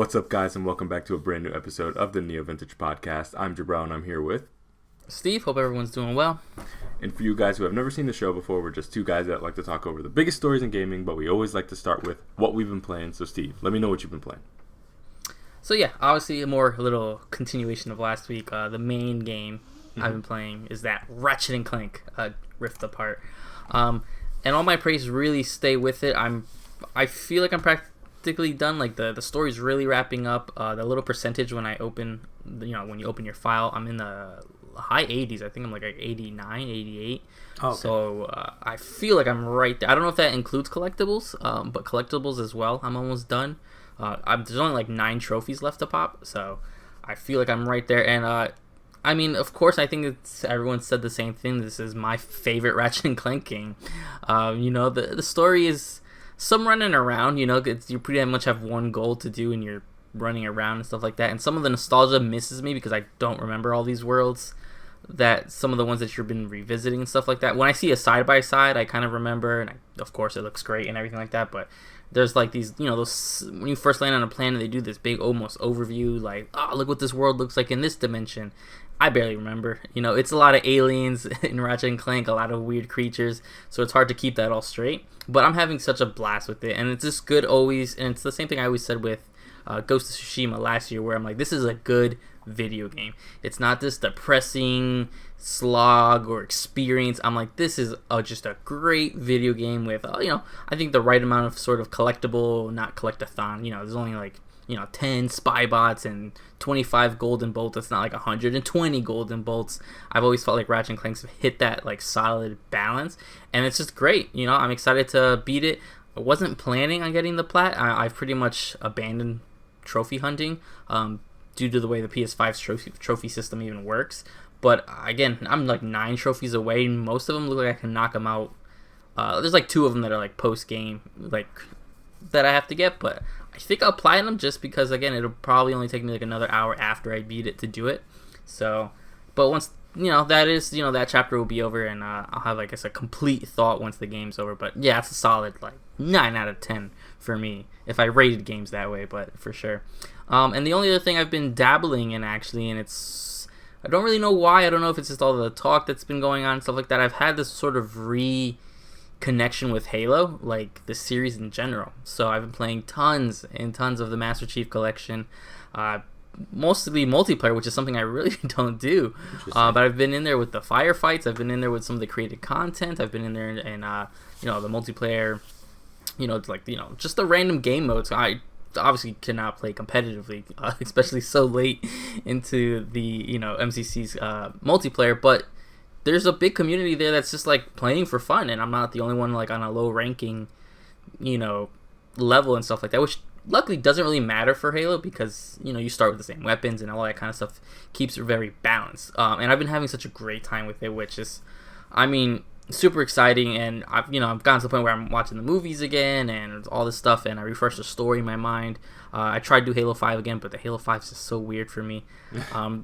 What's up, guys, and welcome back to a brand new episode of the NeoVintage podcast. I'm Jabril, and I'm here with Steve. Hope everyone's doing well. And for you guys who have never seen the show before, we're just two guys that like to talk over the biggest stories in gaming, but we always like to start with what we've been playing. So, Steve, let me know what you've been playing. So yeah, obviously a little continuation of last week. The main game I've been playing is that Ratchet and Clank Rift Apart, and all my praise really stay with it. I feel like I'm practically done. Like the story's really wrapping up. The little percentage when I open, when you open your file, I'm in the high 80s. I think I'm like 89, 88. Oh, okay. So I feel like I'm right there. I don't know if that includes collectibles, but collectibles as well. I'm almost done. There's only like 9 trophies left to pop, so I feel like I'm right there. And I mean, of course, I think everyone said the same thing. This is my favorite Ratchet and Clank game. The story is some running around. You pretty much have one goal to do, and you're running around and stuff like that. And some of the nostalgia misses me because I don't remember all these worlds. That some of the ones that you've been revisiting and stuff like that. When I see a side by side, I kind of remember, and of course, it looks great and everything like that. But there's like these, those when you first land on a planet, they do this big almost overview, like, oh, look what this world looks like in this dimension. I barely remember. It's a lot of aliens in Ratchet and Clank, a lot of weird creatures, so it's hard to keep that all straight. But I'm having such a blast with it, and it's just good always. And it's the same thing I always said with Ghost of Tsushima last year, where I'm like, this is a good video game. It's not this depressing slog or experience. I'm like, this is just a great video game with I think the right amount of sort of collectible, not collectathon. There's only like 10 spy bots and 25 golden bolts. It's not like 120 golden bolts. I've always felt like Ratchet and Clank's hit that like solid balance, and it's just great. I'm excited to beat it. I wasn't planning on getting the plat. I've pretty much abandoned trophy hunting due to the way the PS5's trophy system even works. But again, I'm like 9 trophies away, and most of them look like I can knock them out. There's like 2 of them that are like post-game, like that I have to get, but I think I'll platinum just because, again, it'll probably only take me like another hour after I beat it to do it. So, but once, that chapter will be over, and I'll have, I guess, a complete thought once the game's over. But yeah, it's a solid like 9 out of 10 for me if I rated games that way, but for sure. And the only other thing I've been dabbling in, actually, and I don't really know why. I don't know if it's just all the talk that's been going on and stuff like that. I've had this sort of connection with Halo, like the series in general. So I've been playing tons and tons of the Master Chief Collection, mostly multiplayer, which is something I really don't do. But I've been in there with the firefights. I've been in there with some of the created content. I've been in there and the multiplayer. Just the random game modes. I obviously cannot play competitively, especially so late into the MCC's multiplayer, but there's a big community there that's just like playing for fun, and I'm not the only one like on a low ranking level and stuff like that, which luckily doesn't really matter for Halo because you start with the same weapons and all that kind of stuff keeps it very balanced. And I've been having such a great time with it, which is super exciting. And I've gotten to the point where I'm watching the movies again and all this stuff, and I refresh the story in my mind. I tried to do Halo 5 again, but the Halo 5 is just so weird for me.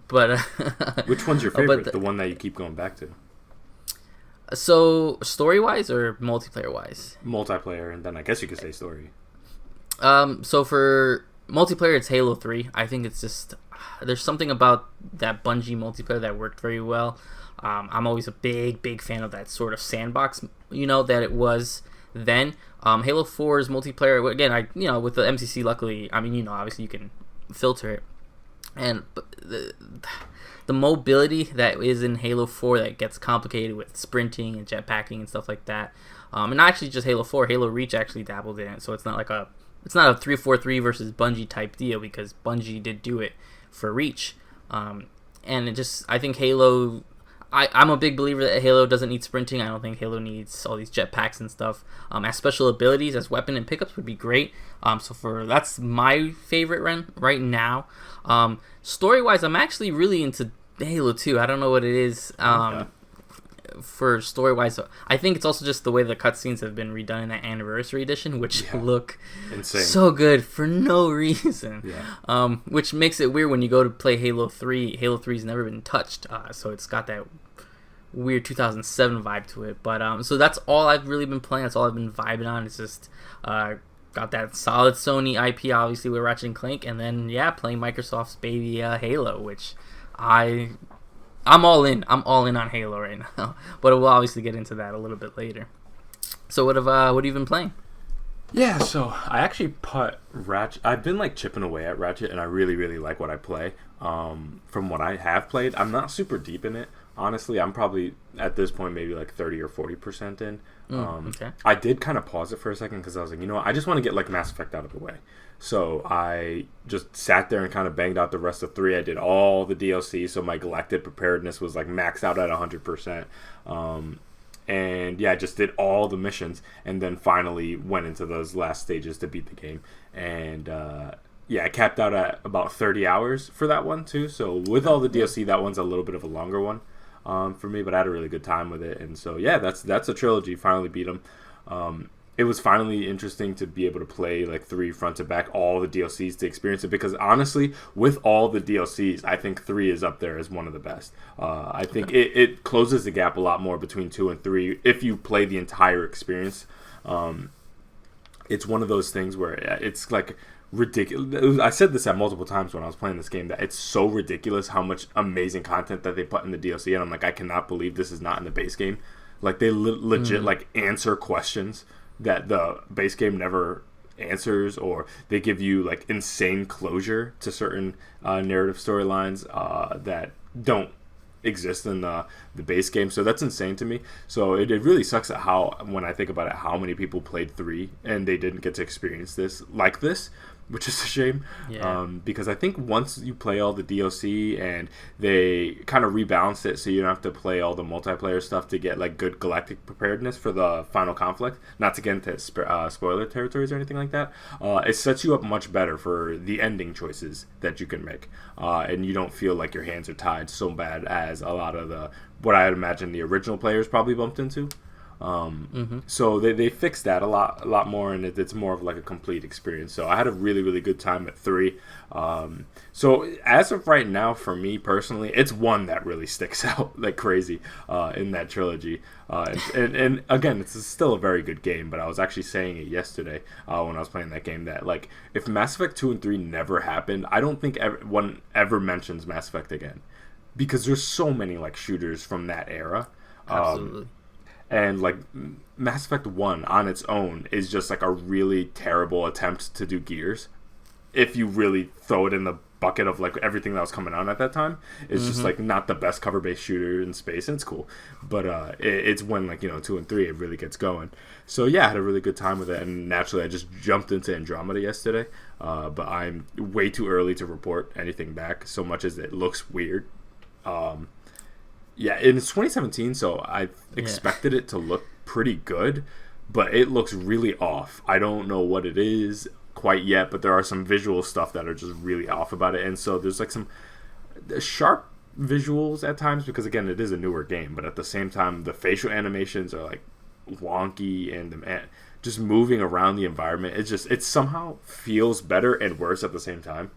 But which one's your favorite? The one that you keep going back to? So story wise or multiplayer wise? Multiplayer, and then I guess you could say story. So for multiplayer, it's Halo 3. I think it's just there's something about that Bungie multiplayer that worked very well. I'm always a big fan of that sort of sandbox, that it was then. Halo 4's multiplayer, again, with the MCC, luckily, obviously you can filter it. And the mobility that is in Halo 4 that gets complicated with sprinting and jetpacking and stuff like that. And not actually just Halo 4, Halo Reach actually dabbled in it, so it's not a 343 versus Bungie type deal because Bungie did do it for Reach. And I think Halo... I'm a big believer that Halo doesn't need sprinting. I don't think Halo needs all these jetpacks and stuff. As special abilities, as weapon and pickups would be great. That's my favorite right now. Story-wise, I'm actually really into Halo 2. I don't know what it is for story-wise. I think it's also just the way the cutscenes have been redone in that Anniversary Edition, which look insane. So good for no reason. Yeah. Which makes it weird when you go to play Halo 3. Halo 3's never been touched, so it's got that weird 2007 vibe to it. But so that's all I've really been playing. That's all I've been vibing on. It's just got that solid Sony IP, obviously, with Ratchet and Clank, and then playing Microsoft's baby Halo, which I'm all in. I'm all in on Halo right now, but we'll obviously get into that a little bit later. So what have you been playing? Yeah, so I actually put Ratchet. I've been like chipping away at Ratchet, and I really, really like what I play. From what I have played, I'm not super deep in it. Honestly, I'm probably at this point maybe like 30 or 40% in. Okay. I did kind of pause it for a second because I was like, you know what? I just want to get like Mass Effect out of the way. So I just sat there and kind of banged out the rest of 3. I did all the DLC, so my Galactic Preparedness was like maxed out at 100%. And yeah, I just did all the missions and then finally went into those last stages to beat the game. And I capped out at about 30 hours for that one too. So with all the DLC, that one's a little bit of a longer one for me, but I had a really good time with it. And so yeah, that's a trilogy. Finally beat them. It was finally interesting to be able to play like 3 front to back, all the DLCs to experience it, because honestly, with all the DLCs, I think 3 is up there as one of the best. I think it closes the gap a lot more between 2 and 3 if you play the entire experience. It's one of those things where it's like ridiculous. I said this at multiple times when I was playing this game, that it's so ridiculous how much amazing content that they put in the DLC, and I'm like, I cannot believe this is not in the base game. Like they legit like answer questions that the base game never answers, or they give you like insane closure to certain narrative storylines that don't exist in the base game. So that's insane to me. So it really sucks at how, when I think about it, how many people played 3 and they didn't get to experience this, which is a shame. Because I think once you play all the DLC and they kind of rebalanced it so you don't have to play all the multiplayer stuff to get like good galactic preparedness for the final conflict, not to get into spoiler territories or anything like that, it sets you up much better for the ending choices that you can make, and you don't feel like your hands are tied so bad as a lot of what I would imagine the original players probably bumped into. So they fixed that a lot more, and it's more of like a complete experience. So I had a really, really good time at 3. So as of right now, for me personally, it's one that really sticks out like crazy in that trilogy. And again, it's still a very good game, but I was actually saying it yesterday when I was playing that game that like if Mass Effect 2 and 3 never happened, I don't think one ever mentions Mass Effect again, because there's so many like shooters from that era. Absolutely. And like Mass Effect 1 on its own is just like a really terrible attempt to do Gears. If you really throw it in the bucket of like everything that was coming out at that time, it's just like not the best cover-based shooter in space, and it's cool. But it's when like 2 and 3 it really gets going. So yeah, I had a really good time with it, and naturally I just jumped into Andromeda yesterday. But I'm way too early to report anything back, so much as it looks weird. Yeah, and it's 2017, so I expected it to look pretty good, but it looks really off. I don't know what it is quite yet, but there are some visual stuff that are just really off about it. And so there's like some sharp visuals at times, because again, it is a newer game, but at the same time, the facial animations are like wonky, and just moving around the environment, it somehow feels better and worse at the same time.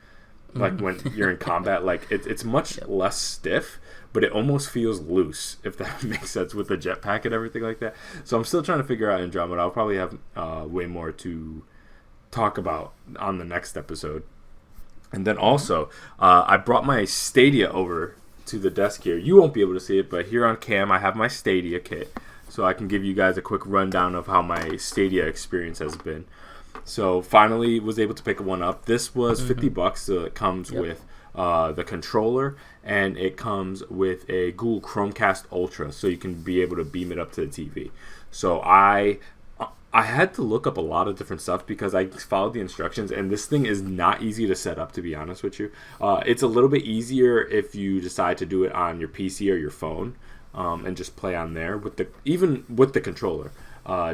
Like when you're in combat, like it's much less stiff, but it almost feels loose, if that makes sense, with the jetpack and everything like that. So I'm still trying to figure out Andromeda. I'll probably have way more to talk about on the next episode. And then also, I brought my Stadia over to the desk here. You won't be able to see it, but here on cam, I have my Stadia kit, so I can give you guys a quick rundown of how my Stadia experience has been. So finally was able to pick one up. This was $50. So it comes with the controller, and it comes with a Google Chromecast Ultra, so you can be able to beam it up to the TV. So I had to look up a lot of different stuff because I followed the instructions, and this thing is not easy to set up, to be honest with you. It's a little bit easier if you decide to do it on your PC or your phone, and just play on there even with the controller.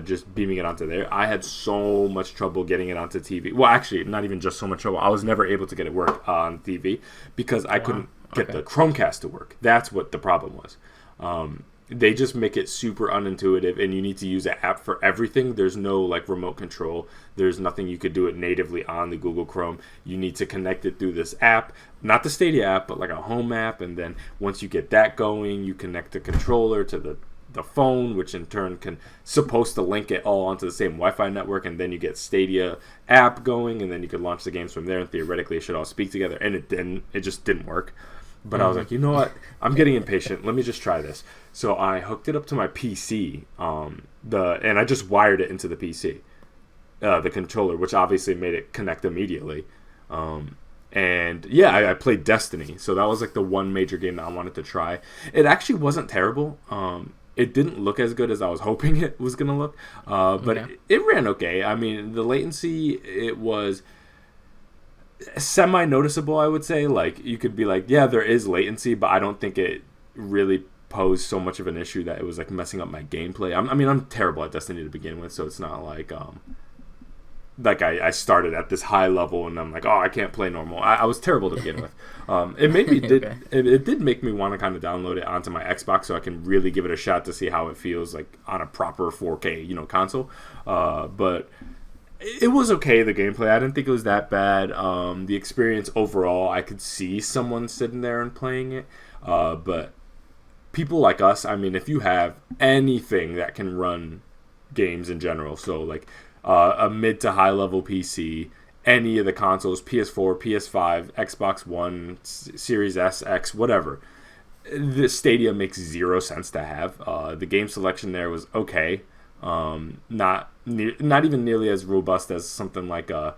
Just beaming it onto there. I had so much trouble getting it onto TV. Well, actually, not even just so much trouble. I was never able to get it work on TV because I couldn't get the Chromecast to work. That's what the problem was. They just make it super unintuitive, and you need to use an app for everything. There's no like remote control. There's nothing you could do it natively on the Google Chrome. You need to connect it through this app, not the Stadia app, but like a home app. And then once you get that going, you connect the controller to the the phone, which in turn can supposed to link it all onto the same Wi-Fi network, and then you get Stadia app going, and then you could launch the games from there, and theoretically it should all speak together, and it didn't. It just didn't work. But I was like, you know what? I'm getting impatient. Let me just try this. So I hooked it up to my PC, and I just wired it into the PC, the controller, which obviously made it connect immediately. And yeah, I played Destiny, so that was like the one major game that I wanted to try. It actually wasn't terrible. It didn't look as good as I was hoping it was gonna look, but it ran okay. I mean, the latency, it was semi-noticeable, I would say. Like, you could be like, yeah, there is latency, but I don't think it really posed so much of an issue that it was like messing up my gameplay. I'm terrible at Destiny to begin with, so it's not like I started at this high level and I'm like, oh, I can't play normal. I was terrible to begin with. It made me it did make me want to kind of download it onto my Xbox so I can really give it a shot to see how it feels like on a proper 4K, console. But it was okay, the gameplay. I didn't think it was that bad. The experience overall, I could see someone sitting there and playing it. But people like us, I mean, if you have anything that can run games in general, so like a mid to high level PC, any of the consoles, PS4, PS5, Xbox One, Series S, X, whatever, the Stadia makes zero sense to have. The game selection there was okay. Not even nearly as robust as something like a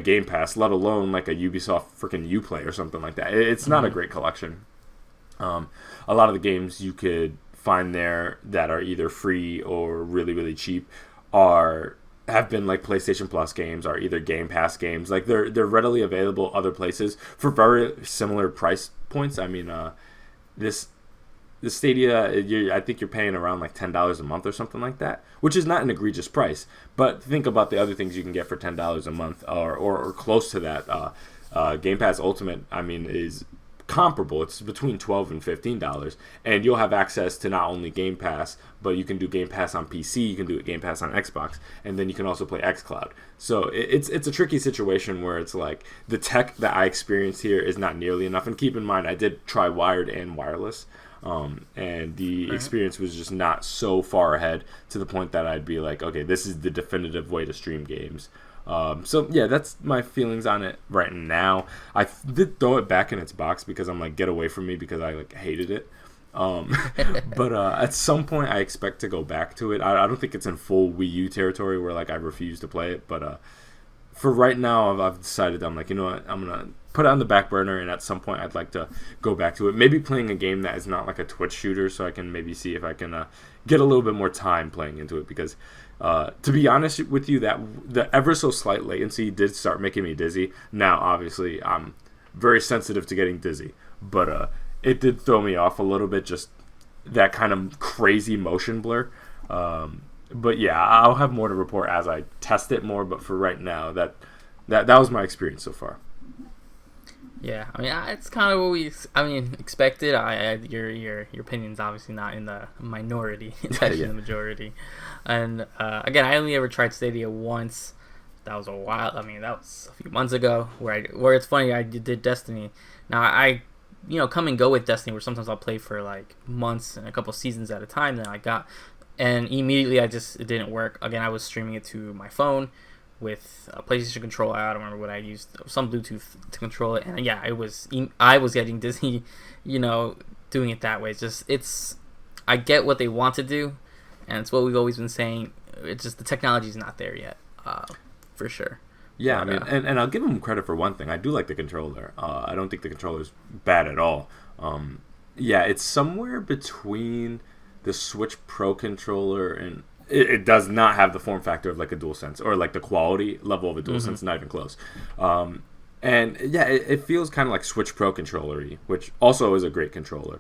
Game Pass, let alone like a Ubisoft freaking Uplay or something like that. It's not a great collection. A lot of the games you could find there that are either free or really, really cheap have been like PlayStation Plus games, or either Game Pass games. Like they're readily available other places for very similar price points. I mean, the Stadia, I think you're paying around like $10 a month or something like that, which is not an egregious price. But think about the other things you can get for $10 a month, or close to that. Game Pass Ultimate, I mean, is comparable. It's between $12 and $15, and you'll have access to not only Game Pass, but you can do Game Pass on PC, you can do Game Pass on Xbox, and then you can also play xCloud. So it's a tricky situation where it's like the tech that I experienced here is not nearly enough. And keep in mind, I did try wired and wireless, and the experience was just not so far ahead to the point that I'd be like, okay, this is the definitive way to stream games. So yeah, that's my feelings on it right now. I did throw it back in its box because I'm like, get away from me, because I like hated it. But at some point I expect to go back to it. I don't think it's in full Wii U territory where like I refuse to play it, but for right now I've decided, I'm like, you know what, I'm gonna put it on the back burner, and at some point I'd like to go back to it, maybe playing a game that is not like a Twitch shooter, so I can maybe see if I can get a little bit more time playing into it, because to be honest with you, that the ever so slight latency did start making me dizzy. Now obviously I'm very sensitive to getting dizzy, but it did throw me off a little bit, just that kind of crazy motion blur. But yeah, I'll have more to report as I test it more, but for right now, that was my experience so far. Yeah, I mean, it's kind of what we expected. Your opinion's obviously not in the minority; it's actually the majority. And again, I only ever tried Stadia once. That was a while. I mean, that was a few months ago. Where it's funny, I did Destiny. Now I come and go with Destiny, where sometimes I'll play for like months and a couple seasons at a time. And immediately it didn't work. Again, I was streaming it to my phone with a PlayStation controller. I don't remember what I used, some Bluetooth to control it, and yeah, I was getting dizzy, doing it that way. I get what they want to do, and it's what we've always been saying. It's just the technology's not there yet, for sure. Yeah, but, I mean, and I'll give them credit for one thing. I do like the controller. I don't think the controller's bad at all. Yeah, it's somewhere between the Switch Pro controller, and it does not have the form factor of like a DualSense, or like the quality level of a DualSense, not even close. And yeah, it feels kind of like Switch Pro controller-y, which also is a great controller.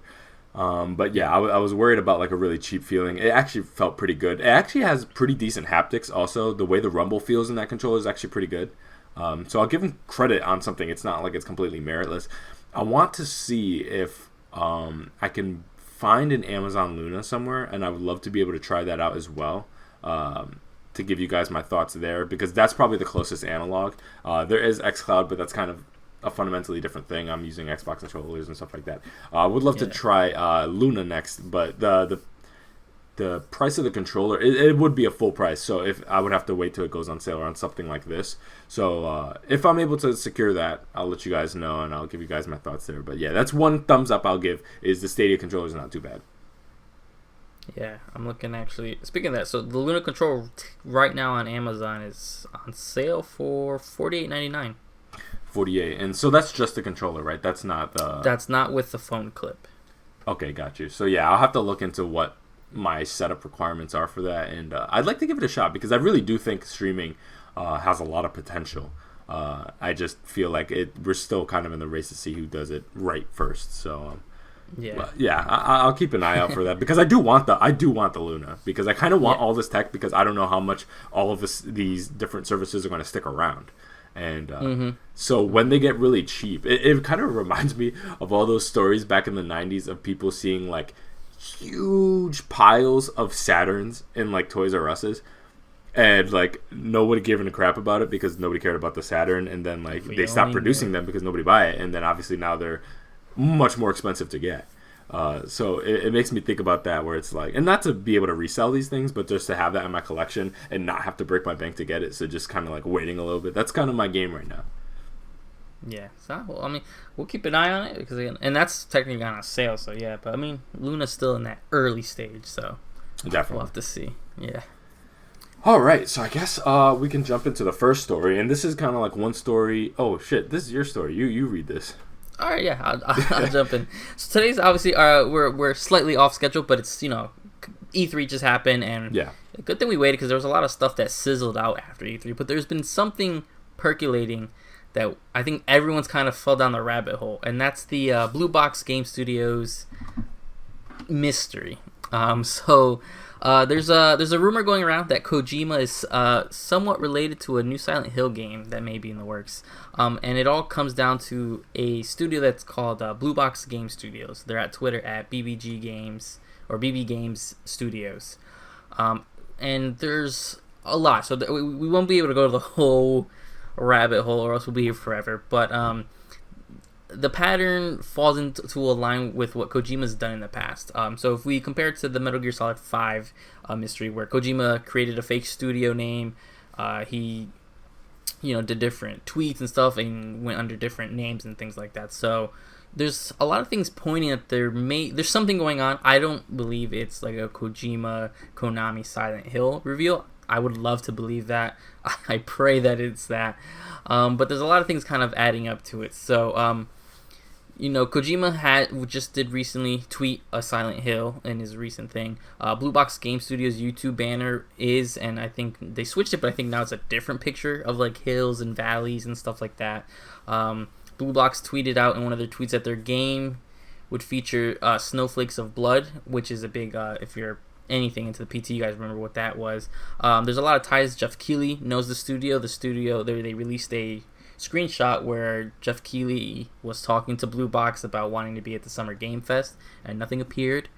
But yeah, I was worried about like a really cheap feeling. It actually felt pretty good. It actually has pretty decent haptics also. The way the rumble feels in that controller is actually pretty good. So I'll give them credit on something. It's not like it's completely meritless. I want to see if I can find an Amazon Luna somewhere, and I would love to be able to try that out as well, to give you guys my thoughts there, because that's probably the closest analog. There is xCloud, but that's kind of a fundamentally different thing. I'm using Xbox controllers and stuff like that. I would love to try Luna next, but the price of the controller, it would be a full price. So if I would have to wait till it goes on sale on something like this. So if I'm able to secure that, I'll let you guys know and I'll give you guys my thoughts there. But yeah, that's one thumbs up I'll give, is the Stadia controller is not too bad. Yeah, I'm looking actually. Speaking of that, so the Luna controller right now on Amazon is on sale for $48.99. 48, and so that's just the controller, right? That's not the. That's not with the phone clip. Okay, got you. So yeah, I'll have to look into what my setup requirements are for that, and I'd like to give it a shot because I really do think streaming has a lot of potential. I just feel like we're still kind of in the race to see who does it right first. So I'll keep an eye out for that because I do want the Luna, because I kind of want all this tech, because I don't know how much all of these different services are going to stick around. And so when they get really cheap, it kind of reminds me of all those stories back in the 90s of people seeing like huge piles of Saturns in like Toys R Us's, and like nobody giving a crap about it because nobody cared about the Saturn, and then like they stopped producing them because nobody buy it, and then obviously now they're much more expensive to get. So it makes me think about that, where it's like, and not to be able to resell these things, but just to have that in my collection and not have to break my bank to get it. So just kind of like waiting a little bit. That's kind of my game right now. Yeah, so well, I mean, we'll keep an eye on it because, and that's technically on sale. So yeah, but I mean, Luna's still in that early stage, so definitely we'll have to see. Yeah. All right, so I guess we can jump into the first story, and this is kind of like one story. Oh shit, this is your story. You read this. All right, yeah, I'll jump in. So today's obviously we're slightly off schedule, but it's E3 just happened, and good thing we waited because there was a lot of stuff that sizzled out after E3. But there's been something percolating that I think everyone's kind of fell down the rabbit hole, and that's the Blue Box Game Studios mystery. So there's a rumor going around that Kojima is somewhat related to a new Silent Hill game that may be in the works, and it all comes down to a studio that's called Blue Box Game Studios. They're at Twitter at BBG Games or BB Games Studios, and there's a lot, so we won't be able to go to the whole rabbit hole, or else we'll be here forever. But the pattern falls into a line with what Kojima's done in the past. So if we compare it to the Metal Gear Solid 5 mystery, where Kojima created a fake studio name, he did different tweets and stuff and went under different names and things like that. So there's a lot of things pointing that there's something going on. I don't believe it's like a Kojima Konami Silent Hill reveal. I would love to believe that. I pray that it's that. But there's a lot of things kind of adding up to it. So, Kojima just did recently tweet a Silent Hill in his recent thing. Blue Box Game Studios YouTube banner is, and I think they switched it, but I think now it's a different picture of like hills and valleys and stuff like that. Blue Box tweeted out in one of their tweets that their game would feature Snowflakes of Blood, which is a big, if you're anything into the PT, you guys remember what that was. There's a lot of ties. Jeff Keighley knows the studio. They released a screenshot where Jeff Keighley was talking to Blue Box about wanting to be at the Summer Game Fest, and nothing appeared.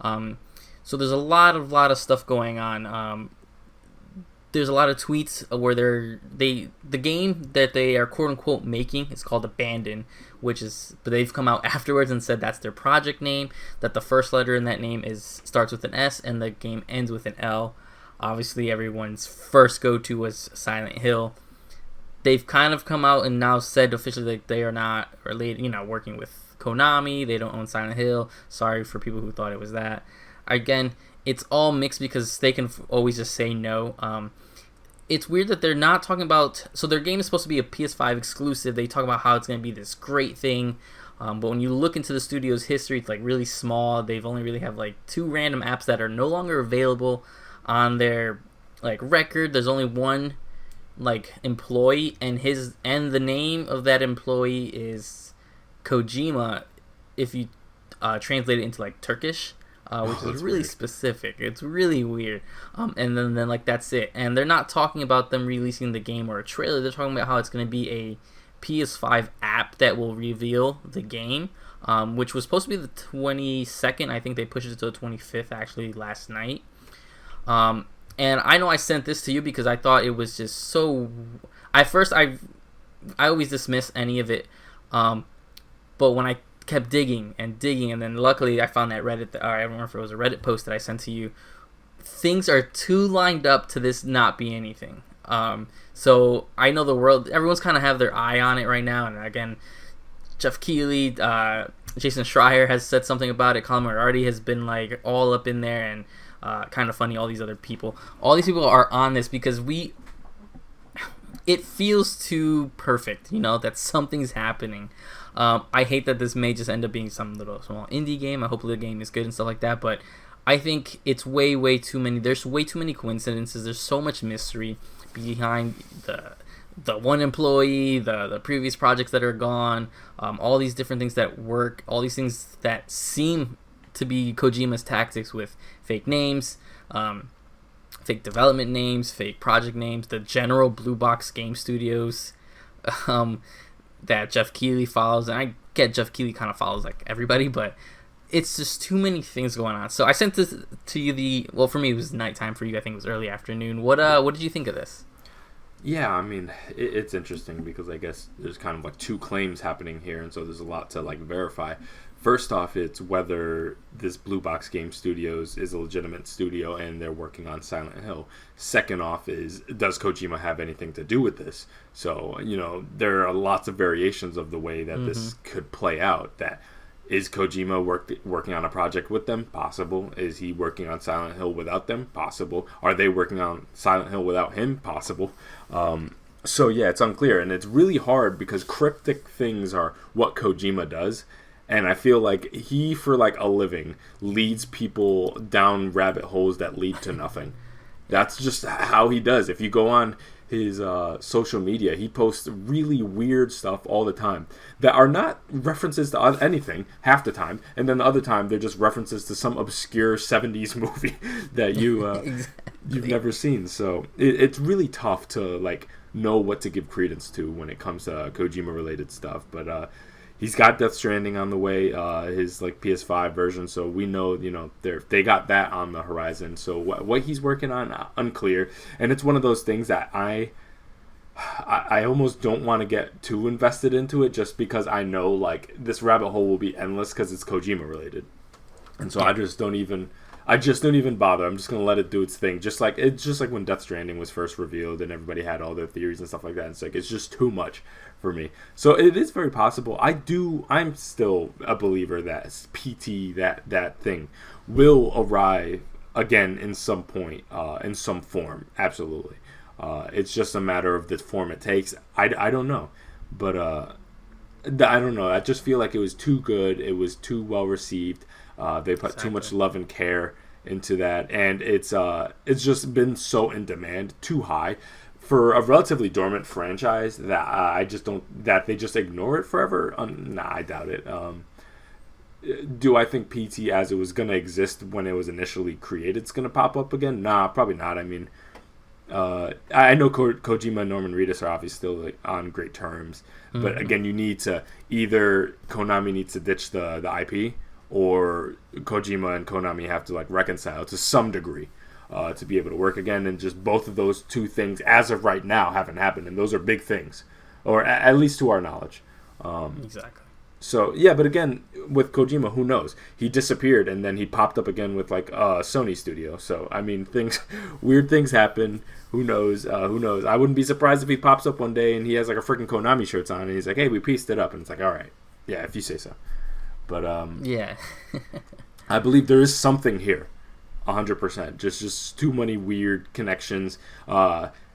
So there's a lot of stuff going on. There's a lot of tweets where the game that they are quote unquote making is called Abandon, but they've come out afterwards and said that's their project name, that the first letter in that name starts with an S and the game ends with an L. Obviously everyone's first go-to was Silent Hill. They've kind of come out and now said officially that they are not related, working with Konami. They don't own Silent Hill. Sorry for people who thought it was that. Again, it's all mixed because they can always just say no. It's weird that they're not talking about... So their game is supposed to be a PS5 exclusive. They talk about how it's going to be this great thing. But when you look into the studio's history, it's like really small. They've only really have like 2 random apps that are no longer available on their like record. There's only one like employee, and the name of that employee is Kojima if you translate it into like Turkish. Which is really weird. Specific. It's really weird. And then like that's it. And they're not talking about them releasing the game or a trailer. They're talking about how it's going to be a PS5 app that will reveal the game, which was supposed to be the 22nd. I think they pushed it to the 25th actually last night. And I know I sent this to you because I thought it was just so... At first, I always dismiss any of it But when I kept digging and digging, and then luckily I found that Reddit, or I don't remember if it was a Reddit post that I sent to you, things are too lined up to this not be anything. So I know the world, everyone's kind of have their eye on it right now, and again, Jeff Keighley, Jason Schreier has said something about it, Colin Moriarty has been like all up in there, and kind of funny, all these other people. All these people are on this because it feels too perfect, that something's happening. I hate that this may just end up being some little small indie game. I hope the game is good and stuff like that, but I think it's way too many. There's way too many coincidences. There's so much mystery behind the one employee, the previous projects that are gone, all these different things that work, all these things that seem to be Kojima's tactics with fake names, fake development names, fake project names, the general blue box game studios that Jeff Keighley follows. And I get Jeff Keighley kind of follows like everybody, but it's just too many things going on. So I sent this to you for me it was nighttime, for you I think it was early afternoon. What did you think of this? Yeah, I mean, it's interesting because I guess there's kind of like two claims happening here, and so there's a lot to like verify. First off, it's whether this Blue Box Game Studios is a legitimate studio and they're working on Silent Hill. Second off is, does Kojima have anything to do with this? So, there are lots of variations of the way that this could play out. That is Kojima working on a project with them? Possible. Is he working on Silent Hill without them? Possible. Are they working on Silent Hill without him? Possible. So yeah, it's unclear, and it's really hard because cryptic things are what Kojima does, and I feel like he, for like a living, leads people down rabbit holes that lead to nothing. That's just how he does. If you go on his social media, he posts really weird stuff all the time that are not references to anything half the time, and then the other time they're just references to some obscure 70s movie that you've never seen. So it's really tough to like know what to give credence to when it comes to Kojima related stuff. But he's got Death Stranding on the way, his like PS5 version, so we know they got that on the horizon. So what he's working on, unclear, and it's one of those things that I almost don't want to get too invested into it, just because I know like this rabbit hole will be endless because it's Kojima related, and so I just don't even bother. I'm just gonna let it do its thing. Just like when Death Stranding was first revealed and everybody had all their theories and stuff like that. It's like it's just too much for me. So it is very possible. I'm still a believer that PT, that thing, will arrive again in some point, in some form. Absolutely. It's just a matter of the form it takes. I don't know, but I don't know. I just feel like it was too good. It was too well received. They put too much love and care into that, and it's just been so in demand, too high for a relatively dormant franchise that that they just ignore it forever. Nah, I doubt it. Do I think PT as it was going to exist when it was initially created is going to pop up again? Nah, probably not. I mean, I know Kojima and Norman Reedus are obviously still like on great terms, but again, you need to either Konami needs to ditch the IP, or Kojima and Konami have to like reconcile to some degree to be able to work again. And just both of those two things, as of right now, haven't happened, and those are big things, or at least to our knowledge. Exactly. So yeah, but again, with Kojima, who knows? He disappeared and then he popped up again with like a Sony studio. So I mean, weird things happen. Who knows? Who knows? I wouldn't be surprised if he pops up one day and he has like a freaking Konami shirts on and he's like, "Hey, we pieced it up," and it's like, "All right, yeah, if you say so." But yeah, I believe there is something here, 100%. Just too many weird connections.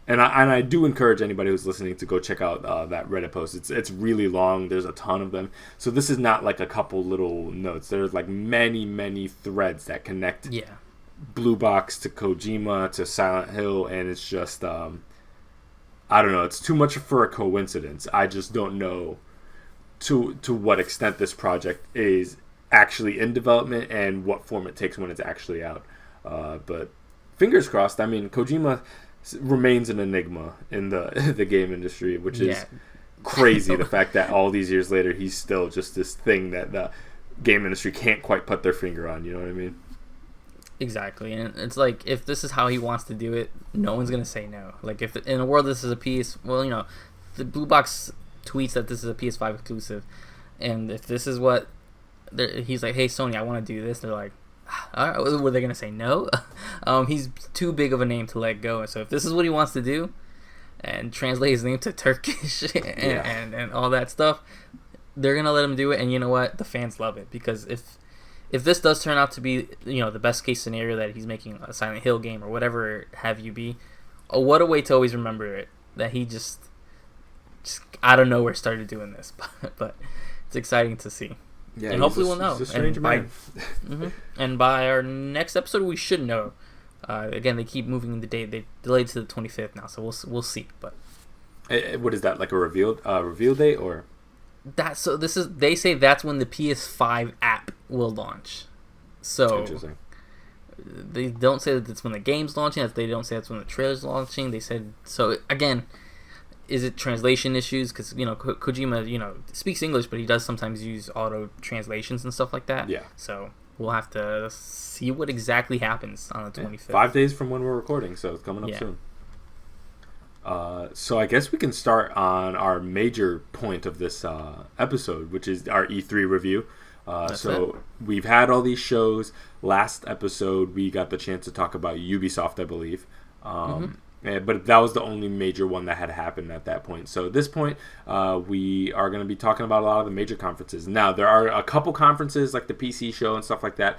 And I do encourage anybody who's listening to go check out that Reddit post. It's really long. There's a ton of them. So this is not like a couple little notes. There's like many threads that connect Blue Box to Kojima to Silent Hill, and it's just I don't know. It's too much for a coincidence. I just don't know to what extent this project is actually in development and what form it takes when it's actually out. But fingers crossed. I mean, Kojima remains an enigma in the game industry, which is crazy. The fact that all these years later he's still just this thing that the game industry can't quite put their finger on. You know what I mean? Exactly. And it's like, if this is how he wants to do it, no one's gonna say no. Like, if in a world this is a piece, well, the Blue Box tweets that this is a PS5 exclusive, and if this is what he's like, hey Sony, I want to do this, they're like, all right, were they gonna say no? He's too big of a name to let go, and so if this is what he wants to do, and translate his name to Turkish and all that stuff, they're gonna let him do it. And you know what? The fans love it, because if this does turn out to be, you know, the best case scenario, that he's making a Silent Hill game or whatever have you be, what a way to always remember it, that he just out of nowhere started doing this. But it's exciting to see. Yeah, and hopefully we'll know. He's a strange man. And by our next episode, we should know. Again, they keep moving the date. They delayed to the 25th now, so we'll see. But what is that, like a reveal date, or that? So this is, they say that's when the PS5 app will launch. So interesting. They don't say that it's when the game's launching. They don't say that's when the trailer's launching. They said, so again, is it translation issues? Because, you know, Kojima, you know, speaks English, but he does sometimes use auto translations and stuff like that. Yeah. So we'll have to see what exactly happens on the 25th. 5 days from when we're recording, so it's coming up soon. So I guess we can start on our major point of this episode, which is our E3 review. We've had all these shows. Last episode, we got the chance to talk about Ubisoft, I believe. But that was the only major one that had happened at that point. So at this point, we are going to be talking about a lot of the major conferences. Now, there are a couple conferences like the PC show and stuff like that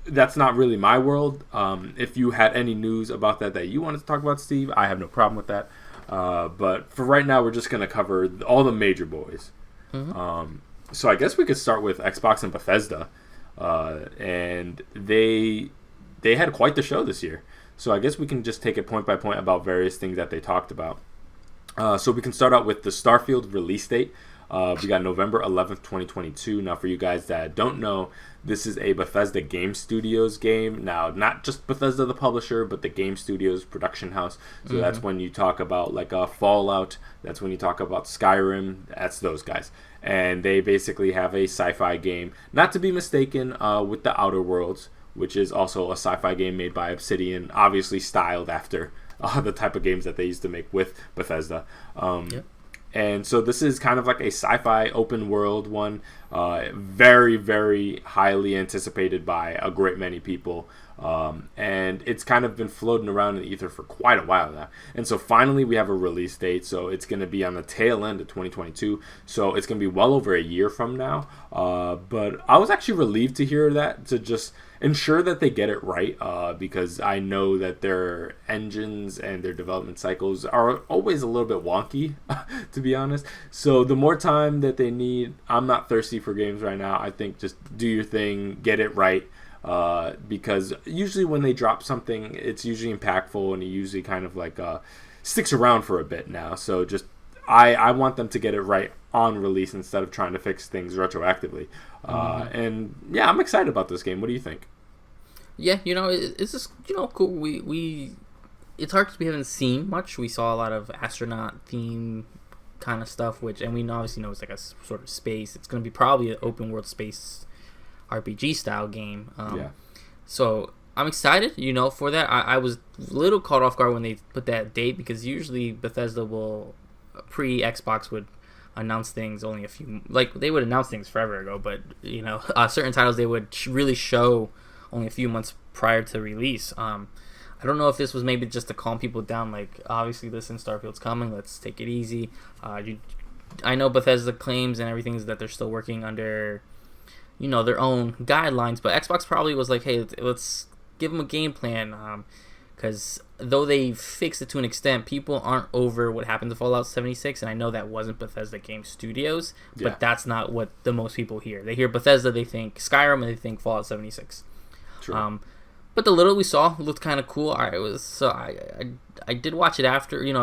that's not really my world. If you had any news about that you wanted to talk about, Steve, I have no problem with that. But for right now, we're just going to cover all the major boys. So I guess we could start with Xbox and Bethesda. And they had quite the show this year. So I guess we can just take it point by point about various things that they talked about. So we can start out with the Starfield release date. We got November 11th, 2022. Now, for you guys that don't know, this is a Bethesda Game Studios game. Now, not just Bethesda the publisher, but the Game Studios production house. So that's when you talk about like Fallout. That's when you talk about Skyrim. That's those guys. And they basically have a sci-fi game, not to be mistaken with The Outer Worlds, which is also a sci-fi game made by Obsidian, obviously styled after the type of games that they used to make with Bethesda. And so this is kind of like a sci-fi open world one, very, very highly anticipated by a great many people. And it's kind of been floating around in the ether for quite a while now. And so finally we have a release date. So it's going to be on the tail end of 2022. So it's going to be well over a year from now. But I was actually relieved to hear that, to just ensure that they get it right, because I know that their engines and their development cycles are always a little bit wonky, to be honest. So the more time that they need, I'm not thirsty for games right now. I think just do your thing, get it right. Because usually when they drop something, it's usually impactful, and it usually kind of like sticks around for a bit now. So just I want them to get it right on release instead of trying to fix things retroactively. And yeah, I'm excited about this game. What do you think? Yeah, you know, it's just, you know, cool. We it's hard because we haven't seen much. We saw a lot of astronaut theme kind of stuff, and we obviously know it's like a sort of space. It's going to be probably an open world space RPG style game. So I'm excited, you know, for that. I was a little caught off guard when they put that date, because usually Bethesda will, pre-Xbox, would announce things only a few, like they would announce things forever ago, but you know, certain titles they would really show only a few months prior to release. I don't know if this was maybe just to calm people down, like, obviously listen, Starfield's coming, let's take it easy. I know Bethesda claims and everything is that they're still working under, you know, their own guidelines, but Xbox probably was like, hey, let's give them a game plan, because though they fixed it to an extent, people aren't over what happened to Fallout 76, and I know that wasn't Bethesda Game Studios, but that's not what the most people hear. They hear Bethesda, they think Skyrim, and they think Fallout 76. True. But the little we saw looked kind of cool. I did watch it after, you know,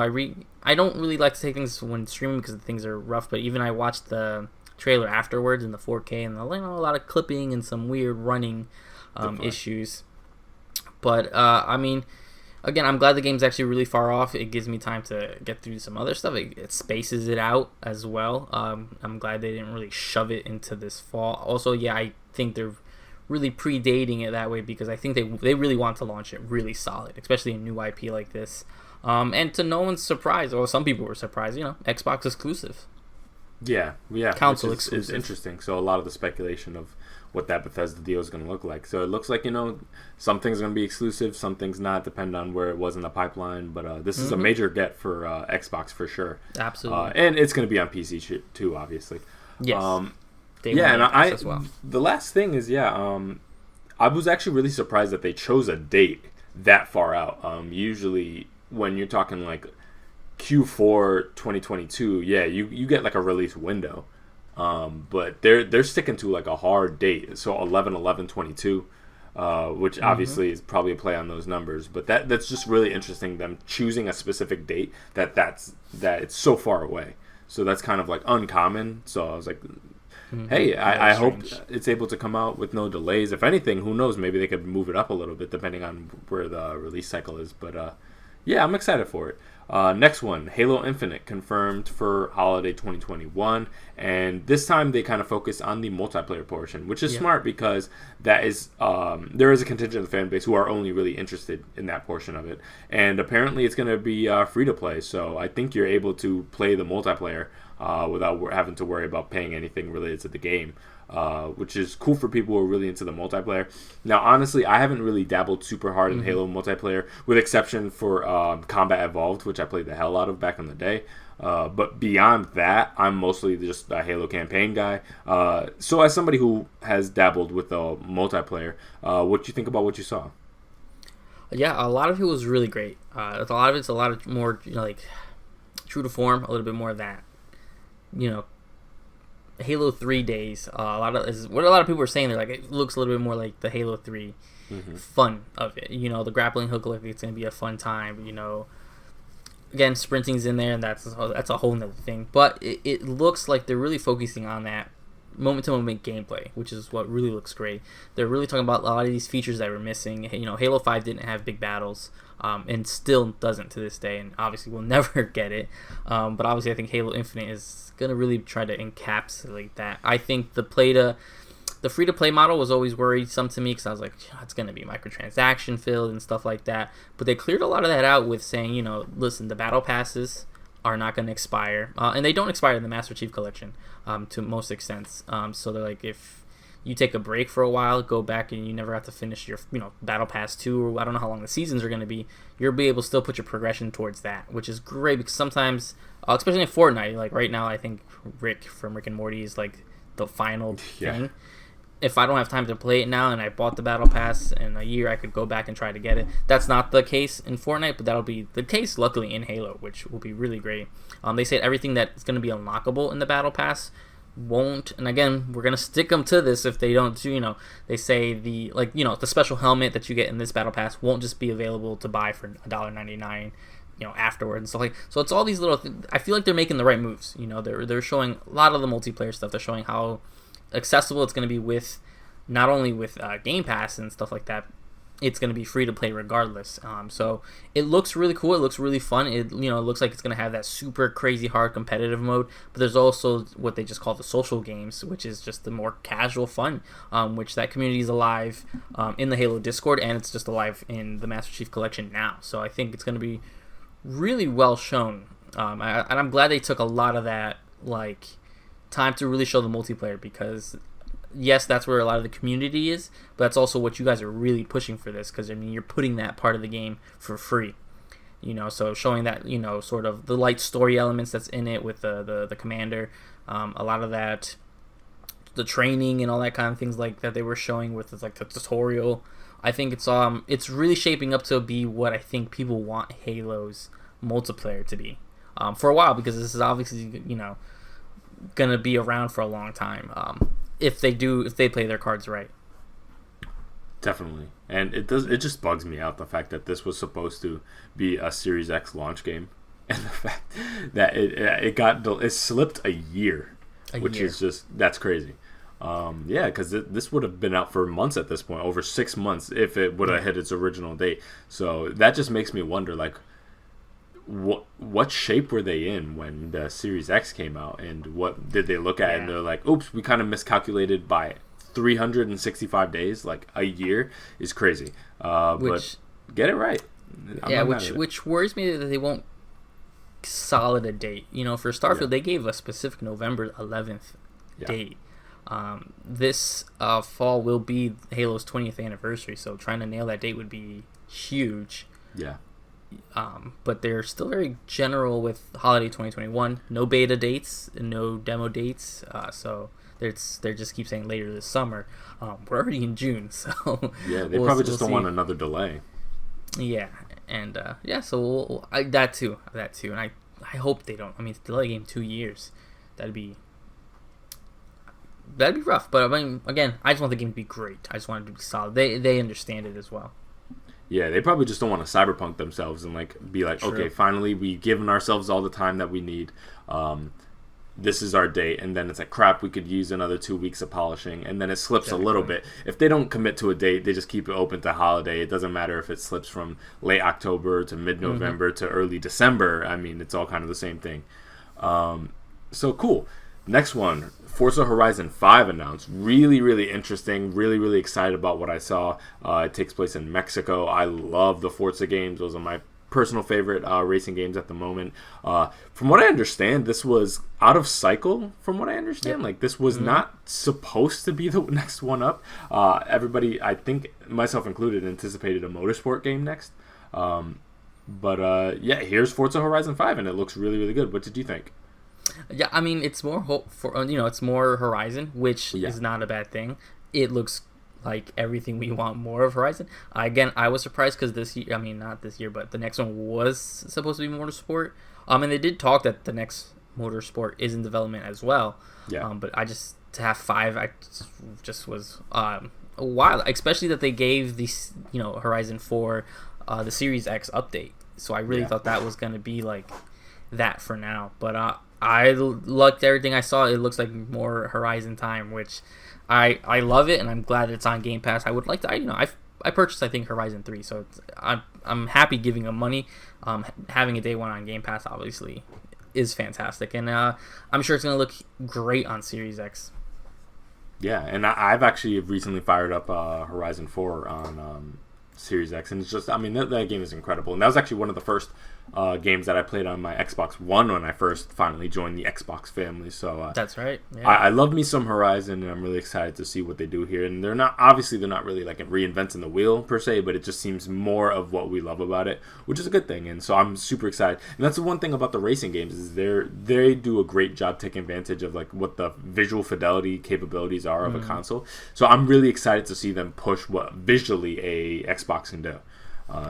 I don't really like to take things when streaming because things are rough, but even I watched the trailer afterwards in the 4K, and you know, a lot of clipping and some weird running issues. But I mean, again, I'm glad the game's actually really far off. It gives me time to get through some other stuff. It spaces it out as well. I'm glad they didn't really shove it into this fall. Also, yeah, I think they're really predating it that way, because I think they really want to launch it really solid, especially a new IP like this. And to no one's surprise, or some people were surprised, Xbox exclusive. Yeah, Console which is exclusive. interesting. So a lot of the speculation of what that Bethesda deal is going to look like. So it looks like some things are going to be exclusive, some things not, depending on where it was in the pipeline. But this is a major get for Xbox for sure. Absolutely, and it's going to be on PC too, obviously. Yes. As well. The last thing is I was actually really surprised that they chose a date that far out. Usually when you're talking like Q4 2022, you get like a release window. But they're sticking to like a hard date, so 11/11/22, which obviously is probably a play on those numbers. But that's just really interesting. Them choosing a specific date that it's so far away. So that's kind of like uncommon. So I was like, hey, I hope it's able to come out with no delays. If anything, who knows? Maybe they could move it up a little bit depending on where the release cycle is. But I'm excited for it. Next one, Halo Infinite confirmed for holiday 2021, and this time they kind of focus on the multiplayer portion, which is smart because that is there is a contingent of the fan base who are only really interested in that portion of it, and apparently it's going to be free to play. So I think you're able to play the multiplayer without having to worry about paying anything related to the game. Which is cool for people who are really into the multiplayer. Now, honestly, I haven't really dabbled super hard in Halo multiplayer, with exception for Combat Evolved, which I played the hell out of back in the day. But beyond that, I'm mostly just a Halo campaign guy. So as somebody who has dabbled with the multiplayer, what do you think about what you saw? Yeah, a lot of it was really great. A lot of it's a lot of more like true to form, a little bit more of that. Halo 3 days. What a lot of people are saying. They're like, it looks a little bit more like the Halo 3 fun of it. The grappling hook looks like it's going to be a fun time. Again, sprinting's in there, and that's a whole nother thing. But it looks like they're really focusing on that moment-to-moment gameplay, which is what really looks great. They're really talking about a lot of these features that were missing. Halo 5 didn't have big battles, and still doesn't to this day, and obviously we'll never get it. But obviously I think Halo Infinite is going to really try to encapsulate that. I think the free-to-play model was always worrisome to me because I was like, it's going to be microtransaction filled and stuff like that. But they cleared a lot of that out with saying, listen, the battle passes are not going to expire. And they don't expire in the Master Chief Collection to most extents. So they're like, if you take a break for a while, go back and you never have to finish your Battle Pass 2, or I don't know how long the seasons are going to be, you'll be able to still put your progression towards that, which is great because sometimes, especially in Fortnite, like right now, I think Rick from Rick and Morty is like the final thing. If I don't have time to play it now and I bought the Battle Pass in a year, I could go back and try to get it. That's not the case in Fortnite, but that'll be the case, luckily, in Halo, which will be really great. They said everything that's going to be unlockable in the Battle Pass won't, and again, we're going to stick them to this if they don't do, they say the special helmet that you get in this Battle Pass won't just be available to buy for $1.99, afterwards and stuff like. So it's all these little I feel like they're making the right moves. They're showing a lot of the multiplayer stuff. They're showing how accessible it's going to be with not only with Game Pass and stuff like that. It's going to be free to play regardless. So it looks really cool. It looks really fun. It looks like it's going to have that super crazy hard competitive mode. But there's also what they just call the social games, which is just the more casual fun, which that community is alive in the Halo Discord, and it's just alive in the Master Chief Collection now. So I think it's going to be really well shown. And I'm glad they took a lot of that time to really show the multiplayer because yes, that's where a lot of the community is, but that's also what you guys are really pushing for this because you're putting that part of the game for free. So showing that sort of the light story elements that's in it with the commander, a lot of that, the training and all that kind of things like that they were showing with the tutorial. I think it's really shaping up to be what I think people want Halo's multiplayer to be for a while, because this is obviously gonna be around for a long time. If they play their cards right. Definitely. And it just bugs me out, the fact that this was supposed to be a Series X launch game, and the fact that it slipped a year, is just, that's crazy. Because this would have been out for months at this point, over 6 months if it would have hit its original date. So that just makes me wonder, what shape were they in when the Series X came out, and what did they look at and they're like, oops, we kind of miscalculated by 365 days. Like a year is crazy, but get it right. Yeah, which worries me that they won't solid a date. For Starfield, they gave a specific November 11th date. This fall will be Halo's 20th anniversary, so trying to nail that date would be huge. Yeah. But they're still very general with holiday 2021. No beta dates, no demo dates. So they just keep saying later this summer. We're already in June, so yeah, they probably just don't want another delay. Yeah, and so that too, and I hope they don't. I mean, delay game 2 years, that'd be rough. But I mean, again, I just want the game to be great. I just want it to be solid. They understand it as well. Yeah, they probably just don't want to cyberpunk themselves and be like, okay, finally we've given ourselves all the time that we need. This is our date, and then it's like, crap, we could use another 2 weeks of polishing, and then it slips a little bit. If they don't commit to a date, they just keep it open to holiday. It doesn't matter if it slips from late October to mid-November to early December. I mean, it's all kind of the same thing. So cool. Next one, Forza Horizon 5 announced. Really, really interesting. Really, really excited about what I saw. It takes place in Mexico. I love the Forza games. Those are my personal favorite racing games at the moment. From what I understand, this was out of cycle. From what I understand, this was not supposed to be the next one up. Everybody, I think myself included, anticipated a motorsport game next. But here's Forza Horizon 5, and it looks really, really good. What did you think? Yeah, I mean, it's more hope for it's more Horizon, which is not a bad thing. It looks like everything we want more of Horizon. Again, I was surprised because this year, I mean, not this year, but the next one was supposed to be Motorsport. And they did talk that the next Motorsport is in development as well. Yeah. But to have 5, I just was wild, especially that they gave the Horizon 4 the Series X update. So I really thought that was going to be like that for now. But I liked everything I saw. It looks like more Horizon time, which I love it, and I'm glad it's on Game Pass. I would like to, I purchased, I think, Horizon 3, so I'm happy giving them money. Having a day one on Game Pass, obviously, is fantastic, and I'm sure it's going to look great on Series X. Yeah, and I've actually recently fired up Horizon 4 on Series X, and it's just, I mean, that game is incredible, and that was actually one of the first games that I played on my Xbox One when I first finally joined the Xbox family. So that's right. Yeah. I love me some Horizon, and I'm really excited to see what they do here. And they're not really like reinventing the wheel per se, but it just seems more of what we love about it, which is a good thing. And so I'm super excited. And that's the one thing about the racing games is they do a great job taking advantage of what the visual fidelity capabilities are of a console. So I'm really excited to see them push what visually a Xbox can do.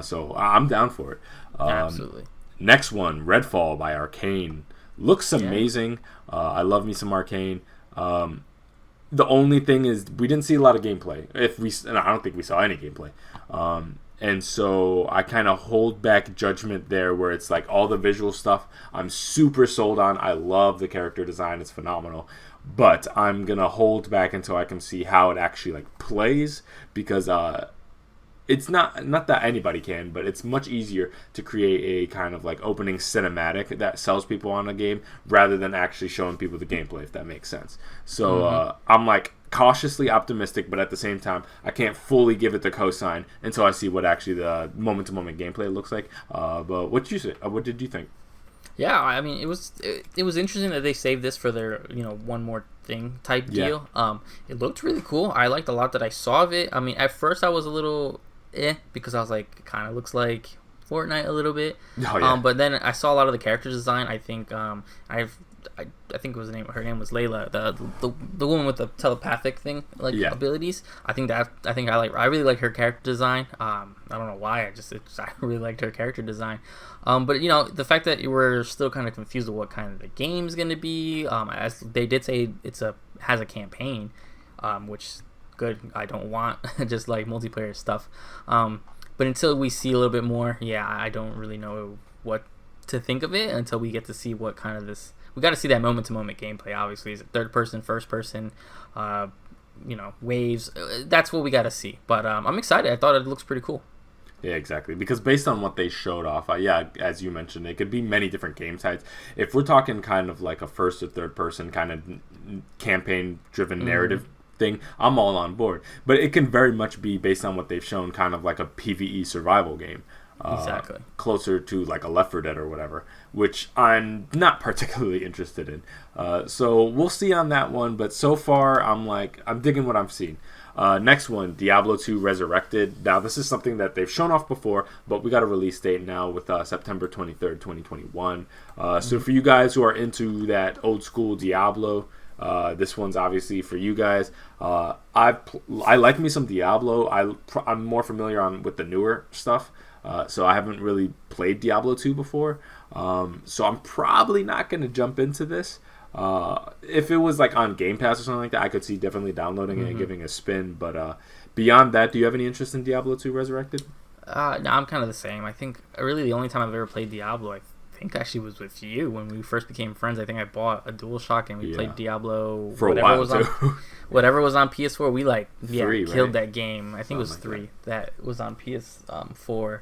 So I'm down for it. Absolutely. Next one, Redfall by Arcane. Looks amazing. I love me some Arcane. The only thing is we didn't see a lot of gameplay. I don't think we saw any gameplay. And so I kind of hold back judgment there where it's like all the visual stuff I'm super sold on. I love the character design. It's phenomenal. But I'm going to hold back until I can see how it actually plays because it's not that anybody can, but it's much easier to create a kind of opening cinematic that sells people on a game rather than actually showing people the gameplay, if that makes sense. So I'm cautiously optimistic, but at the same time, I can't fully give it the cosign until I see what actually the moment-to-moment gameplay looks like. But what did you think? Yeah, I mean, it was interesting that they saved this for their one more thing type deal. It looked really cool. I liked a lot that I saw of it. I mean, at first I was a little because I was like, it kind of looks like Fortnite a little bit. Oh, yeah. But then I saw a lot of the character design. I think I think it was her name was Layla, the woman with the telepathic thing abilities. I really like her character design. I don't know why. I really liked her character design. But the fact that you were still kind of confused of what kind of the game's going to be. As they did say, has a campaign, which good. I don't want just multiplayer stuff. But until we see a little bit more, I don't really know what to think of it until we get to see what kind of this. We got to see that moment-to-moment gameplay. Obviously, is it third person, first person, waves. That's what we got to see. But I'm excited. I thought it looks pretty cool. Yeah, exactly. Because based on what they showed off, as you mentioned, it could be many different game types. If we're talking kind of like a first or third person kind of campaign-driven narrative thing, I'm all on board. But it can very much be based on what they've shown, kind of like a PvE survival game. Exactly. Closer to like a Left 4 Dead or whatever, which I'm not particularly interested in. So we'll see on that one, but so far I'm digging what I'm seeing. Next one, Diablo 2 Resurrected. Now this is something that they've shown off before, but we got a release date now with September 23rd, 2021. So for you guys who are into that old school Diablo, this one's obviously for you guys. I like me some Diablo. I'm more familiar with the newer stuff. So I haven't really played Diablo 2 before. So I'm probably not going to jump into this. If it was like on Game Pass or something like that, I could see definitely downloading it and giving it a spin. But beyond that, do you have any interest in Diablo 2 Resurrected? No, I'm kind of the same. I think really the only time I've ever played Diablo, I think actually was with you when we first became friends. I think I bought a DualShock and we played Diablo for a while too. Whatever was on PS4. We right? killed that game. I think it was 3 that was on PS4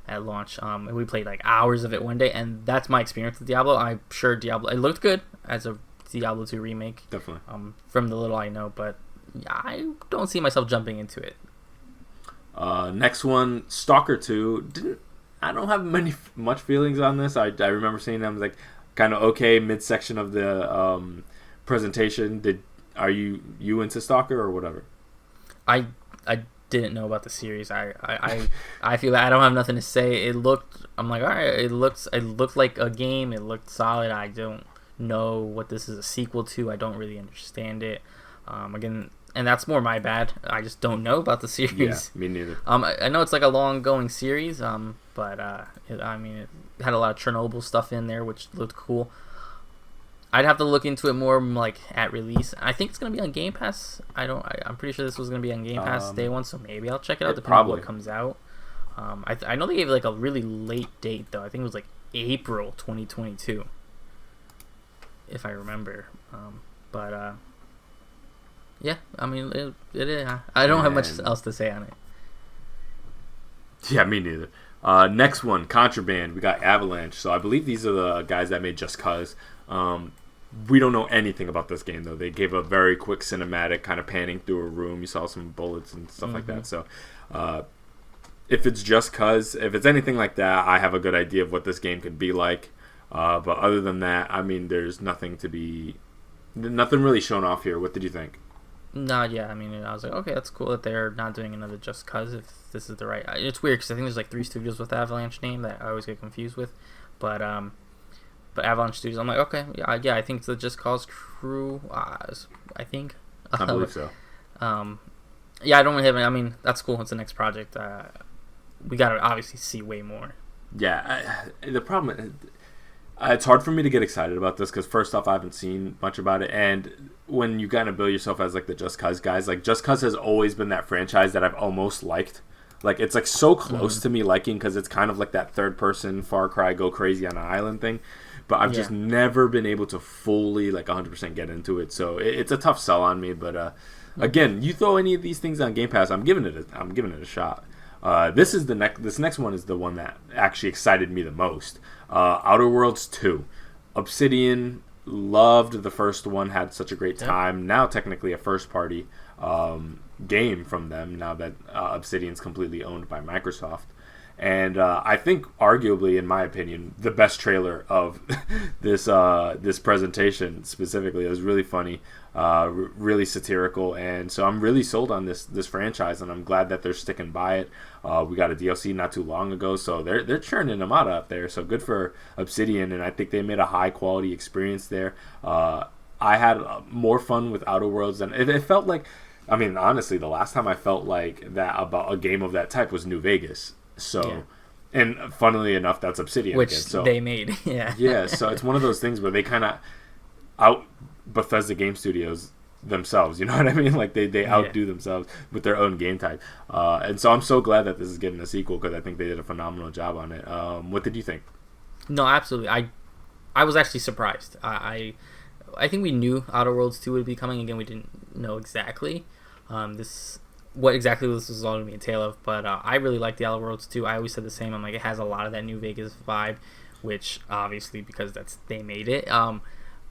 at launch. And we played like hours of it one day, and that's my experience with Diablo. I'm sure Diablo, it looked good as a Diablo 2 remake. Definitely. From the little I know, but I don't see myself jumping into it. Next one, Stalker 2. I don't have much feelings on this. I remember seeing them like kind of okay midsection of the presentation. Are you into Stalker or whatever? I didn't know about the series. I feel like I don't have nothing to say. It looked. I'm like, all right. It looked like a game. It looked solid. I don't know what this is a sequel to. I don't really understand it. Again, and that's more my bad. I just don't know about the series. Yeah, me neither. I know it's like a long-going series. But it had a lot of Chernobyl stuff in there, which looked cool. I'd have to look into it more like at release. I think it's gonna be on Game Pass. I'm pretty sure this was gonna be on Game Pass day one, so maybe I'll check it out depending on what comes out. I know they gave like a really late date though. I think it was like April 2022, if I remember. Yeah, I mean it is. I don't have much else to say on it. Yeah, me neither. Next one, Contraband. We got Avalanche. So I believe these are the guys that made Just Cause. We don't know anything about this game, though. They gave a very quick cinematic kind of panning through a room. You saw some bullets and stuff like that. So if it's Just Cause, if it's anything like that, I have a good idea of what this game could be like. But other than that, I mean, there's nothing really shown off here. What did you think? No, yeah, I mean, I was like, okay, that's cool that they're not doing another Just Cause if this is the right. It's weird because I think there's like 3 studios with the Avalanche name that I always get confused with, but Avalanche Studios, I'm like, okay, yeah, I think it's the Just Cause crew. I think. I believe so. Yeah, I don't really have. I mean, that's cool. It's the next project. We gotta obviously see way more. Yeah, the problem is, it's hard for me to get excited about this because first off, I haven't seen much about it, and when you kind of bill yourself as like the Just Cause guys, like Just Cause has always been that franchise that I've almost liked. Like it's like so close to me liking because it's kind of like that third person Far Cry go crazy on an island thing, but I've just never been able to fully like 100% get into it. So it's a tough sell on me. But again, you throw any of these things on Game Pass, I'm giving it a shot. This next one is the one that actually excited me the most. Outer Worlds 2. Obsidian loved the first one, had such a great time. Now technically a first party game from them now that Obsidian's completely owned by Microsoft. And I think arguably, in my opinion, the best trailer of this presentation specifically. It was really funny, really satirical, and so I'm really sold on this franchise, and I'm glad that they're sticking by it. We got a DLC not too long ago, so they're churning them out there. So good for Obsidian, and I think they made a high quality experience there. I had more fun with Outer Worlds than it felt like. I mean, honestly, the last time I felt like that about a game of that type was New Vegas. So, and funnily enough, that's Obsidian which again, so, they made. Yeah. So it's one of those things where they kind of out Bethesda Game Studios themselves. You know what I mean? Like they outdo themselves with their own game type. And so I'm so glad that this is getting a sequel because I think they did a phenomenal job on it. What did you think? No, absolutely. I was actually surprised. I think we knew Outer Worlds 2 would be coming. Again, we didn't know exactly what exactly this was all going to be entail of, but I really like the Outer Worlds 2. I always said the same. I'm like, it has a lot of that New Vegas vibe, which obviously because they made it.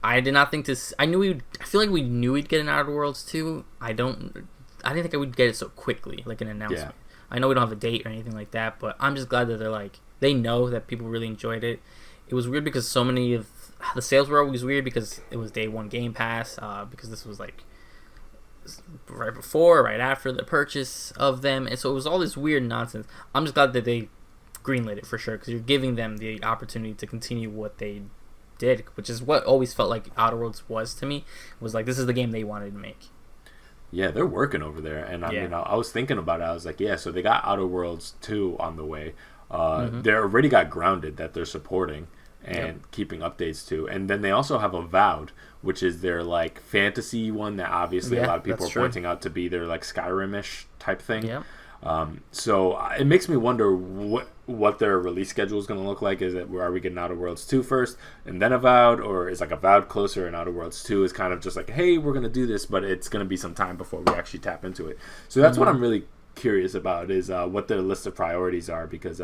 I did not think this. I feel like we knew we'd get an Outer Worlds 2. I didn't think I would get it so quickly, like an announcement. I know we don't have a date or anything like that, but I'm just glad that they're like, they know that people really enjoyed it. It was weird because so many of the sales were always weird because it was day one Game Pass, because this was like right before, right after the purchase of them, and so it was all this weird nonsense. I'm just glad that they greenlit it for sure, because you're giving them the opportunity to continue what they did, which is what always felt like Outer Worlds was to me. It was like, this is the game they wanted to make. Yeah, they're working over there, and I mean, I was thinking about it. I was like, yeah, so they got Outer Worlds 2 on the way. They already got Grounded that they're supporting and keeping updates to, and then they also have Avowed, which is their like fantasy one that obviously a lot of people are pointing out to be their like Skyrim-ish type thing. Yeah. So it makes me wonder what their release schedule is going to look like. Is it, are we getting Outer Worlds 2 first and then Avowed, or is like Avowed closer and Outer Worlds 2 is kind of just like, hey, we're going to do this, but it's going to be some time before we actually tap into it. So that's what I'm really curious about, is what their list of priorities are, because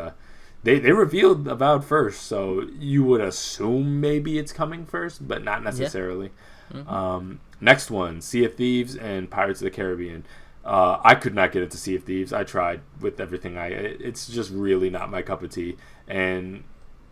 they revealed Avowed first, so you would assume maybe it's coming first, but not necessarily. Next one, Sea of Thieves and Pirates of the Caribbean. I could not get into Sea of Thieves. I tried with everything. It's just really not my cup of tea. And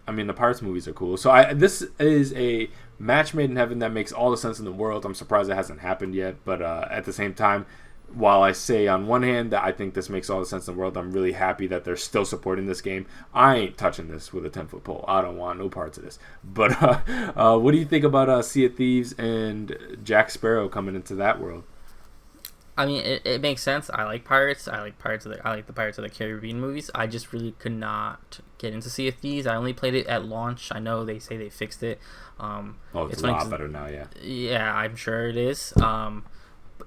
I mean, the Pirates movies are cool. So this is a match made in heaven that makes all the sense in the world. I'm surprised it hasn't happened yet. But at the same time, while I say on one hand that I think this makes all the sense in the world, I'm really happy that they're still supporting this game. I ain't touching this with a 10-foot pole. I don't want no parts of this. But what do you think about Sea of Thieves and Jack Sparrow coming into that world? I mean, it makes sense. I like pirates. I like the Pirates of the Caribbean movies. I just really could not get into Sea of Thieves. I only played it at launch. I know they say they fixed it. It's a lot better now, yeah. Yeah, I'm sure it is.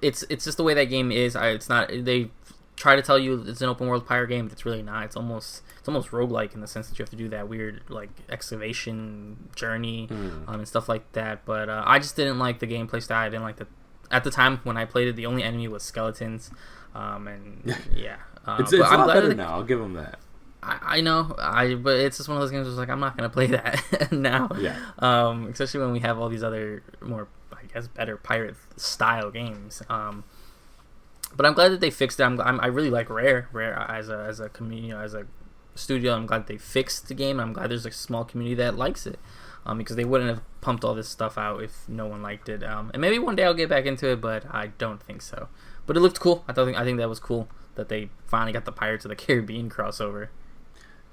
It's just the way that game is. It's not. They try to tell you it's an open world pirate game, but it's really not. It's almost roguelike in the sense that you have to do that weird like excavation journey and stuff like that. But I just didn't like the gameplay style. I didn't like the. At the time when I played it, the only enemy was skeletons, and yeah, it's a lot better now. I'll give them that. I know, but it's just one of those games where it's like, I'm not gonna play that now. Yeah. Especially when we have all these other more, I guess, better pirate style games. But I'm glad that they fixed it. I really like Rare as a community, as a studio. I'm glad they fixed the game. I'm glad there's a small community that likes it. Because they wouldn't have pumped all this stuff out if no one liked it. And maybe one day I'll get back into it, but I don't think so. But it looked cool. I think that was cool that they finally got the Pirates of the Caribbean crossover.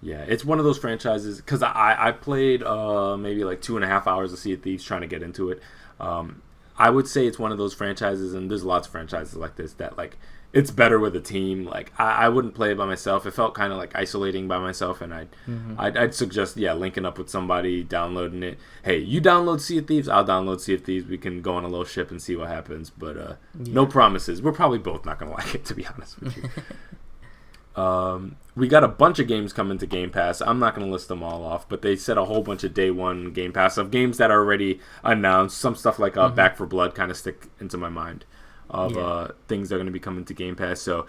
Yeah, it's one of those franchises, because I played maybe like 2.5 hours of Sea of Thieves trying to get into it. I would say it's one of those franchises, and there's lots of franchises like this, that like it's better with a team. Like I wouldn't play it by myself. It felt kind of like isolating by myself, and I'd suggest linking up with somebody, downloading it. Hey, you download Sea of Thieves, I'll download Sea of Thieves. We can go on a little ship and see what happens. But no promises. We're probably both not gonna like it, to be honest with you. We got a bunch of games coming to Game Pass. I'm not going to list them all off, but they said a whole bunch of day one Game Pass of games that are already announced. Some stuff like Back 4 Blood kind of stick into my mind of things that are going to be coming to Game Pass. So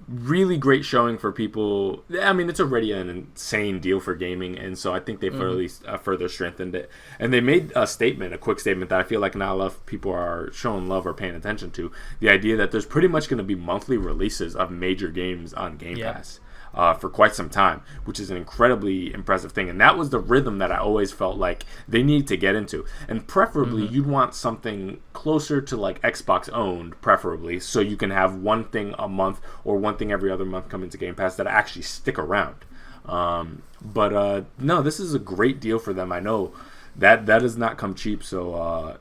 really great showing for people. I mean, it's already an insane deal for gaming, and so I think they further strengthened it. And they made a quick statement that I feel like not a lot of people are showing love or paying attention to. The idea that there's pretty much going to be monthly releases of major games on Game Pass. For quite some time, which is an incredibly impressive thing. And that was the rhythm that I always felt like they need to get into. And preferably, you'd want something closer to like Xbox owned, preferably, so you can have one thing a month or one thing every other month come into Game Pass that actually stick around. But no, this is a great deal for them. I know that does not come cheap, so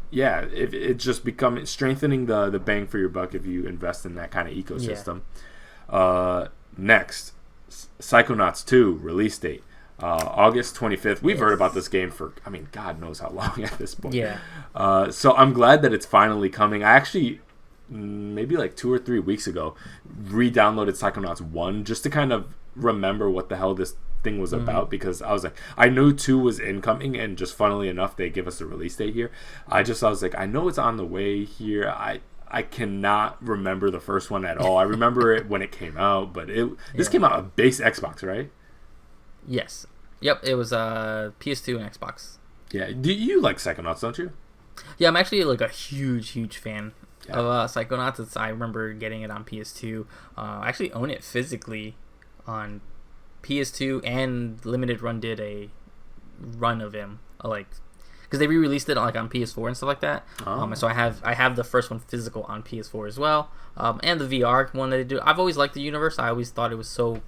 yeah, it just becomes strengthening the bang for your buck if you invest in that kind of ecosystem. Next, Psychonauts 2 release date, August 25th. We've heard about this game for, I mean, God knows how long at this point. Yeah. So I'm glad that it's finally coming. I actually, maybe like 2 or 3 weeks ago, re-downloaded Psychonauts 1 just to kind of remember what the hell this thing was about, because I was like, I knew 2 was incoming, and just funnily enough, they give us a release date here. I was like, I know it's on the way here. I cannot remember the first one at all. I remember it when it came out, but this came out on base Xbox, right? Yes. Yep, it was PS2 and Xbox. Yeah. Do you like Psychonauts, don't you? Yeah, I'm actually like a huge fan Yeah. of Psychonauts. I remember getting it on PS2. I actually own it physically on PS2, and Limited Run did a run of him, like, because they re-released it like on PS4 and stuff like that. So I have the first one physical on PS4 as well, and the VR one that they do. I've always liked the universe. I always thought it was so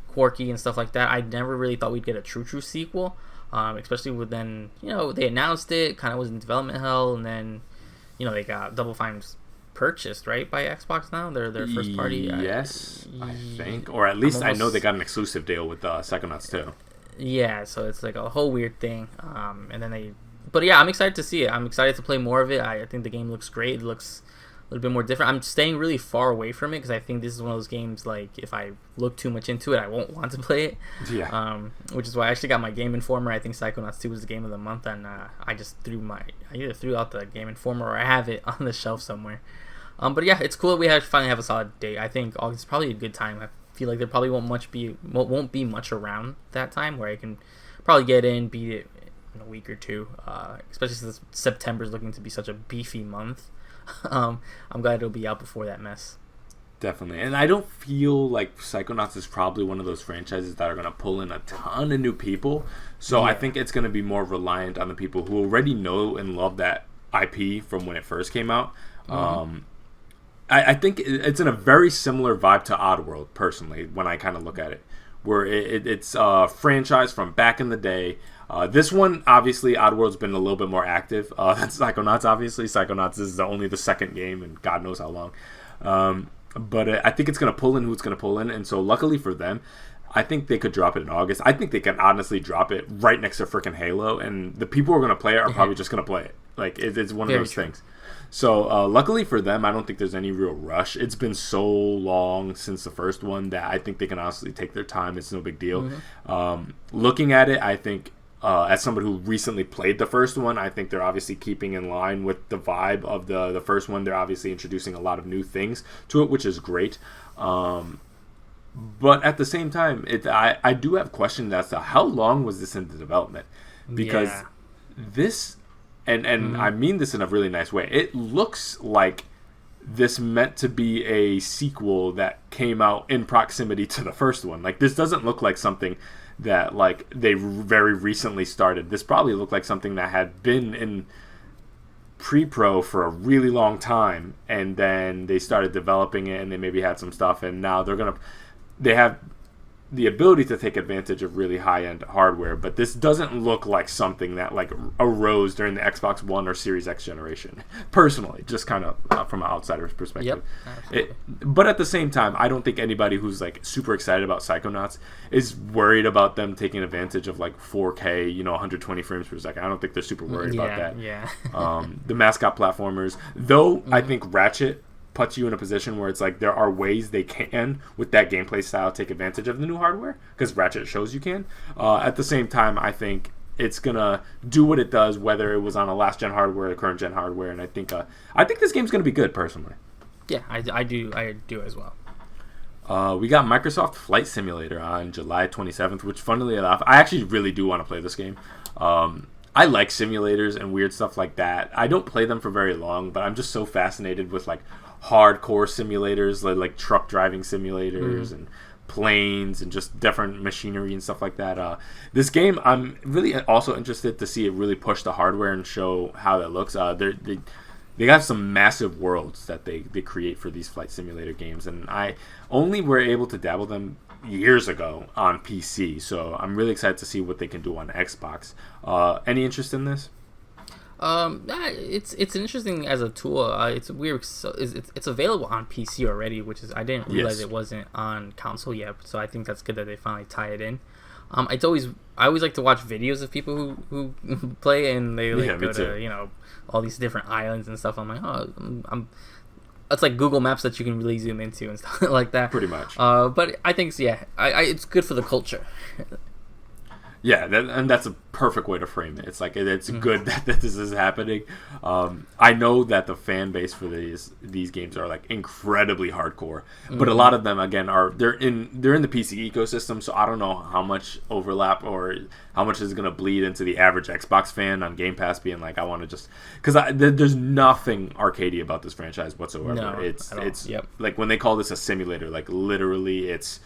quirky and stuff like that. I never really thought we'd get a true sequel, especially with then, they announced it, kind of was in development hell, and then they got Double Fine's purchased, right, by Xbox now. Their first party. Yes, I think, or at least I know they got an exclusive deal with Psychonauts 2. Yeah, so it's like a whole weird thing. And then but yeah, I'm excited to see it. I'm excited to play more of it. I think the game looks great. It looks a little bit more different. I'm staying really far away from it because I think this is one of those games, like, if I look too much into it, I won't want to play it. Yeah. Which is why I actually got my Game Informer. I think Psychonauts 2 was the game of the month, and I just I either threw out the Game Informer or I have it on the shelf somewhere. But yeah, it's cool that we finally have a solid date. I think August is probably a good time. I feel like there probably won't be much around that time where I can probably get in, beat it in a week or two. Especially since September is looking to be such a beefy month. I'm glad it'll be out before that mess. Definitely. And I don't feel like Psychonauts is probably one of those franchises that are going to pull in a ton of new people. So I think it's going to be more reliant on the people who already know and love that IP from when it first came out. I think it's in a very similar vibe to Oddworld, personally, when I kind of look at it, where it's a franchise from back in the day. This one, obviously, Oddworld's been a little bit more active than Psychonauts, obviously. Psychonauts is only the second game, and God knows how long. But I think it's going to pull in who it's going to pull in, and so luckily for them, I think they could drop it in August. I think they can honestly drop it right next to freaking Halo, and the people who are going to play it are probably just going to play it. Like, it's one of those things. So luckily for them, I don't think there's any real rush. It's been so long since the first one that I think they can honestly take their time. It's no big deal. Looking at it, I think as somebody who recently played the first one, I think they're obviously keeping in line with the vibe of the first one. They're obviously introducing a lot of new things to it, which is great. But at the same time, I do have questions as to how long was this into development? Because this... And I mean this in a really nice way. It looks like this meant to be a sequel that came out in proximity to the first one. Like, this doesn't look like something that, like, they very recently started. This probably looked like something that had been in pre-pro for a really long time, and then they started developing it, and they maybe had some stuff, and now they have the ability to take advantage of really high-end hardware, but this doesn't look like something that, like, arose during the Xbox One or Series X generation. Personally, just kind of from an outsider's perspective. But at the same time, I don't think anybody who's, like, super excited about Psychonauts is worried about them taking advantage of, like, 4K, 120 frames per second. I don't think they're super worried about that. The mascot platformers, though, I think Ratchet puts you in a position where it's like there are ways they can, with that gameplay style, take advantage of the new hardware, because Ratchet shows you can. At the same time, I think it's gonna do what it does, whether it was on a last gen hardware or current gen hardware, and I think this game's gonna be good, personally. Yeah, I do as well. We got Microsoft Flight Simulator on July 27th, which, funnily enough, I actually really do want to play this game. I like simulators and weird stuff like that. I don't play them for very long, but I'm just so fascinated with, like, hardcore simulators, like truck driving simulators and planes and just different machinery and stuff like that. This game, I'm really also interested to see it really push the hardware and show how that looks. They got some massive worlds that they create for these flight simulator games, and I only were able to dabble them years ago on PC, so I'm really excited to see what they can do on Xbox. Any interest in this? It's interesting as a tool. It's weird. So it's available on PC already, which is, I didn't realize it wasn't on console yet. So I think that's good that they finally tie it in. I always like to watch videos of people who play, and they go to all these different islands and stuff. I'm like, it's like Google Maps that you can really zoom into and stuff like that. Pretty much. But I think it's good for the culture. Yeah, and that's a perfect way to frame it. It's like it's good that this is happening. I know that the fan base for these games are like incredibly hardcore, but a lot of them again they're in the PC ecosystem. So I don't know how much overlap or how much is going to bleed into the average Xbox fan on Game Pass being like, I want to just because there's nothing arcadey about this franchise whatsoever. No, it's like when they call this a simulator, like literally it's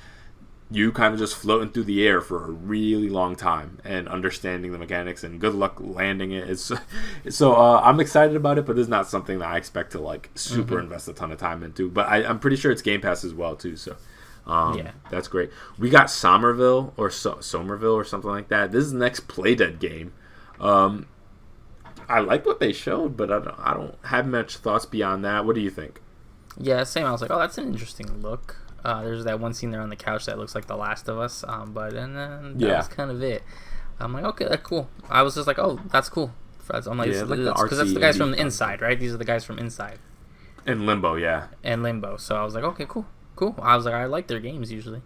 you kind of just floating through the air for a really long time and understanding the mechanics, and good luck landing it. So I'm excited about it, but it's not something that I expect to like super invest a ton of time into. But I'm pretty sure it's Game Pass as well too. So that's great. We got Somerville or Somerville or something like that. This is the next Playdead game. I like what they showed, but I don't have much thoughts beyond that. What do you think? Yeah, same. I was like, oh, that's an interesting look. There's that one scene there on the couch that looks like The Last of Us, and then that was kind of it. I'm like, okay, that's cool. I was just like, oh, that's cool. I'm like, because that's the guys from Inside, right? These are the guys from Inside. And Limbo, yeah. And Limbo. So I was like, okay, cool. I was like, I like their games usually.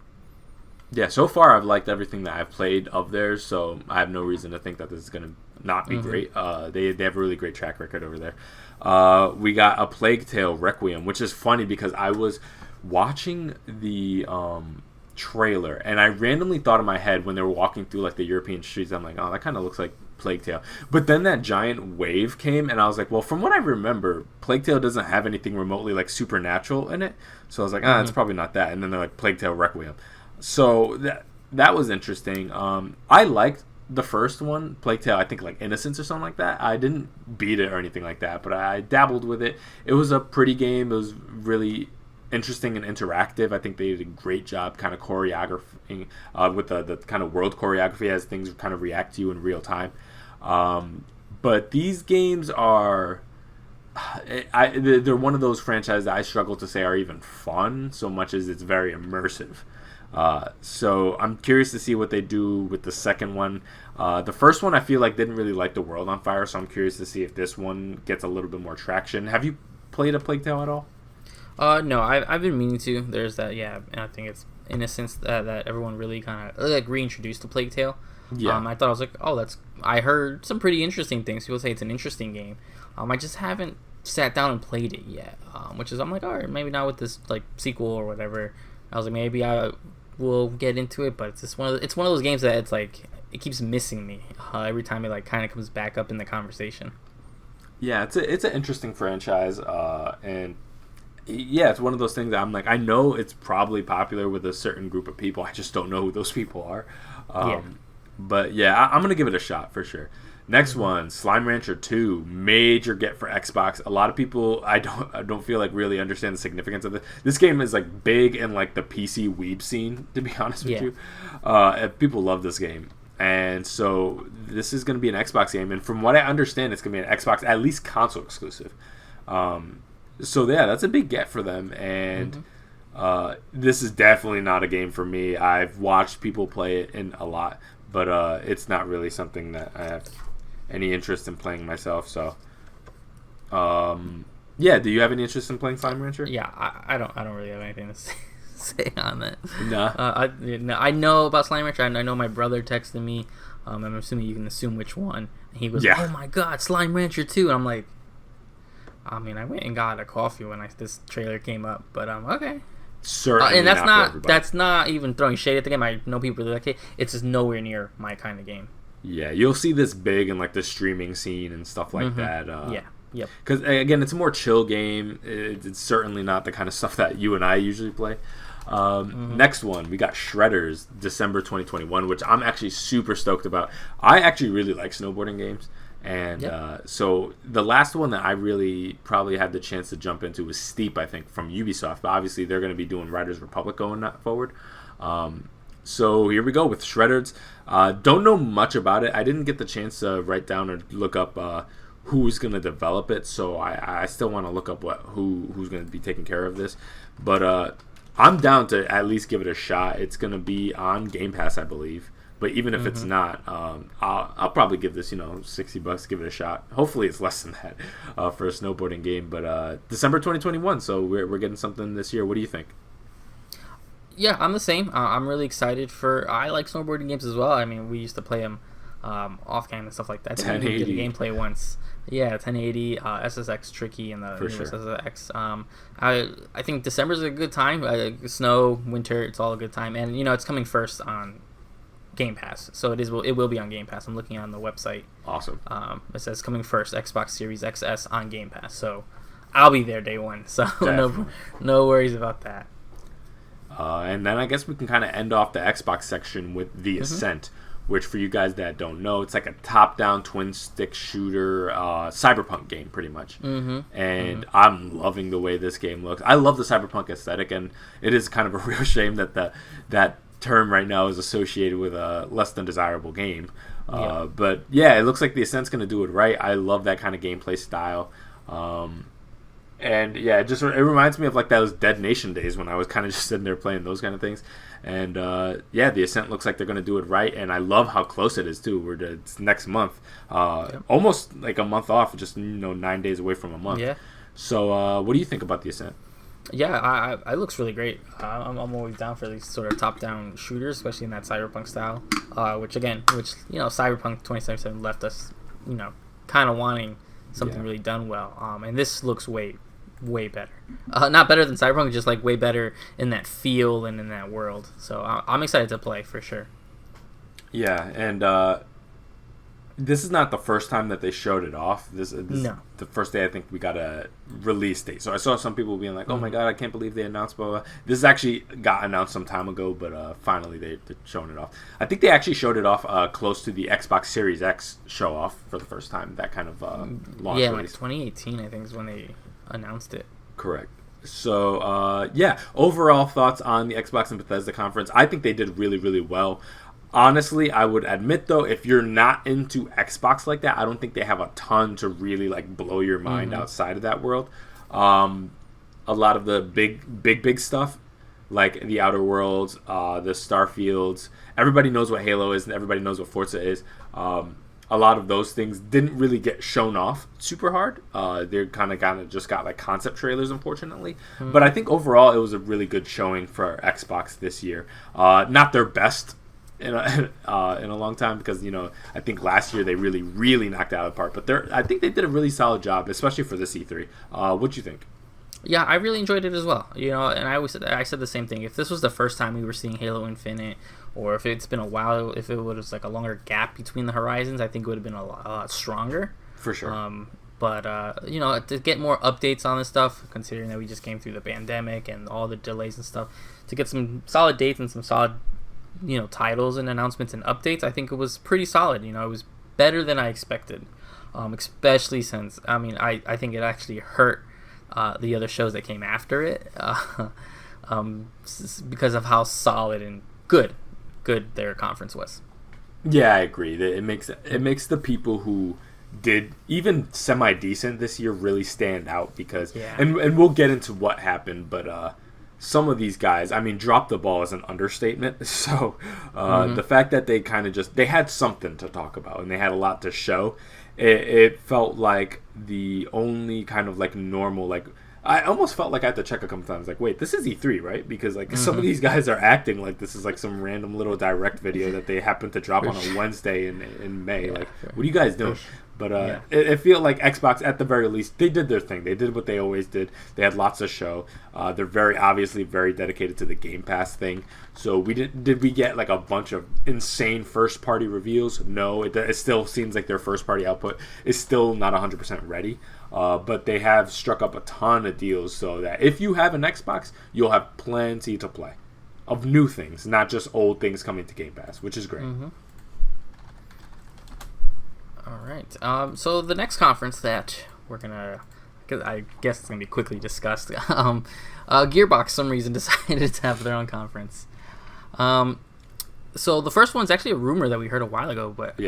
Yeah, so far I've liked everything that I've played of theirs, so I have no reason to think that this is going to not be great. They have a really great track record over there. We got A Plague Tale Requiem, which is funny because I was watching the trailer and I randomly thought in my head when they were walking through like the European streets, I'm like, oh, that kind of looks like Plague Tale. But then that giant wave came and I was like, well, from what I remember, Plague Tale doesn't have anything remotely like supernatural in it. So I was like, it's probably not that. And then they're like Plague Tale Requiem. So that was interesting. I liked the first one, Plague Tale, I think like Innocence or something like that. I didn't beat it or anything like that, but I dabbled with it. It was a pretty game. It was really interesting and interactive. I think they did a great job kind of choreographing with the kind of world choreography as things kind of react to you in real time. But these games are they're one of those franchises that I struggle to say are even fun so much as it's very immersive. So I'm curious to see what they do with the second one. The first one I feel like didn't really light the world on fire, so I'm curious to see if this one gets a little bit more traction. Have you played A Plague Tale at all? No, I've been meaning to. There's that, and I think it's Innocence that everyone really kind of like reintroduced to Plague Tale. Yeah. I thought I was like, oh, I heard some pretty interesting things. People say it's an interesting game. I just haven't sat down and played it yet. Which is I'm like, all right, maybe not with this like sequel or whatever. I was like, maybe I will get into it, but it's just one of those games that it's like it keeps missing me every time it like kind of comes back up in the conversation. Yeah, it's an interesting franchise, and yeah, it's one of those things that I'm like, I know it's probably popular with a certain group of people. I just don't know who those people are. But yeah, I'm gonna give it a shot for sure. Next one, Slime Rancher 2, major get for Xbox. A lot of people I don't feel like really understand the significance of it. This game is like big in like the PC weeb scene, to be honest with you. People love this game. And so this is going to be an Xbox game, and from what I understand, it's going to be an Xbox, at least console exclusive. So yeah, that's a big get for them, and this is definitely not a game for me. I've watched people play it in a lot, but it's not really something that I have any interest in playing myself. So, yeah, do you have any interest in playing Slime Rancher? Yeah, I don't really have anything to say on that. No. I know about Slime Rancher. I know my brother texted me. I'm assuming you can assume which one. He was like, oh my god, Slime Rancher 2. And I'm like, I mean, I went and got a coffee when this trailer came up, but okay. Certainly, and that's not even throwing shade at the game. I know people really like it. It's just nowhere near my kind of game. Yeah, you'll see this big in like the streaming scene and stuff like that. Yep. Because again, it's a more chill game. It's certainly not the kind of stuff that you and I usually play. Next one, we got Shredders, December 2021, which I'm actually super stoked about. I actually really like snowboarding games. And so the last one that I really probably had the chance to jump into was Steep, I think, from Ubisoft. But obviously, they're going to be doing Riders Republic going forward. So here we go with Shredders. Don't know much about it. I didn't get the chance to write down or look up who's going to develop it. So I still want to look up who's going to be taking care of this. But I'm down to at least give it a shot. It's going to be on Game Pass, I believe. But even if it's not, I'll probably give this, $60, give it a shot. Hopefully it's less than that for a snowboarding game. But December 2021, so we're getting something this year. What do you think? Yeah, I'm the same. I'm really excited for. I like snowboarding games as well. I mean, we used to play them off cam and stuff like that. I think we did a gameplay once. Yeah, 1080, SSX Tricky, and the newest SSX. I think December's a good time. Snow, winter, it's all a good time, and it's coming first on Game Pass, so it will be on Game Pass. I'm looking on the website. Awesome. It says coming first, Xbox Series XS on Game Pass, so I'll be there day one. So no worries about that. And then I guess we can kind of end off the Xbox section with The Ascent, which for you guys that don't know, it's like a top-down twin-stick shooter cyberpunk game, pretty much. And I'm loving the way this game looks. I love the cyberpunk aesthetic, and it is kind of a real shame that that term right now is associated with a less than desirable game. But yeah, it looks like The Ascent's going to do it right. I love that kind of gameplay style. And yeah, it reminds me of like those Dead Nation days when I was kind of just sitting there playing those kind of things. And yeah, The Ascent looks like they're going to do it right, and I love how close it is too. It's next month, almost like a month off, just 9 days away from a month. Yeah. So what do you think about The Ascent? Yeah, it looks really great. I'm always down for these sort of top-down shooters, especially in that cyberpunk style. Which Cyberpunk 2077 left us, kind of wanting something really done well. And this looks way better. Not better than Cyberpunk, just like way better in that feel and in that world. So I'm excited to play for sure. Yeah, and this is not the first time that they showed it off. This No. the first day I think we got a release date. So I saw some people being like, "Oh my god, I can't believe they announced blah, blah." This actually got announced some time ago, but finally they're showing it off. I think they actually showed it off close to the Xbox Series X show off for the first time. That kind of launch Yeah, release. like 2018, I think is when they announced it. Correct. So yeah, overall thoughts on the Xbox and Bethesda conference. I think they did really, really well. Honestly, I would admit though, if you're not into Xbox like that, I don't think they have a ton to really like blow your mind outside of that world. A lot of the big stuff, like the Outer Worlds, the Starfields, everybody knows what Halo is and everybody knows what Forza is. A lot of those things didn't really get shown off super hard. They're kind of just got like concept trailers, unfortunately. But I think overall it was a really good showing for Xbox this year. Not their best in a long time, because I think last year they really knocked it out of the park. But I think they did a really solid job, especially for this E3. What do you think? Yeah, I really enjoyed it as well. And I said the same thing. If this was the first time we were seeing Halo Infinite, or if it's been a while, if it was like a longer gap between the horizons, I think it would have been a lot stronger. For sure. But to get more updates on this stuff, considering that we just came through the pandemic and all the delays and stuff, to get some solid dates and some solid titles and announcements and updates, I think it was pretty solid. It was better than I expected, especially since I think it actually hurt the other shows that came after it, because of how solid and good their conference was. Yeah, I agree. It makes the people who did even semi decent this year really stand out, because and we'll get into what happened, but some of these guys, drop the ball is an understatement. So the fact that they kind of they had something to talk about and they had a lot to show, it felt like the only kind of like normal, like I almost felt like I had to check a couple times, like, wait, this is E3, right? Because like some of these guys are acting like this is like some random little direct video that they happen to drop on a Wednesday in May. Like, what are you guys doing? But it felt like Xbox, at the very least, they did their thing. They did what they always did. They had lots to show. They're very obviously very dedicated to the Game Pass thing. So did we get like a bunch of insane first party reveals? No, it still seems like their first party output is still not 100% ready. But they have struck up a ton of deals, so that if you have an Xbox, you'll have plenty to play of new things, not just old things coming to Game Pass, which is great. All right. So the next conference that we're gonna, I guess it's gonna be quickly discussed. Gearbox, some reason, decided to have their own conference. So the first one's actually a rumor that we heard a while ago, but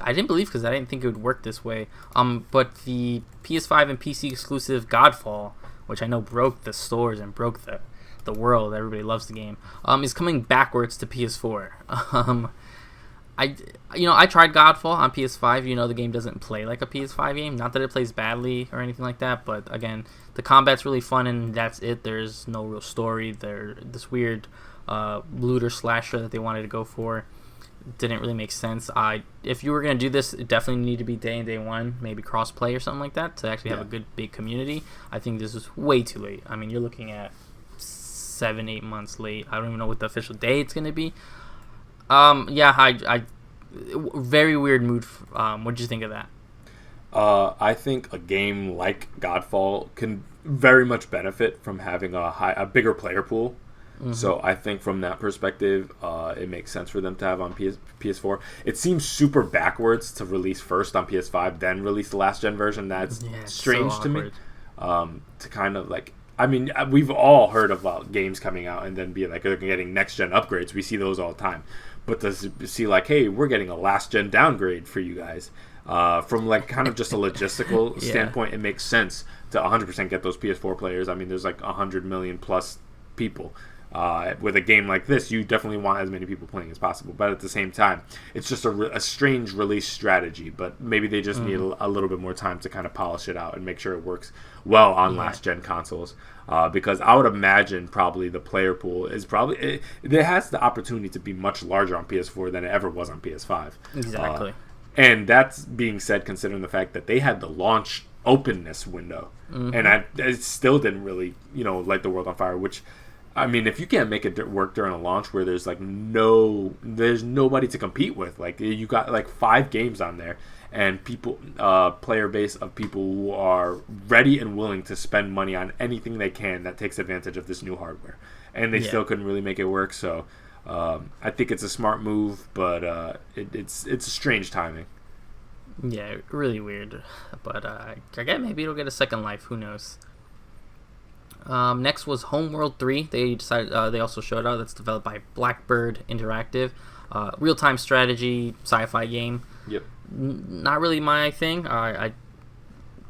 I didn't believe, because I didn't think it would work this way. But the PS5 and PC exclusive Godfall, which I know broke the stores and broke the world, everybody loves the game, is coming backwards to PS4. I tried Godfall on PS5. The game doesn't play like a PS5 game. Not that it plays badly or anything like that, but again, the combat's really fun and that's it. There's no real story. There's this weird looter slasher that they wanted to go for. Didn't really make sense. If you were going to do this, it definitely need to be day one, maybe cross-play or something like that to actually have a good big community. I think this is way too late. I mean, you're looking at 7-8 months late. I don't even know what the official day it's going to be. I very weird mood. What did you think of that? I think a game like Godfall can very much benefit from having a bigger player pool. Mm-hmm. So I think from that perspective, it makes sense for them to have on PS4. It seems super backwards to release first on PS5, then release the last gen version. That's strange to me. To kind of like, I mean, we've all heard about games coming out and then be like, they're getting next gen upgrades. We see those all the time. But to see like, hey, we're getting a last gen downgrade for you guys. From like kind of just a logistical standpoint, it makes sense to 100% get those PS4 players. I mean, there's like 100 million plus people. With a game like this, you definitely want as many people playing as possible. But at the same time, it's just a strange release strategy. But maybe they just need a little bit more time to kind of polish it out and make sure it works well on last-gen consoles. Because I would imagine probably the player pool is probably... It has the opportunity to be much larger on PS4 than it ever was on PS5. Exactly. And that's being said considering the fact that they had the launch openness window. Mm-hmm. And it still didn't really, light the world on fire, which... I mean, if you can't make it work during a launch where there's there's nobody to compete with, like you got like 5 games on there, and player base of people who are ready and willing to spend money on anything they can that takes advantage of this new hardware, and they still couldn't really make it work. So I think it's a smart move, but it's strange timing. Yeah, really weird. But I guess maybe it'll get a second life. Who knows? Next was Homeworld 3. They decided they also showed out. That's developed by Blackbird Interactive. Real-time strategy sci-fi game. Yep. Not really my thing.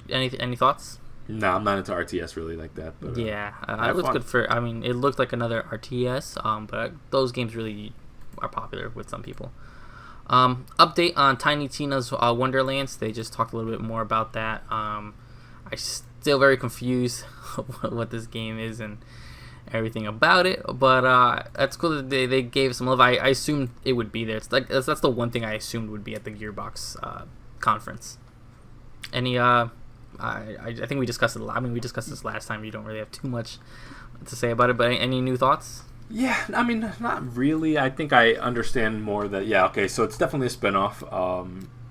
Any thoughts? No, I'm not into RTS really like that. But, it looks good for. I mean, it looked like another RTS. But those games really are popular with some people. Update on Tiny Tina's Wonderlands. They just talked a little bit more about that. Still very confused what this game is and everything about it, but that's cool that they gave some love. I assumed it would be there. It's like that's the one thing I assumed would be at the Gearbox conference. Any I think we discussed it a lot. I mean, we discussed this last time. You don't really have too much to say about it, but any new thoughts? Yeah, I mean, not really. I think I understand more that so it's definitely a spin-off,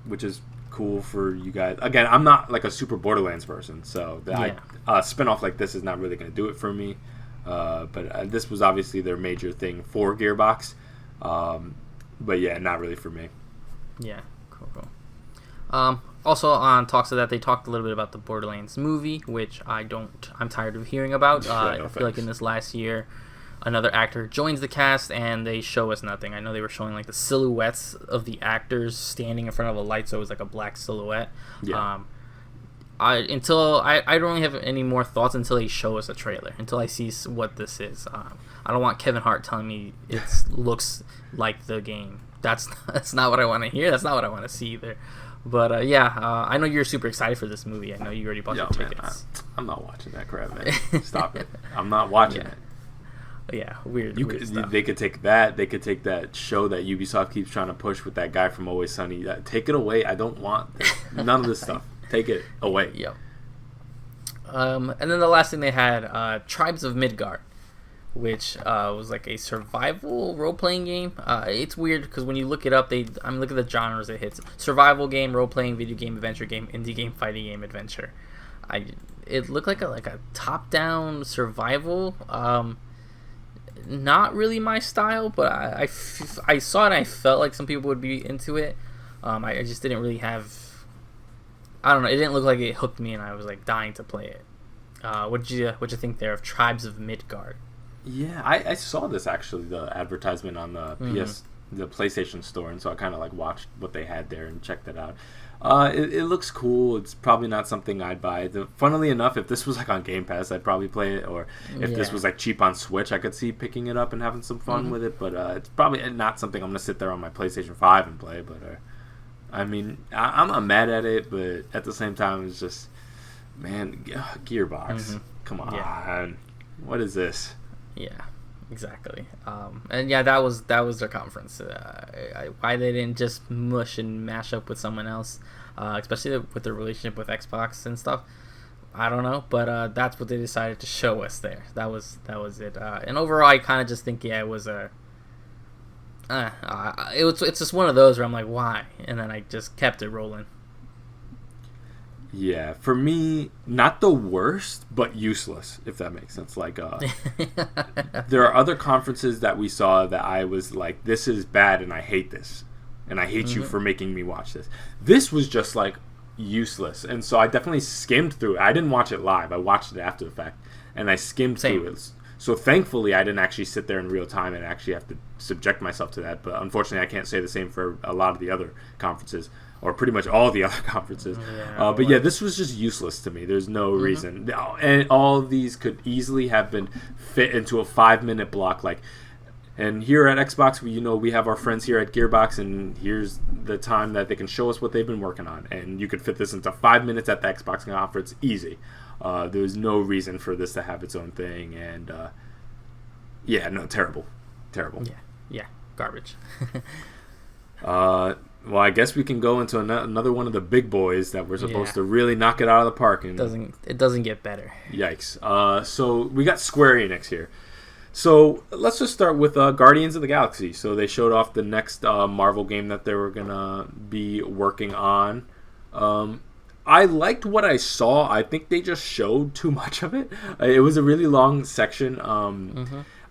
which is cool for you guys. Again, I'm not like a super Borderlands person, so a spin-off like this is not really going to do it for me. But this was obviously their major thing for Gearbox. But yeah, not really for me. Yeah, cool. Also on talks of that, they talked a little bit about the Borderlands movie, which I'm tired of hearing about. I feel like in this last year, another actor joins the cast and they show us nothing. I know they were showing like the silhouettes of the actors standing in front of a light, so it was like a black silhouette. Yeah. I don't really have any more thoughts until they show us a trailer, until I see what this is. I don't want Kevin Hart telling me it looks like the game. That's not what I want to hear. That's not what I want to see either. But I know you're super excited for this movie. I know you already bought your tickets. I'm not watching that crap, man. Stop it. I'm not watching it. Yeah, weird stuff. They could take that. They could take that show that Ubisoft keeps trying to push with that guy from Always Sunny. Take it away. I don't want none of this stuff. Take it away. Yep. And then the last thing they had, Tribes of Midgard, which was like a survival role-playing game. It's weird because when you look it up, I'm looking at the genres it hits: survival game, role-playing, video game, adventure game, indie game, fighting game, adventure. It looked like a top-down survival. Not really my style, but I saw it and I felt like some people would be into it. I just didn't really have... I don't know, it didn't look like it hooked me and I was like dying to play it. What'd you think there of Tribes of Midgard? Yeah, I saw this actually, the advertisement on the the PlayStation Store, and so I kind of like watched what they had there and checked it out. It looks cool. It's probably not something I'd buy. Funnily enough, if this was like on Game Pass, I'd probably play it. Or if this was like cheap on Switch, I could see picking it up and having some fun with it. But it's probably not something I'm gonna sit there on my PlayStation 5 and play. But I mean, I'm not mad at it, but at the same time, it's just, man, Gearbox. Come on, what is this? Yeah. Exactly, and yeah, that was their conference. Why they didn't just mush and mash up with someone else, especially with the relationship with Xbox and stuff, I don't know. But that's what they decided to show us there. That was it. And overall, I kind of just think it was it's just one of those where I'm like, why? And then I just kept it rolling. Yeah, for me, not the worst, but useless, if that makes sense. Like, there are other conferences that we saw that I was like, this is bad and I hate this. And I hate you for making me watch this. This was just, like, useless. And so I definitely skimmed through it. I didn't watch it live. I watched it after the fact. And I skimmed through it. So thankfully, I didn't actually sit there in real time and actually have to subject myself to that. But unfortunately, I can't say the same for a lot of the other conferences. Or pretty much all the other conferences. But yeah, this was just useless to me. There's no reason. And all of these could easily have been fit into a 5-minute block. Like, and here at Xbox, we have our friends here at Gearbox, and here's the time that they can show us what they've been working on. And you could fit this into 5 minutes at the Xbox conference. Easy. There's no reason for this to have its own thing. And terrible. Yeah, garbage. Well, I guess we can go into another one of the big boys that we're supposed to really knock it out of the park. And it doesn't get better. Yikes. So we got Square Enix here. So let's just start with Guardians of the Galaxy. So they showed off the next Marvel game that they were going to be working on. I liked what I saw. I think they just showed too much of it. It was a really long section.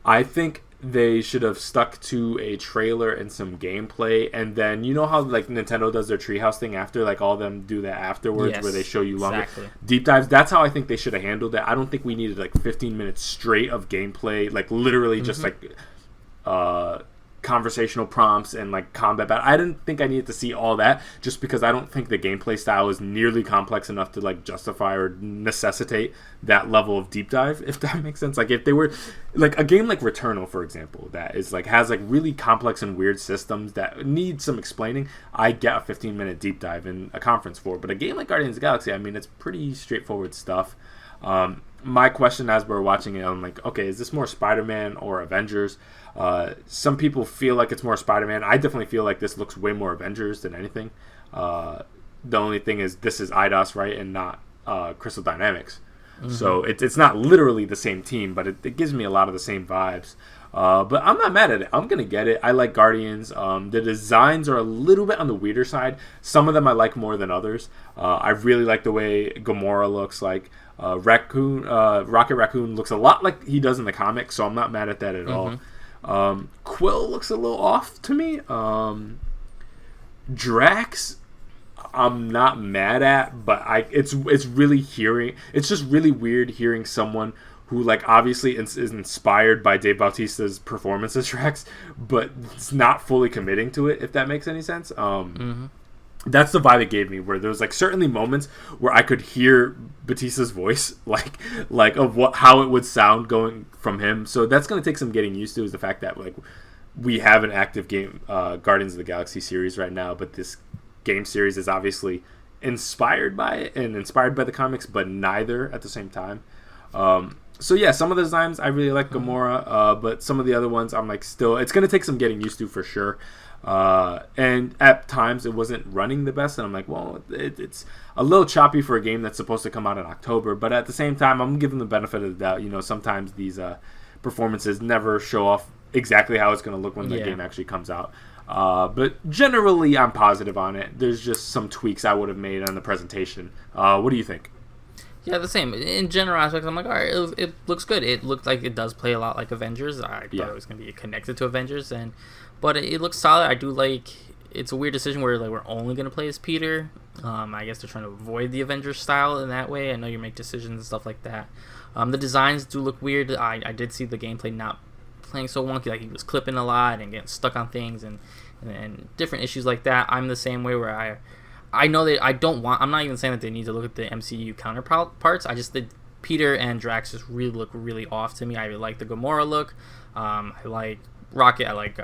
I think they should have stuck to a trailer and some gameplay, and then you know how like Nintendo does their treehouse thing after, like all of them do that afterwards, where they show you longer deep dives. That's how I think they should have handled it. I don't think we needed like 15 minutes straight of gameplay, like literally just like conversational prompts and like combat battle. I didn't think I needed to see all that, just because I don't think the gameplay style is nearly complex enough to like justify or necessitate that level of deep dive, if that makes sense. Like if they were like a game like Returnal, for example, that is like has like really complex and weird systems that need some explaining, I get a 15-minute deep dive in a conference for. But a game like Guardians of the Galaxy, I mean, it's pretty straightforward stuff. My question as we're watching it, I'm like, okay, is this more Spider-Man or Avengers? Some people feel like it's more Spider-Man. I definitely feel like this looks way more Avengers than anything. The only thing is this is IDOS, right, and not Crystal Dynamics. So it's not literally the same team, but it gives me a lot of the same vibes. But I'm not mad at it. I'm going to get it. I like Guardians. The designs are a little bit on the weirder side. Some of them I like more than others. I really like the way Gamora looks like. Rocket Raccoon looks a lot like he does in the comics, so I'm not mad at that at all. Quill looks a little off to me. Drax, I'm not mad at, but it's just really weird hearing someone who like obviously is inspired by Dave Bautista's performance as Drax, but it's not fully committing to it, if that makes any sense. That's the vibe it gave me, where there was like certainly moments where I could hear Bautista's voice, like of how it would sound going from him. So that's going to take some getting used to, is the fact that like we have an active game, Guardians of the Galaxy series right now, but this game series is obviously inspired by it and inspired by the comics, but neither at the same time. So yeah, some of the designs I really like Gamora, but some of the other ones I'm like still, it's going to take some getting used to for sure. And at times it wasn't running the best, and I'm like, well, it's a little choppy for a game that's supposed to come out in October, but at the same time I'm giving the benefit of the doubt. You know, sometimes these performances never show off exactly how it's going to look when the game actually comes out. But generally I'm positive on it. There's just some tweaks I would have made on the presentation. What do you think? Yeah, the same. In general aspects, I'm like, all right, it looks good. It looked like it does play a lot like Avengers. I thought it was going to be connected to Avengers, but it looks solid. I do like. It's a weird decision where like we're only going to play as Peter. I guess they're trying to avoid the Avengers style in that way. I know you make decisions and stuff like that. The designs do look weird. I did see the gameplay not playing so wonky. Like, he was clipping a lot and getting stuck on things and different issues like that. I'm the same way where I know that I'm not even saying that they need to look at the MCU counterparts. I just did Peter and Drax just really look really off to me. I like the Gamora look. I like Rocket. I like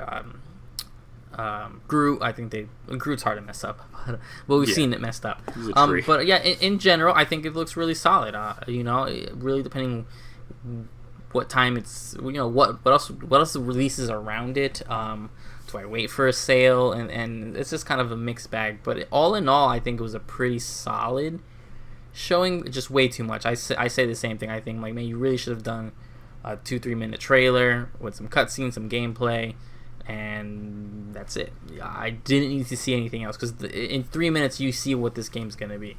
Groot. I think Groot's hard to mess up, but we've seen it messed up. But yeah, in general, I think it looks really solid. Really depending what time it's, what else releases around it. Do I wait for a sale? And it's just kind of a mixed bag. But all in all, I think it was a pretty solid showing. Just way too much. I say the same thing. I think, like, man, you really should have done a 2-3 minute trailer with some cutscenes, some gameplay, and that's it. I didn't need to see anything else, because in 3 minutes you see what this game's gonna be.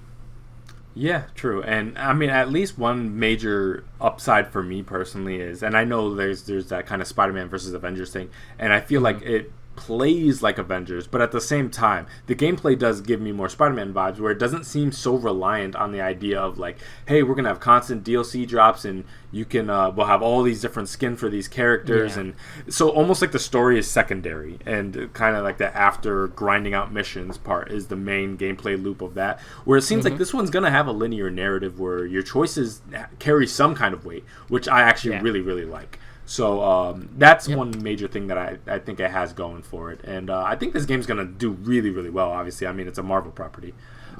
Yeah, true. And I mean, at least one major upside for me personally is, and I know there's that kind of Spider-Man versus Avengers thing, and I feel like it plays like Avengers, but at the same time, the gameplay does give me more Spider-Man vibes, where it doesn't seem so reliant on the idea of, like, hey, we're gonna have constant DLC drops, and you can we'll have all these different skin for these characters, and so almost like the story is secondary, and kind of like the after grinding out missions part is the main gameplay loop of that, where it seems like this one's gonna have a linear narrative where your choices carry some kind of weight, which I actually really, really like. So that's one major thing that I think it has going for it. And I think this game's going to do really, really well, obviously. I mean, it's a Marvel property.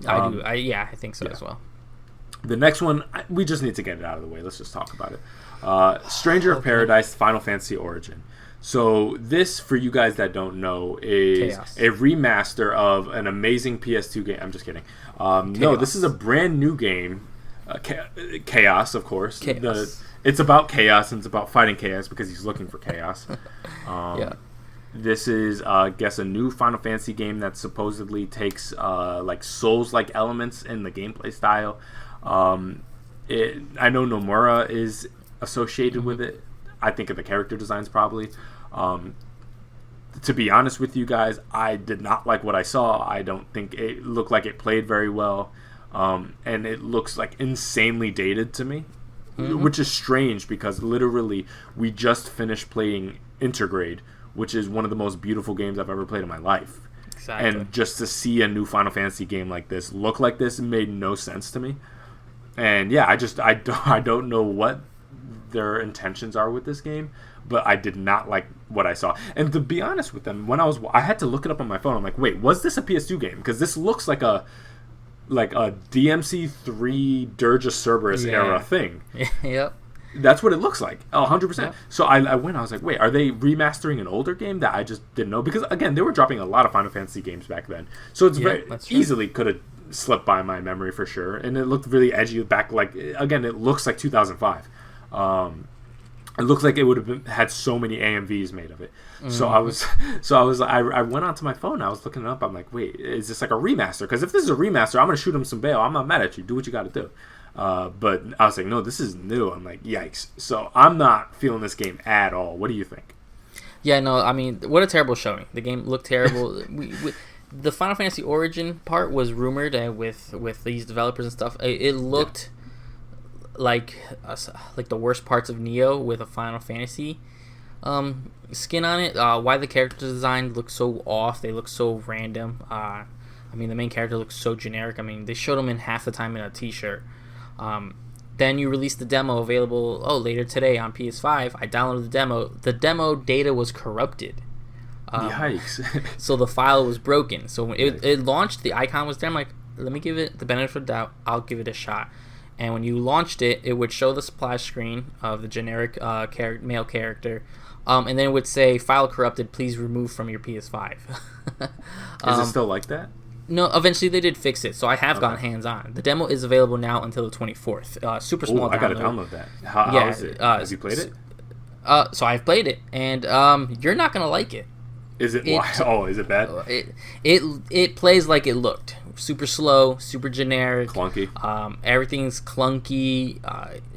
I think so as well. The next one, we just need to get it out of the way. Let's just talk about it. Stranger of Paradise Final Fantasy Origin. So this, for you guys that don't know, is a remaster of an amazing PS2 game. I'm just kidding. No, this is a brand new game. Chaos, of course. It's about chaos, and it's about fighting chaos because he's looking for chaos. This is, I guess, a new Final Fantasy game that supposedly takes like Souls-like elements in the gameplay style. I know Nomura is associated with it. I think of the character designs probably. To be honest with you guys, I did not like what I saw. I don't think it looked like it played very well. And it looks like insanely dated to me. Which is strange because literally we just finished playing Intergrade, which is one of the most beautiful games I've ever played in my life. Exactly. And just to see a new Final Fantasy game like this look like this made no sense to me. And yeah, I don't know what their intentions are with this game, but I did not like what I saw. And to be honest with them, I had to look it up on my phone. I'm like, wait, was this a PS2 game? Because this looks like a DMC3 Dirge of Cerberus era thing. Yep. That's what it looks like. 100%. Yep. So I was like, wait, are they remastering an older game that I just didn't know? Because, again, they were dropping a lot of Final Fantasy games back then. So it's very easily could have slipped by my memory for sure. And it looked really edgy back, like, again, it looks like 2005. It looks like it would have had so many AMVs made of it. So I went onto my phone. I was looking it up. I'm like, wait, is this like a remaster? Because if this is a remaster, I'm gonna shoot him some bail. I'm not mad at you. Do what you got to do. But I was like, no, this is new. I'm like, yikes. So I'm not feeling this game at all. What do you think? Yeah, no, I mean, what a terrible showing. The game looked terrible. The Final Fantasy Origin part was rumored with these developers and stuff. It looked like the worst parts of Neo with a Final Fantasy skin on it. Why the character design looks so off? They look so random. I mean, the main character looks so generic. I mean, they showed him in half the time in a t-shirt. Then you released the demo available later today on PS5. I downloaded the demo. The demo data was corrupted. Yikes. So the file was broken. So when it launched, the icon was there. I'm like, let me give it the benefit of the doubt. I'll give it a shot. And when you launched it, it would show the splash screen of the generic male character. And then it would say, file corrupted, please remove from your PS5. Is it still like that? No, eventually they did fix it, so I have gone hands-on. The demo is available now until the 24th. Super small download. I gotta download that. How is it? Have you played it? So I've played it, and you're not gonna like it. Is it why? Oh, is it bad? It plays like it looked. Super slow, super generic. Clunky. Everything's clunky.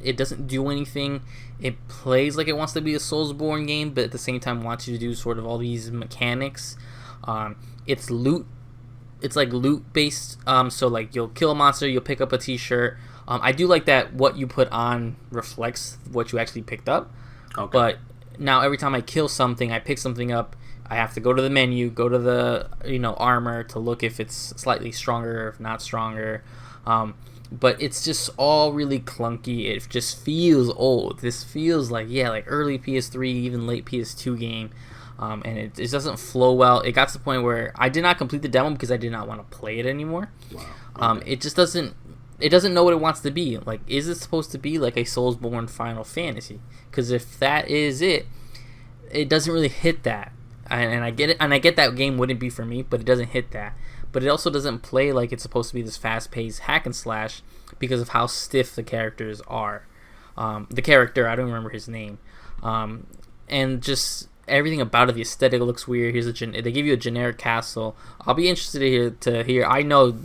It doesn't do anything. It plays like it wants to be a Soulsborne game, but at the same time wants you to do sort of all these mechanics. It's loot. It's like loot based. So like you'll kill a monster, you'll pick up a t-shirt. I do like that what you put on reflects what you actually picked up. Okay. But now every time I kill something, I pick something up, I have to go to the menu, go to the armor to look if it's slightly stronger, if not stronger. But it's just all really clunky. It just feels old. This feels like early PS3, even late PS2 game. And it doesn't flow well. It got to the point where I did not complete the demo because I did not want to play it anymore. Wow. Okay. It just doesn't. It doesn't know what it wants to be. Like, is it supposed to be like a Soulsborne Final Fantasy? Because if that is it, it doesn't really hit that. And I get it, and I get that game wouldn't be for me, but it doesn't hit that. But it also doesn't play like it's supposed to be this fast-paced hack and slash because of how stiff the characters are. The character, I don't remember his name, and just everything about it. The aesthetic looks weird. They give you a generic castle. I'll be interested to hear. I know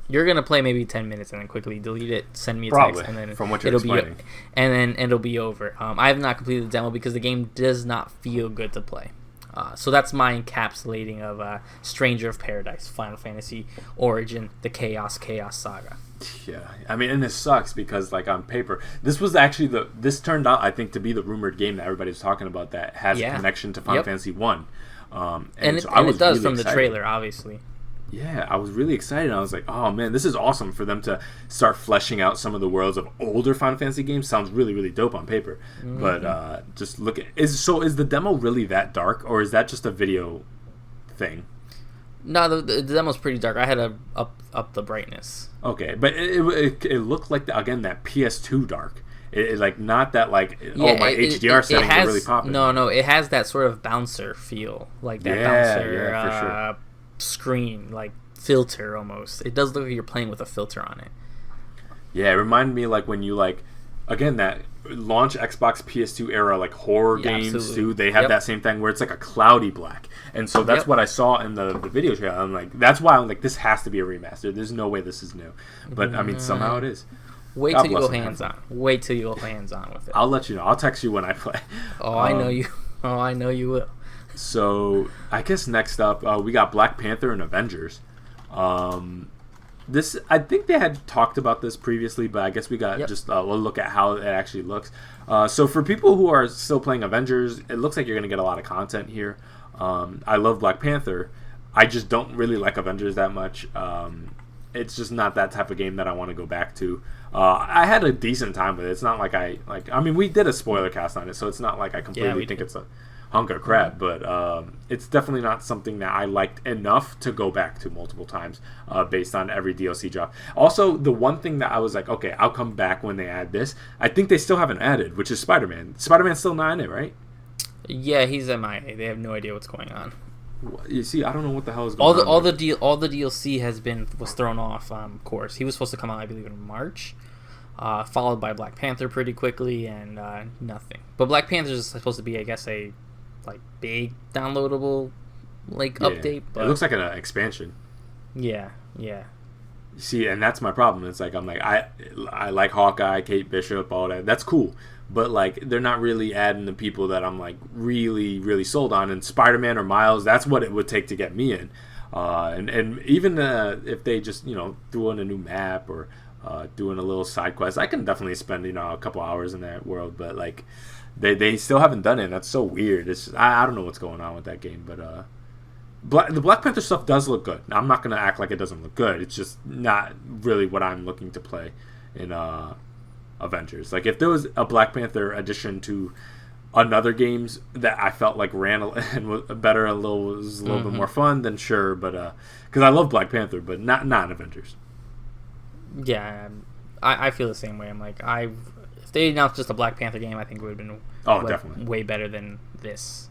you're gonna play maybe 10 minutes and then quickly delete it, send me a text, and then from what you're explaining, and it'll be over. I have not completed the demo because the game does not feel good to play. So that's my encapsulating of Stranger of Paradise, Final Fantasy Origin, the Chaos Saga. Yeah, I mean, and this sucks because, like, on paper, this was actually this turned out, I think, to be the rumored game that everybody's talking about that has a connection to Final Fantasy 1. And it does really from the trailer, obviously. Yeah, I was really excited. I was like, oh man, this is awesome for them to start fleshing out some of the worlds of older Final Fantasy games. Sounds really, really dope on paper. Mm-hmm. But just look at is the demo really that dark, or is that just a video thing? No, the demo's pretty dark. I had to up the brightness. Okay, but it looked like that PS2 dark. It like not that like my HDR settings are really popping. No, it has that sort of bouncer feel, like that bouncer for sure. Screen, like filter almost. It does look like you're playing with a filter on it. Yeah, it reminded me like when you that launch Xbox PS2 era like horror games absolutely. Too. They have that same thing where it's like a cloudy black, and so that's what I saw in the video trailer. I'm like, that's why I'm like, this has to be a remaster. There's no way this is new, but I mean somehow it is. Wait till you go hands on. Wait till you go hands on with it. I'll let you know. I'll text you when I play. I know you. Oh, I know you will. So I guess next up we got Black Panther and Avengers. This I think they had talked about this previously, but I guess we got just a look at how it actually looks. So for people who are still playing Avengers, it looks like you're going to get a lot of content here. I love Black Panther. I just don't really like Avengers that much. It's just not that type of game that I want to go back to. I had a decent time with it. It's not like I mean, we did a spoiler cast on it, so it's not like I completely think it's a hunk of crap, but it's definitely not something that I liked enough to go back to multiple times based on every DLC drop. Also, the one thing that I was like, okay, I'll come back when they add this, I think they still haven't added, which is Spider-Man. Spider-Man's still not in it, right? Yeah, he's MIA. They have no idea what's going on. You see, I don't know what the hell is going on. All the DLC was thrown off course. He was supposed to come out, I believe, in March. Followed by Black Panther pretty quickly, and nothing. But Black Panther is supposed to be, I guess, a big downloadable update. But it looks like an expansion. Yeah. See, and that's my problem. It's like I like Hawkeye, Kate Bishop, all that. That's cool, but they're not really adding the people that I'm really, really sold on. And Spider-Man or Miles, that's what it would take to get me in. And even if they just threw in a new map or doing a little side quest, I can definitely spend a couple hours in that world. But they still haven't done it. And that's so weird. It's just, I don't know what's going on with that game, but the Black Panther stuff does look good. I'm not gonna act like it doesn't look good. It's just not really what I'm looking to play in Avengers. If there was a Black Panther addition to another games that I felt ran and was better, was a little bit more fun, then sure. But because I love Black Panther, but not in Avengers. Yeah, I feel the same way. I'm like, if they announced just a Black Panther game, I think it would have been definitely way better than this.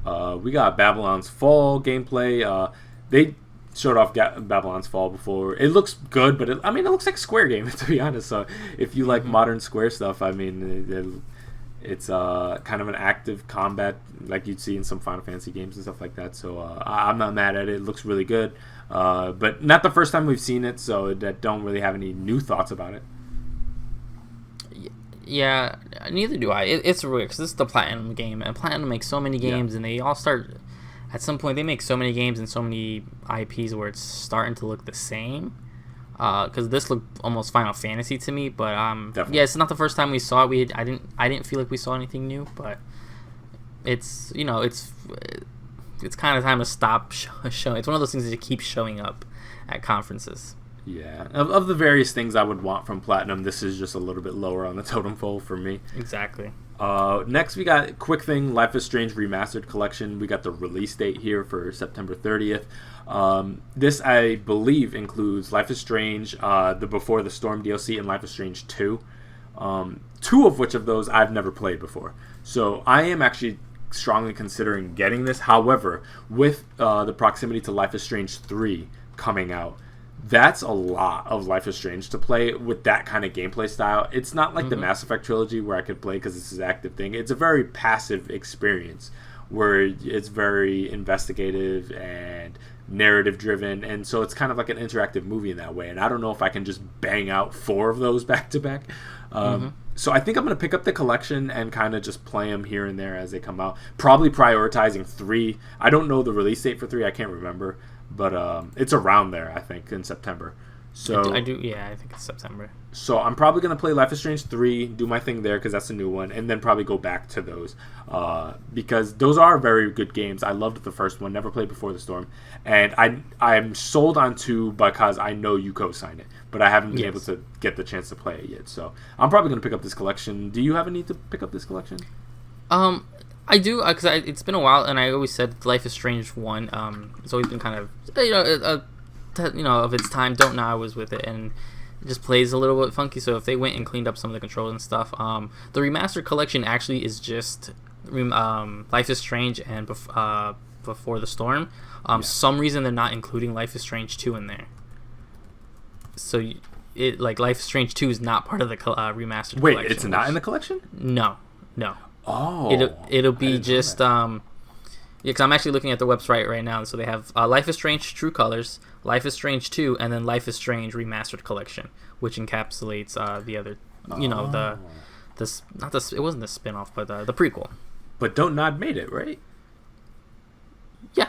We got Babylon's Fall gameplay. They showed off Babylon's Fall before. It looks good, but it looks like Square game, to be honest. So if you like modern Square stuff, it's kind of an active combat like you'd see in some Final Fantasy games and stuff like that. So I'm not mad at it. It looks really good, but not the first time we've seen it, so I don't really have any new thoughts about it. Yeah, neither do I. It's weird because this is the Platinum game, and Platinum makes so many games, and they all start at some point. They make so many games and so many IPs where it's starting to look the same. because this looked almost Final Fantasy to me. But Definitely. yeah, it's not the first time we saw it. I didn't feel like we saw anything new, but it's it's kind of time to stop showing. It's one of those things that keeps showing up at conferences. Yeah, of the various things I would want from Platinum, this is just a little bit lower on the totem pole for me. Exactly. Next, we got quick thing, Life is Strange Remastered Collection. We got the release date here for September 30th. This, I believe, includes Life is Strange, the Before the Storm DLC, and Life is Strange 2. Two of which of those I've never played before. So I am actually strongly considering getting this. However, with the proximity to Life is Strange 3 coming out, that's a lot of Life is Strange to play with that kind of gameplay style. It's not like the Mass Effect trilogy where I could play because this is an active thing. It's a very passive experience where it's very investigative and narrative driven, and so it's kind of like an interactive movie in that way. And I don't know if I can just bang out 4 of those back to back. So I think I'm going to pick up the collection and kind of just play them here and there as they come out. Probably prioritizing 3. I don't know the release date for 3. I can't remember. But it's around there, I think, in September. So I do. Yeah, I think it's September. So I'm probably going to play Life is Strange 3, do my thing there because that's a new one, and then probably go back to those because those are very good games. I loved the first one, never played Before the Storm, and I'm sold on 2 because I know you co-signed it, but I haven't been able to get the chance to play it yet. So I'm probably going to pick up this collection. Do you have a need to pick up this collection? I do, because it's been a while, and I always said Life is Strange 1. It's always been kind of, of its time. Don't Know I was with it, and it just plays a little bit funky. So if they went and cleaned up some of the controls and stuff, the remastered collection actually is just Life is Strange and Before the Storm. Some reason they're not including Life is Strange 2 in there. So Life is Strange 2 is not part of the remastered collection. Wait, it's not in the collection? No. Oh, it'll be just because I'm actually looking at the website right now, so they have Life is Strange True Colors, Life is Strange 2, and then Life is Strange Remastered Collection, which encapsulates the other, it wasn't the spin-off, but the prequel. But Don't Nod made it, right? Yeah.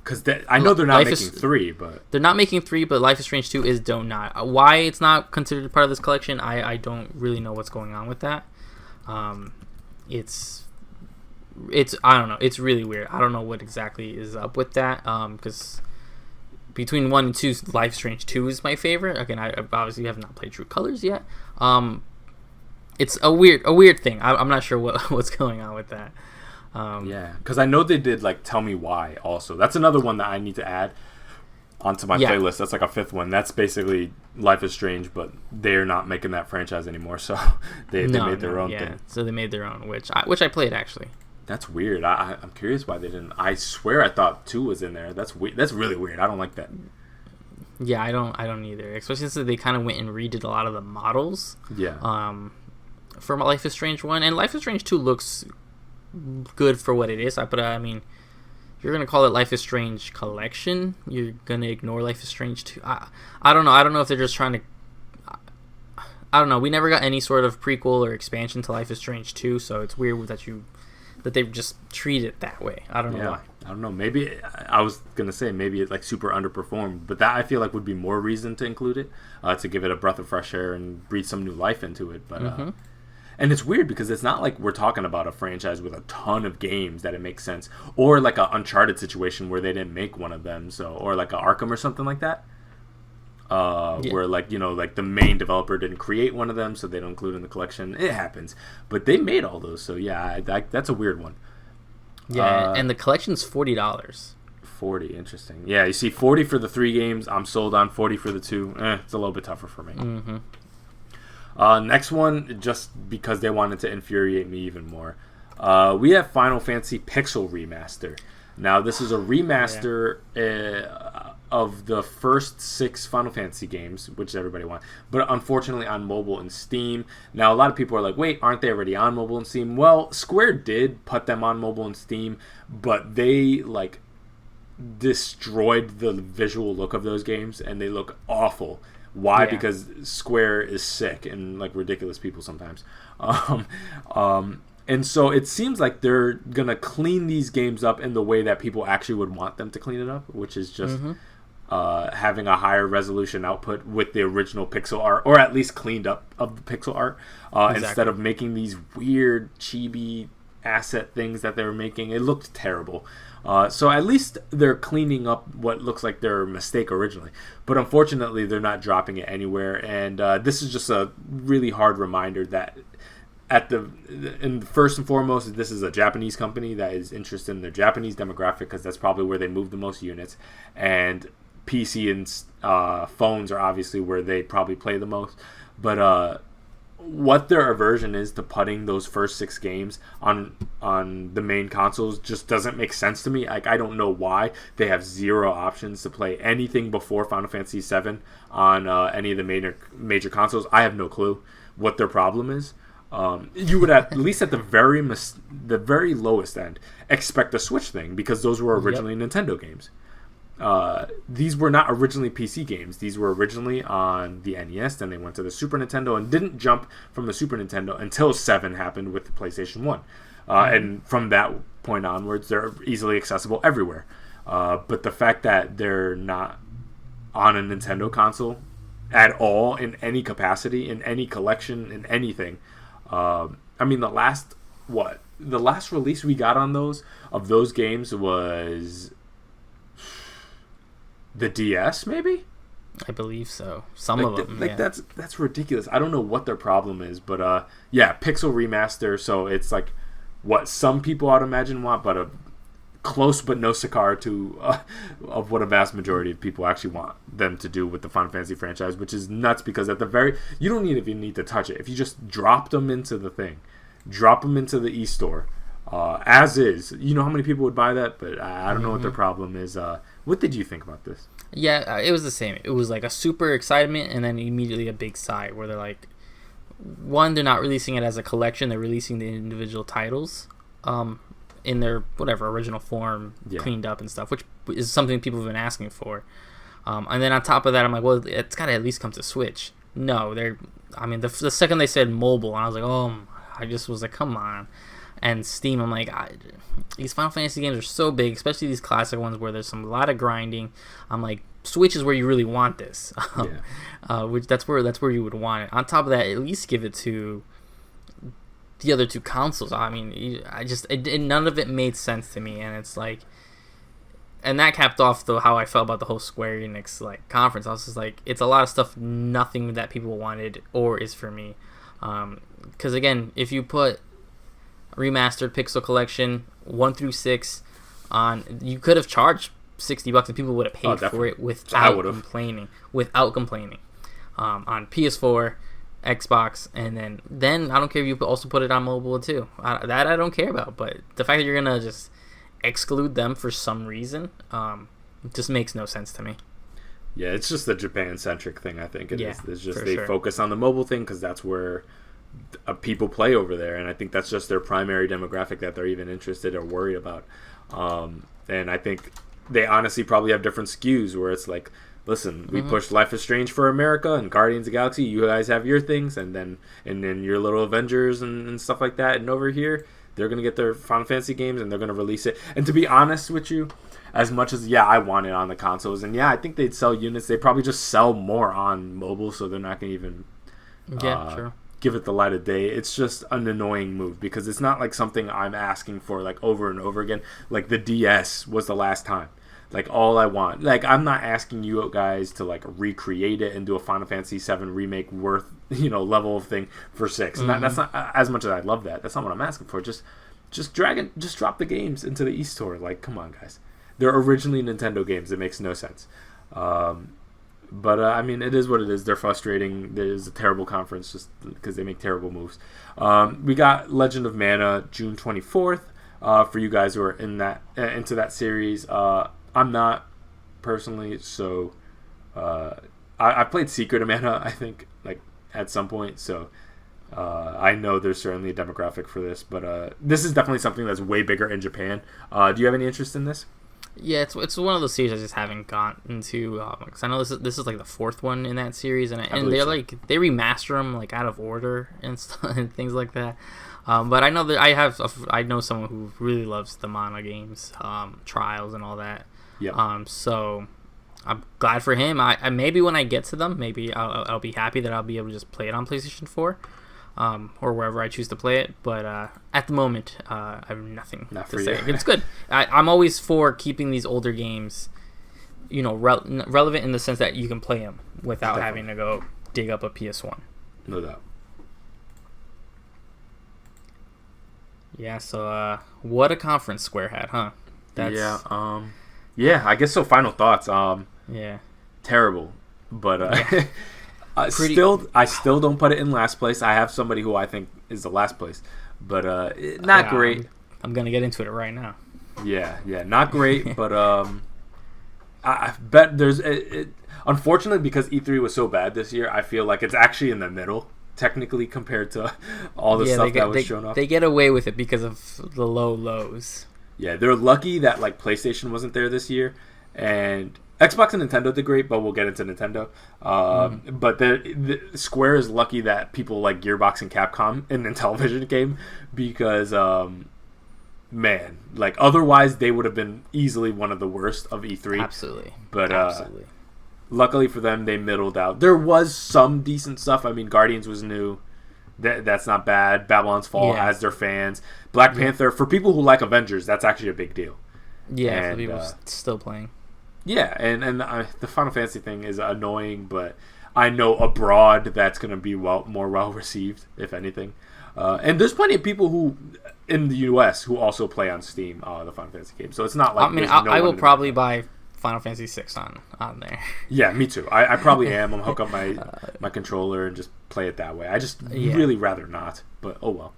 Because I know they're not making 3, but they're not making 3, but Life is Strange 2 is Don't Nod. Why it's not considered part of this collection, I don't really know what's going on with that. It's I don't know. It's really weird. I don't know what exactly is up with that. Because between 1 and 2, Life is Strange 2 is my favorite. Again, I obviously have not played True Colors yet. It's a weird thing. I'm not sure what's going on with that. Yeah, because I know they did Tell Me Why also. That's another one that I need to add onto my playlist. That's like a 5th one. That's basically Life is Strange, but they're not making that franchise anymore, so they made their own thing. So they made their own, which I played actually. That's weird. I'm curious why they didn't. I swear I thought 2 was in there. That's really weird. I don't like that. Yeah, I don't either. Especially since they kind of went and redid a lot of the models. Yeah. For Life is Strange 1, and Life is Strange 2 looks good for what it is. But I mean, you're gonna call it Life is Strange Collection. You're gonna ignore Life is Strange 2. I don't know. I don't know if they're just trying to. I don't know. We never got any sort of prequel or expansion to Life is Strange 2, so it's weird that they just treat it that way. I don't know why. I don't know. Maybe I was gonna say maybe it super underperformed, but that I feel like would be more reason to include it, to give it a breath of fresh air and breathe some new life into it. But and it's weird because it's not like we're talking about a franchise with a ton of games that it makes sense, or like an Uncharted situation where they didn't make one of them, or like a Arkham or something like that, where the main developer didn't create one of them, so they don't include it in the collection. It happens, but they made all those, so yeah, that's a weird one. Yeah, and the collection's $40. 40, interesting. Yeah, you see, 40 for the 3 games. I'm sold on 40 for the 2. It's a little bit tougher for me. Next one, just because they wanted to infuriate me even more. We have Final Fantasy Pixel Remaster. Now, this is a remaster of the first 6 Final Fantasy games, which everybody wants, but unfortunately on mobile and Steam. Now, a lot of people are like, wait, aren't they already on mobile and Steam? Well, Square did put them on mobile and Steam, but they, destroyed the visual look of those games, and they look awful. Why? Yeah. Because Square is sick and ridiculous people sometimes. And so it seems like they're gonna clean these games up in the way that people actually would want them to clean it up, which is just having a higher resolution output with the original pixel art, or at least cleaned up of the pixel art, instead of making these weird chibi asset things that they were making. It looked terrible. So at least they're cleaning up what looks like their mistake originally. But unfortunately, they're not dropping it anywhere. And this is just a really hard reminder that first and foremost, this is a Japanese company that is interested in their Japanese demographic, because that's probably where they move the most units. And PC and phones are obviously where they probably play the most. But what their aversion is to putting those first 6 games on the main consoles just doesn't make sense to me. Like, I don't know why they have 0 options to play anything before Final Fantasy VII on any of the major consoles. I have no clue what their problem is. You would at least at the very lowest end expect a Switch thing, because those were originally Nintendo games. These were not originally PC games. These were originally on the NES, then they went to the Super Nintendo, and didn't jump from the Super Nintendo until 7 happened with the PlayStation 1. And from that point onwards, they're easily accessible everywhere. But the fact that they're not on a Nintendo console at all, in any capacity, in any collection, in anything. I mean, the last release we got on those games was the DS, maybe? I believe so. Some of them. That's ridiculous. I don't know what their problem is, but pixel remaster. So it's like what some people, I'd imagine, want, but a close but no cigar to of what a vast majority of people actually want them to do with the Final Fantasy franchise, which is nuts, because you don't even need to touch it. If you just drop them into the thing, drop them into the eStore, as is, you know how many people would buy that? But I don't know what their problem is. What did you think about this? Yeah, it was the same. It was like a super excitement, and then immediately a big sigh, where they're like, one, they're not releasing it as a collection, they're releasing the individual titles in their whatever original form, cleaned up and stuff, which is something people have been asking for. And then on top of that, I'm like, well, it's got to at least come to Switch. No, the second they said mobile, I was like, I just was like, come on. And Steam, I'm like, these Final Fantasy games are so big, especially these classic ones where there's a lot of grinding. I'm like, Switch is where you really want this. Which that's where you would want it. On top of that, at least give it to the other 2 consoles. I mean, none of it made sense to me, and it's like, and that capped off how I felt about the whole Square Enix conference. I was just like, it's a lot of stuff, nothing that people wanted or is for me. Because again, if you put remastered Pixel Collection 1 through 6 on, you could have charged $60 and people would have paid for it without complaining. On PS4, Xbox, and then I don't care if you also put it on mobile too. That I don't care about, but the fact that you're gonna just exclude them for some reason just makes no sense to me. Yeah, it's just the Japan-centric thing, I think. It's just they focus on the mobile thing because that's where people play over there, and I think that's just their primary demographic that they're even interested or worried about. And I think they honestly probably have different SKUs where it's like, listen, we pushed Life is Strange for America and Guardians of the Galaxy. You guys have your things, and then your little Avengers and stuff like that. And over here, they're gonna get their Final Fantasy games and they're gonna release it. And to be honest with you, as much as I want it on the consoles, and I think they'd sell units. They probably just sell more on mobile, so they're not gonna even give it the light of day. It's just an annoying move because it's not like something I'm asking for like over and over again. Like the DS was the last time. Like all I want. Like I'm not asking you guys to like recreate it and do a Final Fantasy VII remake worth level of thing for 6. That's not as much as I love that. That's not what I'm asking for. Just drop the games into the eStore. Like come on, guys. They're originally Nintendo games. It makes no sense. But I mean, it is what it is. They're frustrating. There's a terrible conference just because they make terrible moves. We got Legend of Mana June 24th for you guys who are into that series. I'm not personally, so I played Secret of Mana, I think, like at some point. So I know there's certainly a demographic for this, but this is definitely something that's way bigger in Japan. Do you have any interest in this? Yeah, it's one of those series I just haven't gotten to because I know this is like the 4th one in that series, and they're like they remaster them like out of order and stuff and things like that. But I know that I know someone who really loves the Mana games, Trials and all that. Yeah. So I'm glad for him. I maybe when I get to them, maybe I'll be happy that I'll be able to just play it on PlayStation 4, or wherever I choose to play it. But at the moment, I have nothing to say. It's good. I'm always for keeping these older games, relevant in the sense that you can play them without having to go dig up a PS1. No doubt. Yeah, so what a conference Square had, huh? Yeah, I guess so. Final thoughts. Yeah. Terrible. But I still don't put it in last place. I have somebody who I think is the last place. But not great. I'm going to get into it right now. Yeah, not great, but I bet there's unfortunately, because E3 was so bad this year, I feel like it's actually in the middle technically compared to all the stuff that was shown off. They get away with it because of the low lows. Yeah, they're lucky that like PlayStation wasn't there this year, and Xbox and Nintendo did great, but we'll get into Nintendo. But the Square is lucky that people like Gearbox and Capcom in Intellivision came, because man, like otherwise they would have been easily one of the worst of E3. Absolutely. But luckily for them, they middled out. There was some decent stuff. I mean, Guardians was new. That's not bad. Babylon's Fall has their fans. Black Panther, for people who like Avengers, that's actually a big deal. Yeah, for people still playing. Yeah, and the Final Fantasy thing is annoying, but I know abroad that's going to be more well received, if anything. And there's plenty of people who in the U.S. who also play on Steam the Final Fantasy game, so it's not like I will probably buy Final Fantasy 6 on there. Yeah, me too. I probably am. I'm hook up my controller and just play it that way. I just really rather not, but oh well.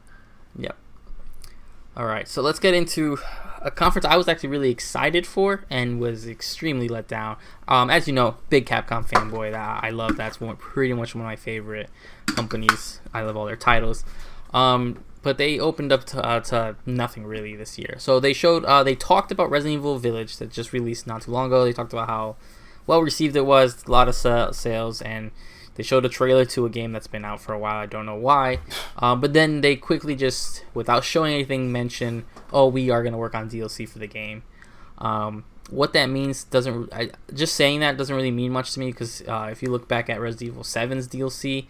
Yep. All right, so let's get into a conference I was actually really excited for and was extremely let down. As you know, big Capcom fanboy. That I love. That's pretty much one of my favorite companies. I love all their titles. But they opened up to nothing really this year. So they talked about Resident Evil Village that just released not too long ago. They talked about how well received it was, a lot of sales, and they showed a trailer to a game that's been out for a while. I don't know why. But then they quickly just, without showing anything, mention, we are going to work on DLC for the game. What that means just saying that doesn't really mean much to me, because if you look back at Resident Evil 7's DLC,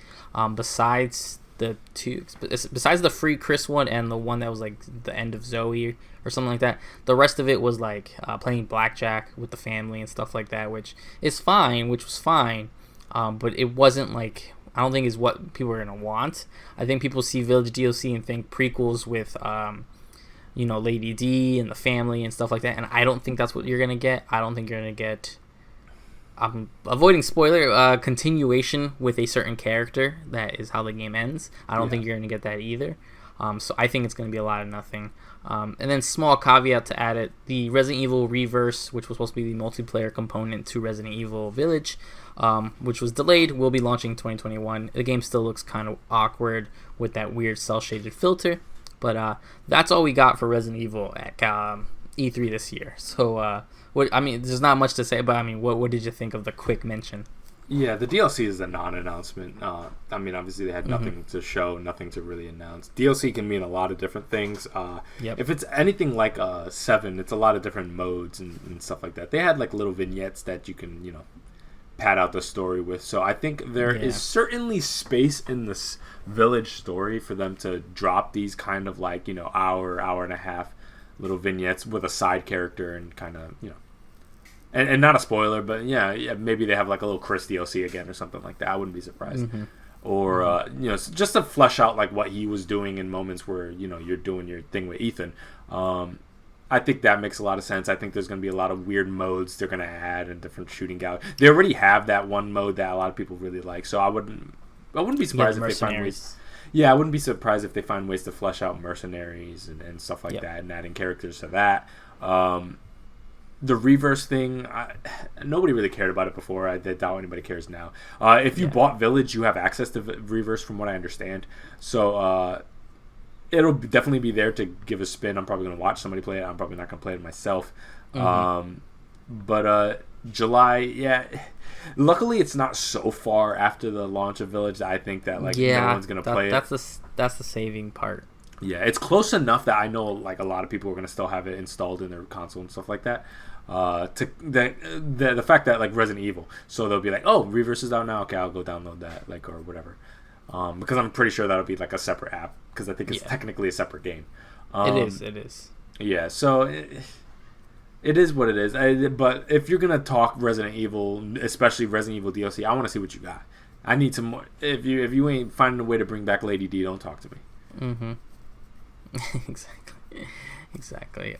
besides the free Chris one and the one that was like the end of Zoe or something like that, the rest of it was like playing blackjack with the family and stuff like that, which was fine, but it wasn't like, I don't think is what people are gonna want. I think people see Village DLC and think prequels with Lady D and the family and stuff like that, and I don't think that's what you're gonna get. I don't think you're gonna get, I'm avoiding spoiler, continuation with a certain character. That is how the game ends. I don't think you're going to get that either. So I think it's going to be a lot of nothing. And then small caveat to add it, the Resident Evil Reverse, which was supposed to be the multiplayer component to Resident Evil Village, which was delayed, will be launching in 2021. The game still looks kind of awkward with that weird cel-shaded filter. But that's all we got for Resident Evil at E3 this year. So there's not much to say, but what did you think of the quick mention? Yeah, the DLC is a non-announcement. Obviously they had nothing to show, nothing to really announce. DLC can mean a lot of different things. If it's anything like 7, it's a lot of different modes and stuff like that. They had like little vignettes that you can, pad out the story with. So I think there is certainly space in this Village story for them to drop these kind of like, hour and a half little vignettes with a side character and kind of, and not a spoiler, but maybe they have like a little Chris DLC again or something like that. I wouldn't be surprised. Or just to flesh out like what he was doing in moments where you're doing your thing with Ethan. I think that makes a lot of sense. I think there's going to be a lot of weird modes they're going to add and different shooting galleries. They already have that one mode that a lot of people really like, so I wouldn't be surprised if they find ways. Yeah, I wouldn't be surprised if they find ways to flesh out mercenaries and stuff like that, and adding characters to that. The Reverse thing, nobody really cared about it before. I doubt anybody cares now. If you bought Village, you have access to Reverse, from what I understand. So it'll definitely be there to give a spin. I'm probably going to watch somebody play it. I'm probably not going to play it myself. But July, luckily it's not so far after the launch of Village that I think that no one's going to play it. That's the saving part. Yeah, it's close enough that I know like a lot of people are going to still have it installed in their console and stuff like that. To the fact that like Resident Evil, so they'll be like, oh, Reverse is out now. Okay, I'll go download that, like, or whatever. Because I'm pretty sure that'll be like a separate app because I think it's technically a separate game. It is. Yeah, so it is what it is. But if you're gonna talk Resident Evil, especially Resident Evil DLC, I want to see what you got. I need some more. If you ain't finding a way to bring back Lady D, don't talk to me. Mm-hmm. Exactly.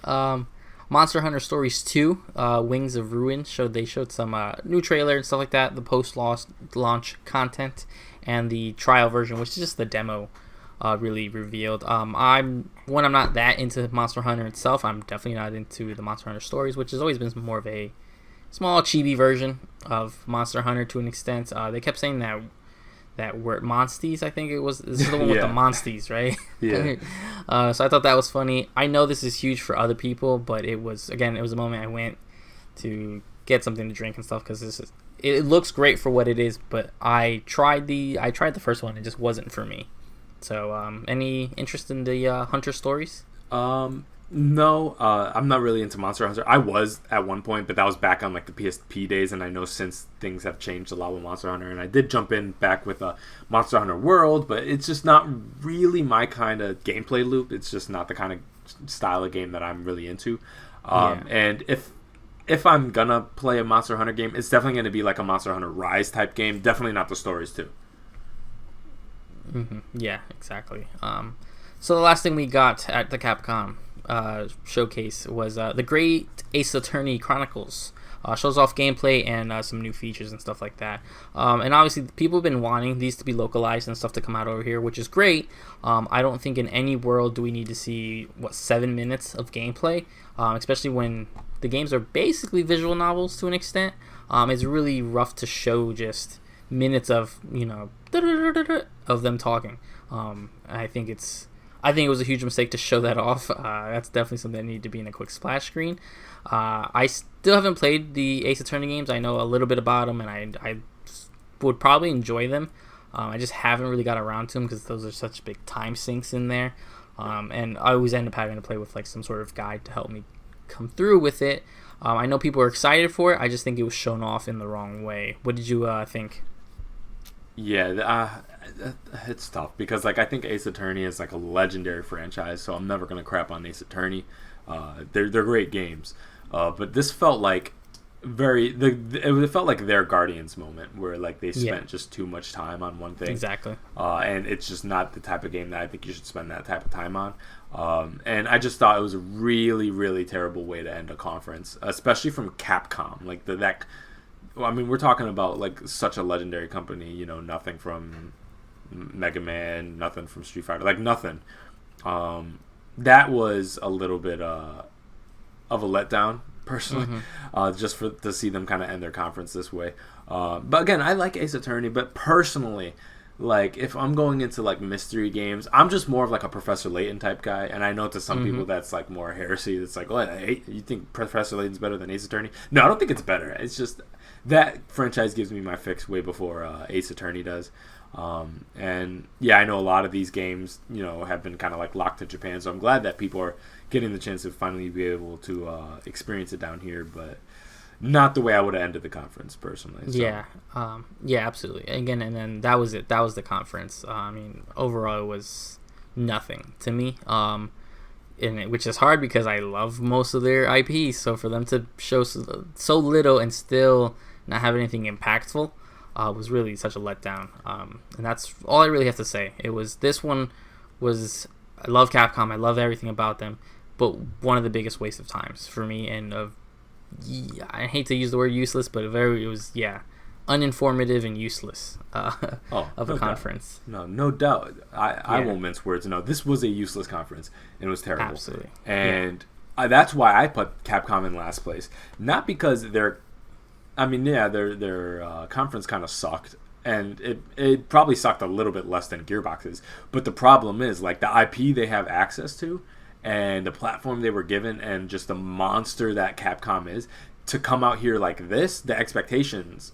Monster Hunter Stories 2, Wings of Ruin they showed some new trailer and stuff like that, the post-launch content, and the trial version, which is just the demo, really revealed. I'm not that into Monster Hunter itself. I'm definitely not into the Monster Hunter Stories, which has always been more of a small chibi version of Monster Hunter to an extent. They kept saying that word Monsties, I think it was. This is the one with the Monsties, right? Yeah. So I thought that was funny. I know this is huge for other people, but it was a moment I went to get something to drink and stuff because it looks great for what it is. But I tried the first one, it just wasn't for me. So any interest in the Hunter Stories? No, I'm not really into Monster Hunter. I was at one point, but that was back on like the PSP days, and I know since things have changed a lot with Monster Hunter, and I did jump in back with Monster Hunter World, but it's just not really my kind of gameplay loop. It's just not the kind of style of game that I'm really into. And if I'm gonna play a Monster Hunter game, it's definitely going to be like a Monster Hunter Rise type game. Definitely not the Stories too. Mm-hmm. Yeah, exactly. So the last thing we got at the Capcom showcase was the Great Ace Attorney Chronicles. Shows off gameplay and some new features and stuff like that. And obviously, people have been wanting these to be localized and stuff to come out over here, which is great. I don't think in any world do we need to see 7 minutes of gameplay, especially when the games are basically visual novels to an extent. It's really rough to show just minutes of of them talking. I think it was a huge mistake to show that off. That's definitely something that needed to be in a quick splash screen. I still haven't played the Ace Attorney games. I know a little bit about them, and I would probably enjoy them. I just haven't really got around to them because those are such big time sinks in there. And I always end up having to play with like some sort of guide to help me come through with it. I know people are excited for it. I just think it was shown off in the wrong way. What did you think? Yeah, it's tough because like I think Ace Attorney is like a legendary franchise, so I'm never gonna crap on Ace Attorney. They're great games, but this felt like it felt like their Guardians moment where like they spent just too much time on one thing. Exactly. And it's just not the type of game that I think you should spend that type of time on. And I just thought it was a really, really terrible way to end a conference, especially from Capcom. Like I mean, we're talking about like such a legendary company, nothing from Mega Man, nothing from Street Fighter, like nothing. That was a little bit of a letdown, personally, just to see them kind of end their conference this way. But again, I like Ace Attorney, but personally, like if I'm going into like mystery games, I'm just more of like a Professor Layton type guy, and I know to some people that's like more heresy. It's like, you think Professor Layton's better than Ace Attorney? No, I don't think it's better. It's just that franchise gives me my fix way before Ace Attorney does. And yeah, I know a lot of these games, have been kind of like locked to Japan, so I'm glad that people are getting the chance to finally be able to experience it down here, but not the way I would have ended the conference personally. So. Yeah, absolutely. Again, and then that was it. That was the conference. I mean, overall, it was nothing to me. Which is hard because I love most of their IPs. So for them to show so little and still not have anything impactful was really such a letdown. And that's all I really have to say. This one was, I love Capcom. I love everything about them, but one of the biggest waste of times for me. And I hate to use the word useless, but it was uninformative and useless of a conference. No doubt. I won't mince words. No, this was a useless conference, and it was terrible. Absolutely. And that's why I put Capcom in last place. Not because their conference kind of sucked, and it probably sucked a little bit less than Gearbox's. But the problem is, like, the IP they have access to, and the platform they were given, and just the monster that Capcom is, to come out here like this, the expectations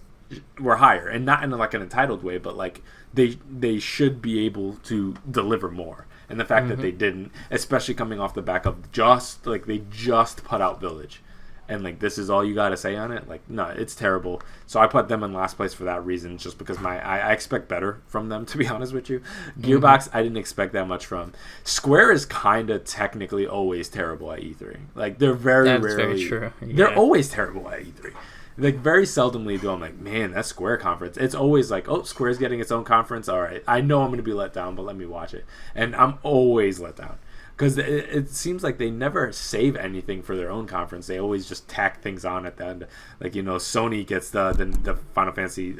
were higher, and not in like an entitled way, but like they should be able to deliver more. And the fact that they didn't, especially coming off the back of they just put out Village, and like this is all you got to say on it. Like, no, it's terrible. So I put them in last place for that reason, just because I expect better from them, to be honest with you. Gearbox, I didn't expect that much from. Square is kind of technically always terrible at E3. Like, they're That's rarely, very true. Yeah. they're always terrible at E3. Like, very seldomly do I'm like, man, that Square conference. It's always like, oh, Square's getting its own conference. All right, I know I'm going to be let down, but let me watch it. And I'm always let down. Because it seems like they never save anything for their own conference. They always just tack things on at the end. Like, Sony gets the Final Fantasy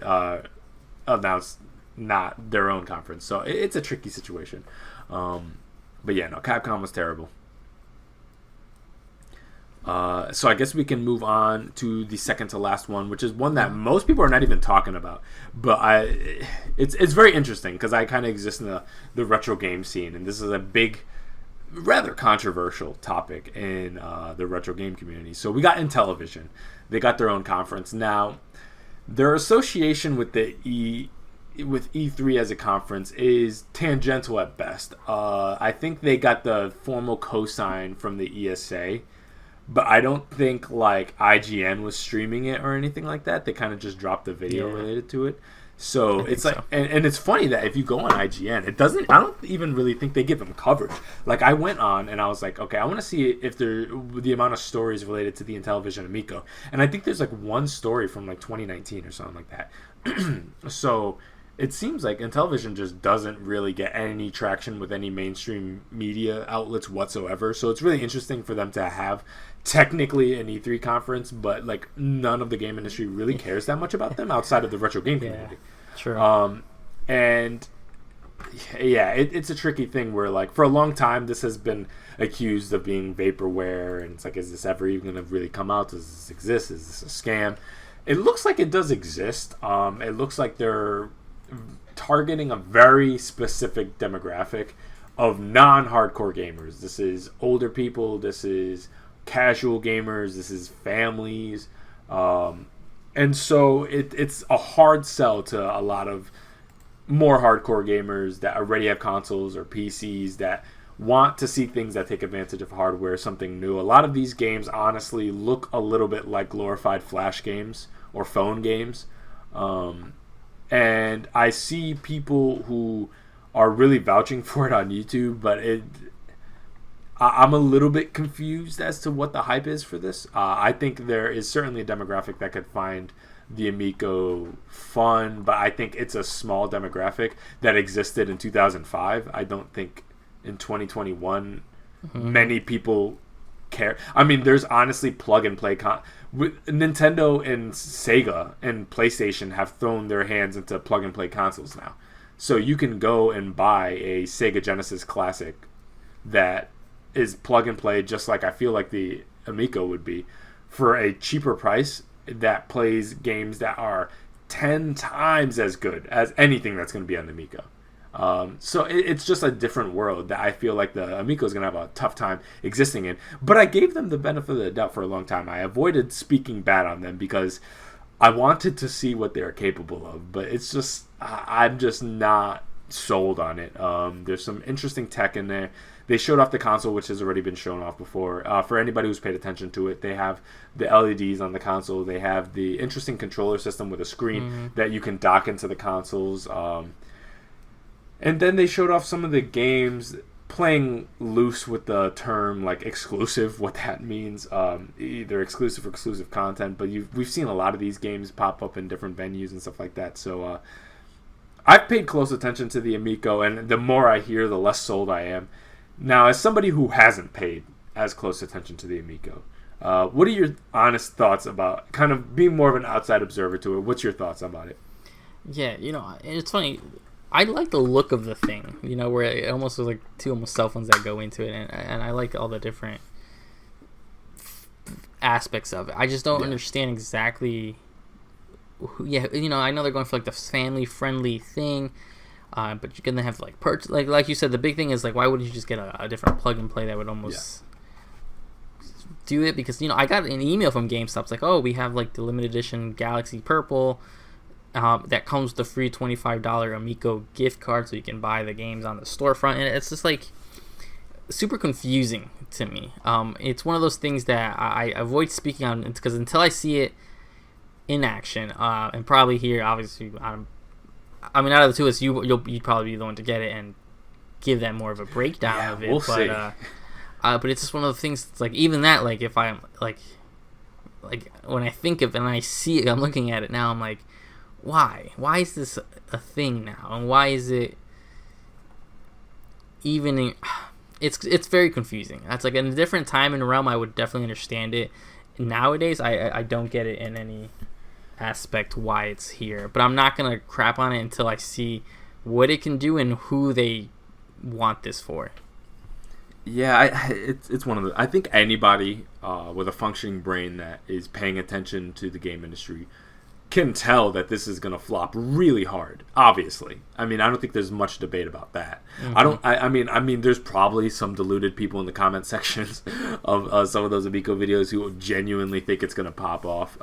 announced, not their own conference. So it's a tricky situation. But yeah, no, Capcom was terrible. So I guess we can move on to the second to last one, which is one that most people are not even talking about. But it's very interesting because I kind of exist in the retro game scene, and this is a big, rather controversial topic in the retro game community. So we got Intellivision. They got their own conference. Now, their association with with E3 as a conference is tangential at best. I think they got the formal cosign from the ESA, but I don't think like IGN was streaming it or anything like that. They kind of just dropped the video related to it. So it's like, and it's funny that if you go on IGN, I don't even really think they give them coverage. Like, I went on and I was like, okay, I want to see if the amount of stories related to the Intellivision Amico. And I think there's like one story from like 2019 or something like that. So it seems like Intellivision just doesn't really get any traction with any mainstream media outlets whatsoever. So it's really interesting for them to have technically an E3 conference, but like none of the game industry really cares that much about them outside of the retro game community. True. And yeah, it's a tricky thing where like for a long time this has been accused of being vaporware, and it's like, is this ever even going to really come out? Does this exist? Is this a scam? It looks like it does exist. It looks like they're targeting a very specific demographic of non-hardcore gamers. This is older people, this is casual gamers, this is families, and so it's a hard sell to a lot of more hardcore gamers that already have consoles or PCs that want to see things that take advantage of hardware, something new. A lot of these games honestly look a little bit like glorified flash games or phone games. And I see people who are really vouching for it on YouTube, but I'm a little bit confused as to what the hype is for this. I think there is certainly a demographic that could find the Amico fun, but I think it's a small demographic that existed in 2005. I don't think in 2021 many people care. I mean, there's honestly plug and play Nintendo and Sega and PlayStation have thrown their hands into plug and play consoles now. So you can go and buy a Sega Genesis Classic that is plug and play, just like I feel like the Amico would be, for a cheaper price that plays games that are 10 times as good as anything that's going to be on the Amico. So it's just a different world that I feel like the Amico is going to have a tough time existing in. But I gave them the benefit of the doubt for a long time. I avoided speaking bad on them because I wanted to see what they're capable of. But it's just, I'm just not sold on it. There's some interesting tech in there. They showed off the console, which has already been shown off before. For anybody who's paid attention to it, they have the LEDs on the console. They have the interesting controller system with a screen that you can dock into the consoles. And then they showed off some of the games, playing loose with the term like exclusive, what that means. Either exclusive or exclusive content, but we've seen a lot of these games pop up in different venues and stuff like that. So I've paid close attention to the Amico, and the more I hear, the less sold I am. Now, as somebody who hasn't paid as close attention to the Amico, what are your honest thoughts about kind of being more of an outside observer to it? What's your thoughts about it? Yeah, it's funny. I like the look of the thing, where it almost was like two almost cell phones that go into it, and I like all the different aspects of it. I just don't understand exactly. I know they're going for like the family-friendly thing, but you're gonna have to like purchase. Like you said, the big thing is like, why wouldn't you just get a different plug and play that would almost do it? Because I got an email from GameStop. It's like, oh, we have like the limited edition Galaxy Purple. That comes with the free $25 Amico gift card, so you can buy the games on the storefront. And it's just like, super confusing to me. It's one of those things that I avoid speaking on because until I see it in action, and probably here, obviously, I mean, out of the two of us, you'd probably be the one to get it and give that more of a breakdown of it. We'll see. But it's just one of the things. It's like even that, like if I'm like when I think of it and I see it, I'm looking at it now. I'm like, why? Why is this a thing now? And why is it even? It's very confusing. That's like in a different time and realm, I would definitely understand it. Nowadays, I don't get it in any aspect why it's here. But I'm not gonna crap on it until I see what it can do and who they want this for. Yeah, it's one of the. I think anybody with a functioning brain that is paying attention to the game industry can tell that this is gonna flop really hard. Obviously, I mean, I don't think there's much debate about that. Mm-hmm. I mean, there's probably some deluded people in the comment sections of some of those Amico videos who genuinely think it's gonna pop off.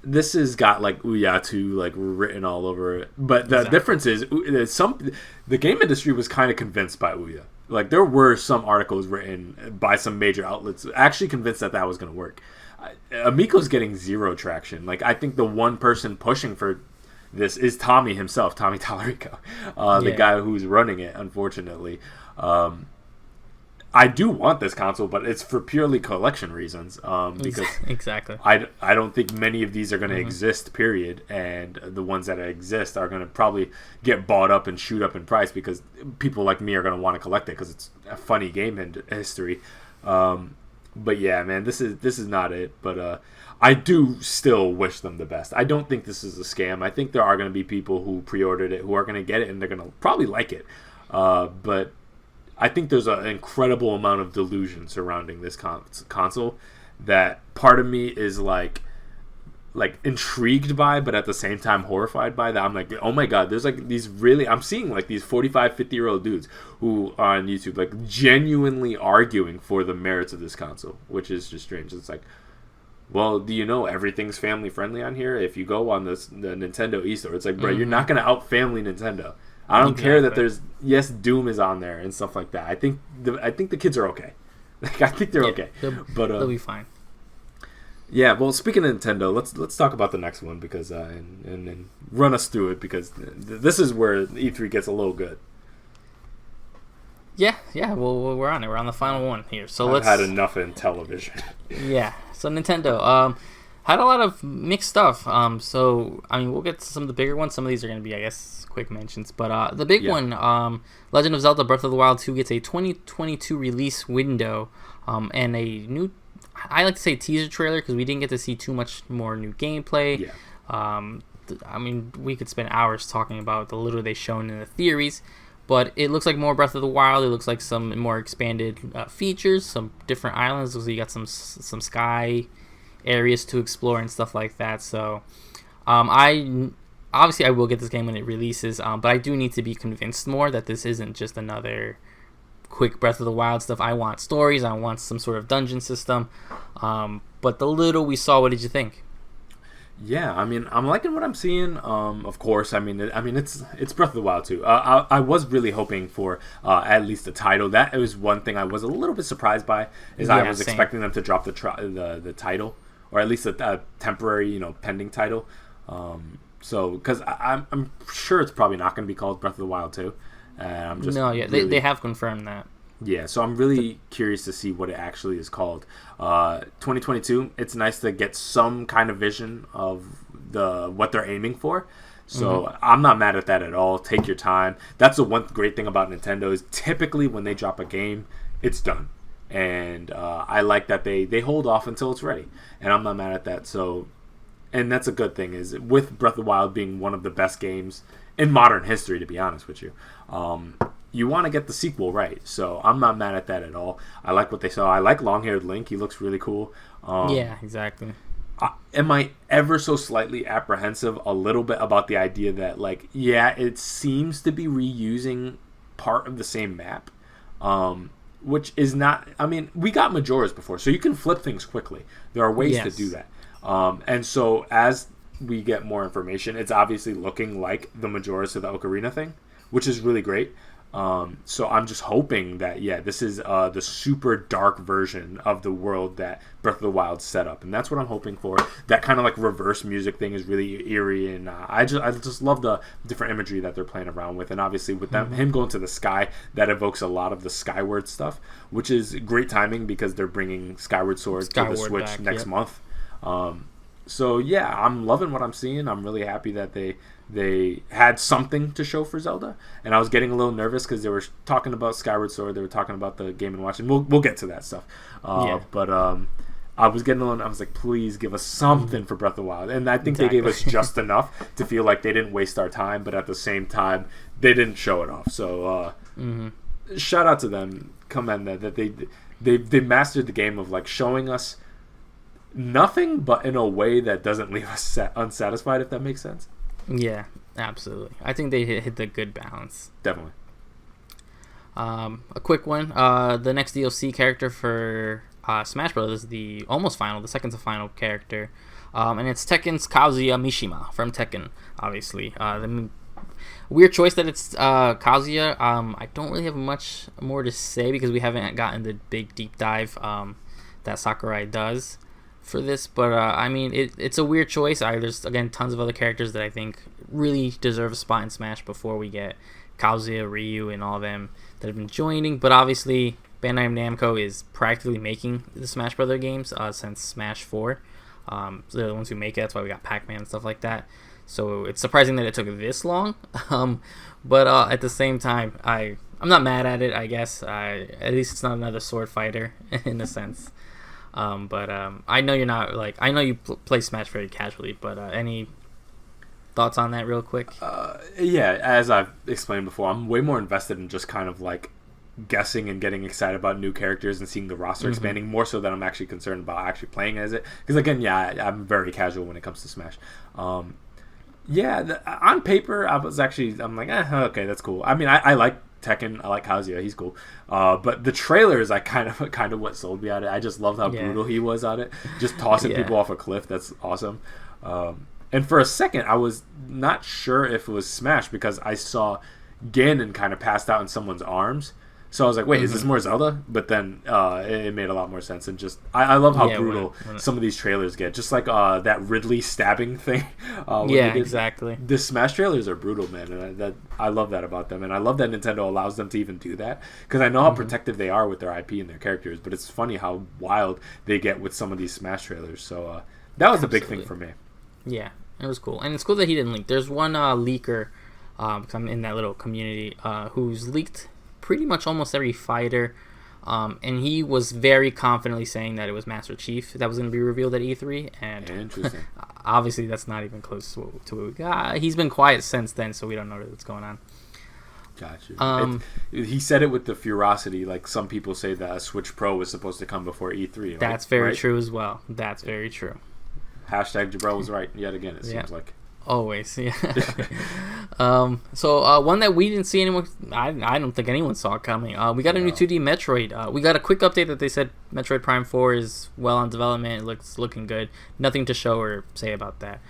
This has got like Uyatu like written all over it, but the difference is the game industry was kind of convinced by Ouya. Like there were some articles written by some major outlets actually convinced that was going to work. Amico's getting zero traction. Like I think the one person pushing for this is Tommy himself, Tommy Tallarico, the guy who's running it. Unfortunately, I do want this console, but it's for purely collection reasons. Because exactly, I don't think many of these are going to exist. Period, and the ones that exist are going to probably get bought up and shoot up in price because people like me are going to want to collect it because it's a funny game in history. But yeah, man, this is not it. But I do still wish them the best. I don't think this is a scam. I think there are going to be people who pre-ordered it who are going to get it and they're going to probably like it. But I think there's an incredible amount of delusion surrounding this console that part of me is like intrigued by, but at the same time horrified by. That I'm like, oh my god, there's like these really, I'm seeing like these 45, 50-year-old dudes who are on YouTube like genuinely arguing for the merits of this console, which is just strange. It's like, well, do you know everything's family friendly on here? If you go on the Nintendo eStore, it's like, bro, you're not gonna out family Nintendo. I don't care that there's Doom is on there and stuff like that. I think the kids are okay. Like I think they're okay, but they'll be fine. Yeah, well, speaking of Nintendo, let's talk about the next one because and run us through it because this is where E3 gets a little good. Yeah. Well, we're on it. We're on the final one here. So I've had enough in television. Yeah. So Nintendo had a lot of mixed stuff. So I mean, we'll get to some of the bigger ones. Some of these are going to be, I guess, quick mentions. But the big one, Legend of Zelda: Breath of the Wild 2 gets a 2022 release window, and a new. I like to say teaser trailer because we didn't get to see too much more new gameplay. Yeah. I mean, we could spend hours talking about the little they shown in the theories, but it looks like more Breath of the Wild. It looks like some more expanded features, some different islands. Looks like you got some sky areas to explore and stuff like that. So, I will get this game when it releases, but I do need to be convinced more that this isn't just another quick Breath of the Wild stuff. I want stories. I want some sort of dungeon system. But the little we saw, what did you think? Yeah, I mean, I'm liking what I'm seeing. Of course, I mean, it's Breath of the Wild 2. I was really hoping for at least a title. That was one thing I was a little bit surprised by. I was expecting them to drop the title, or at least a temporary, pending title. So because I'm sure it's probably not going to be called Breath of the Wild 2. I'm just they have confirmed that. Yeah, so I'm really curious to see what it actually is called. 2022, it's nice to get some kind of vision of what they're aiming for. So I'm not mad at that at all. Take your time. That's the one great thing about Nintendo is typically when they drop a game, it's done. And I like that they hold off until it's ready. And I'm not mad at that. So, and that's a good thing is with Breath of the Wild being one of the best games in modern history, to be honest with you. You want to get the sequel right, so I'm not mad at that at all. I like what they saw. I like long-haired Link. He looks really cool. Yeah, exactly. Am I ever so slightly apprehensive a little bit about the idea that, it seems to be reusing part of the same map, which is not... I mean, we got Majora's before, so you can flip things quickly. There are ways to do that. And so as we get more information, it's obviously looking like the Majora's to the Ocarina thing, which is really great. So I'm just hoping that this is the super dark version of the world that Breath of the Wild set up, and that's what I'm hoping for. That kind of like reverse music thing is really eerie, and I just love the different imagery that they're playing around with, and obviously with him going to the sky, that evokes a lot of the Skyward stuff, which is great timing because they're bringing Skyward Sword to the Switch next month. So yeah, I'm loving what I'm seeing. I'm really happy that they had something to show for Zelda, and I was getting a little nervous because they were talking about Skyward Sword, they were talking about the Game & Watch, and we'll get to that stuff. But I was getting a little, I was like, please give us something for Breath of the Wild, and I think they gave us just enough to feel like they didn't waste our time, but at the same time they didn't show it off. So shout out to them, commend that they mastered the game of like showing us nothing, but in a way that doesn't leave us unsatisfied, if that makes sense. Yeah, absolutely. I think they hit the good balance. Definitely. A quick one. The next DLC character for Smash Bros. Is the second to final character. And it's Tekken's Kazuya Mishima from Tekken, obviously. The weird choice that it's Kazuya. I don't really have much more to say because we haven't gotten the big deep dive that Sakurai does for this, but I mean it's a weird choice. There's again tons of other characters that I think really deserve a spot in Smash before we get Kazuya, Ryu, and all of them that have been joining. But obviously Bandai Namco is practically making the Smash Brothers games since Smash 4. So they're the ones who make it. That's why we got Pac-Man and stuff like that. So it's surprising that it took this long. But at the same time, I'm not mad at it. I guess at least it's not another sword fighter in a sense. But I know you're not like, I know you play Smash very casually, but any thoughts on that real quick? Yeah, as I've explained before, I'm way more invested in just kind of like guessing and getting excited about new characters and seeing the roster expanding, more so than I'm actually concerned about actually playing as it. Because again, I'm very casual when it comes to Smash. On paper, I'm like, okay, that's cool. I mean, I like Tekken, I like Kazuya, he's cool. But the trailers, I kind of what sold me on it. I just loved how brutal he was on it, just tossing people off a cliff. That's awesome. And for a second, I was not sure if it was Smash because I saw Ganon kind of passed out in someone's arms. So I was like, wait, is this more Zelda? But then it made a lot more sense. And just, I love how brutal some of these trailers get. Just like that Ridley stabbing thing. Exactly. The Smash trailers are brutal, man. And I love that about them. And I love that Nintendo allows them to even do that. Because I know how protective they are with their IP and their characters. But it's funny how wild they get with some of these Smash trailers. So that was a big thing for me. Yeah, it was cool. And it's cool that he didn't leak. There's one leaker, because I'm in that little community, who's leaked pretty much almost every fighter, and he was very confidently saying that it was Master Chief that was going to be revealed at E3, and interesting. Obviously that's not even close to what we got. He's been quiet since then, so we don't know what's going on. Gotcha. He said it with the ferocity, like some people say that a Switch Pro was supposed to come before E3. That's very true as well. That's very true. Hashtag Jabril was right yet again, it seems like. Always, yeah. So one that we didn't see anyone, I don't think anyone saw coming. We got a new 2D Metroid. We got a quick update that they said Metroid Prime 4 is well on development. It looking good. Nothing to show or say about that.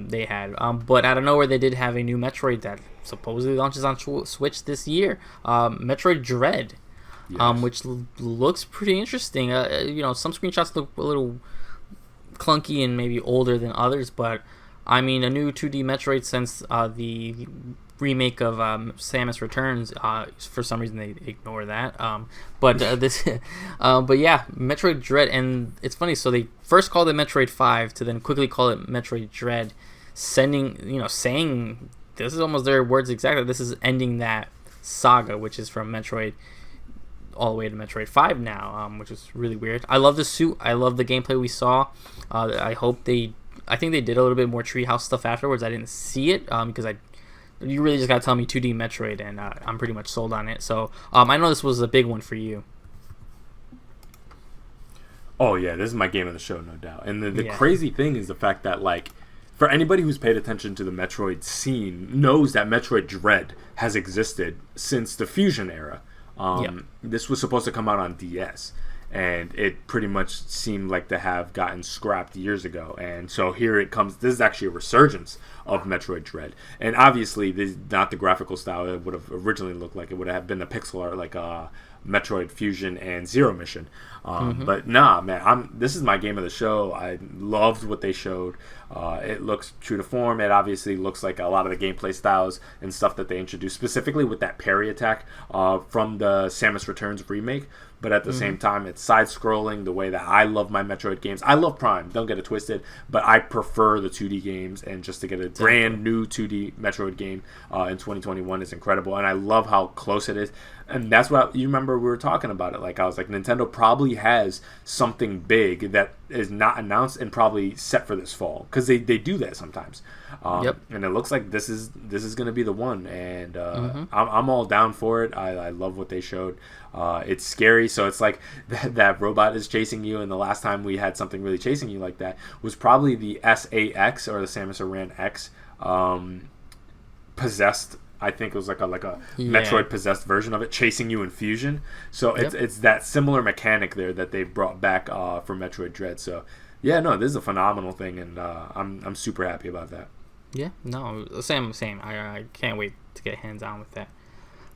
They had, but out of nowhere they did have a new Metroid that supposedly launches on Switch this year. Metroid Dread, which looks pretty interesting. Some screenshots look a little clunky and maybe older than others, but I mean, a new 2D Metroid since the remake of Samus Returns. For some reason, they ignore that. But Metroid Dread, and it's funny. So they first called it Metroid 5 to then quickly call it Metroid Dread, saying this is almost their words exactly. This is ending that saga, which is from Metroid all the way to Metroid 5 now, which is really weird. I love the suit. I love the gameplay we saw. I think they did a little bit more Treehouse stuff afterwards. I didn't see it because you really just got to tell me 2D Metroid, and I'm pretty much sold on it. So I know this was a big one for you. Oh, yeah, this is my game of the show, no doubt. And the crazy thing is the fact that, like, for anybody who's paid attention to the Metroid scene knows that Metroid Dread has existed since the Fusion era. This was supposed to come out on DS. and it pretty much seemed like to have gotten scrapped years ago. And so here it comes. This is actually a resurgence of Metroid Dread, and obviously this is not the graphical style it would have originally looked like. It would have been a pixel art like Metroid Fusion and Zero Mission. But nah, man, this is my game of the show. I loved what they showed. It looks true to form. It obviously looks like a lot of the gameplay styles and stuff that they introduced, specifically with that parry attack from the Samus Returns remake. But at the same time, it's side-scrolling the way that I love my Metroid games. I love Prime, don't get it twisted, but I prefer the 2D games, and just to get a brand new 2D Metroid game in 2021 is incredible, and I love how close it is. And that's what you remember we were talking about it. Like I was like, Nintendo probably has something big that is not announced and probably set for this fall, because they do that sometimes. And it looks like this is going to be the one, and I'm all down for it. I love what they showed. It's scary, so it's like that robot is chasing you, and the last time we had something really chasing you like that was probably the SAX, or the Samus Aran X, possessed. I think it was like a Metroid possessed version of it chasing you in Fusion. So it's that similar mechanic there that they brought back for Metroid Dread. So yeah, no, this is a phenomenal thing, and I'm super happy about that. Yeah, no, same. I can't wait to get hands on with that.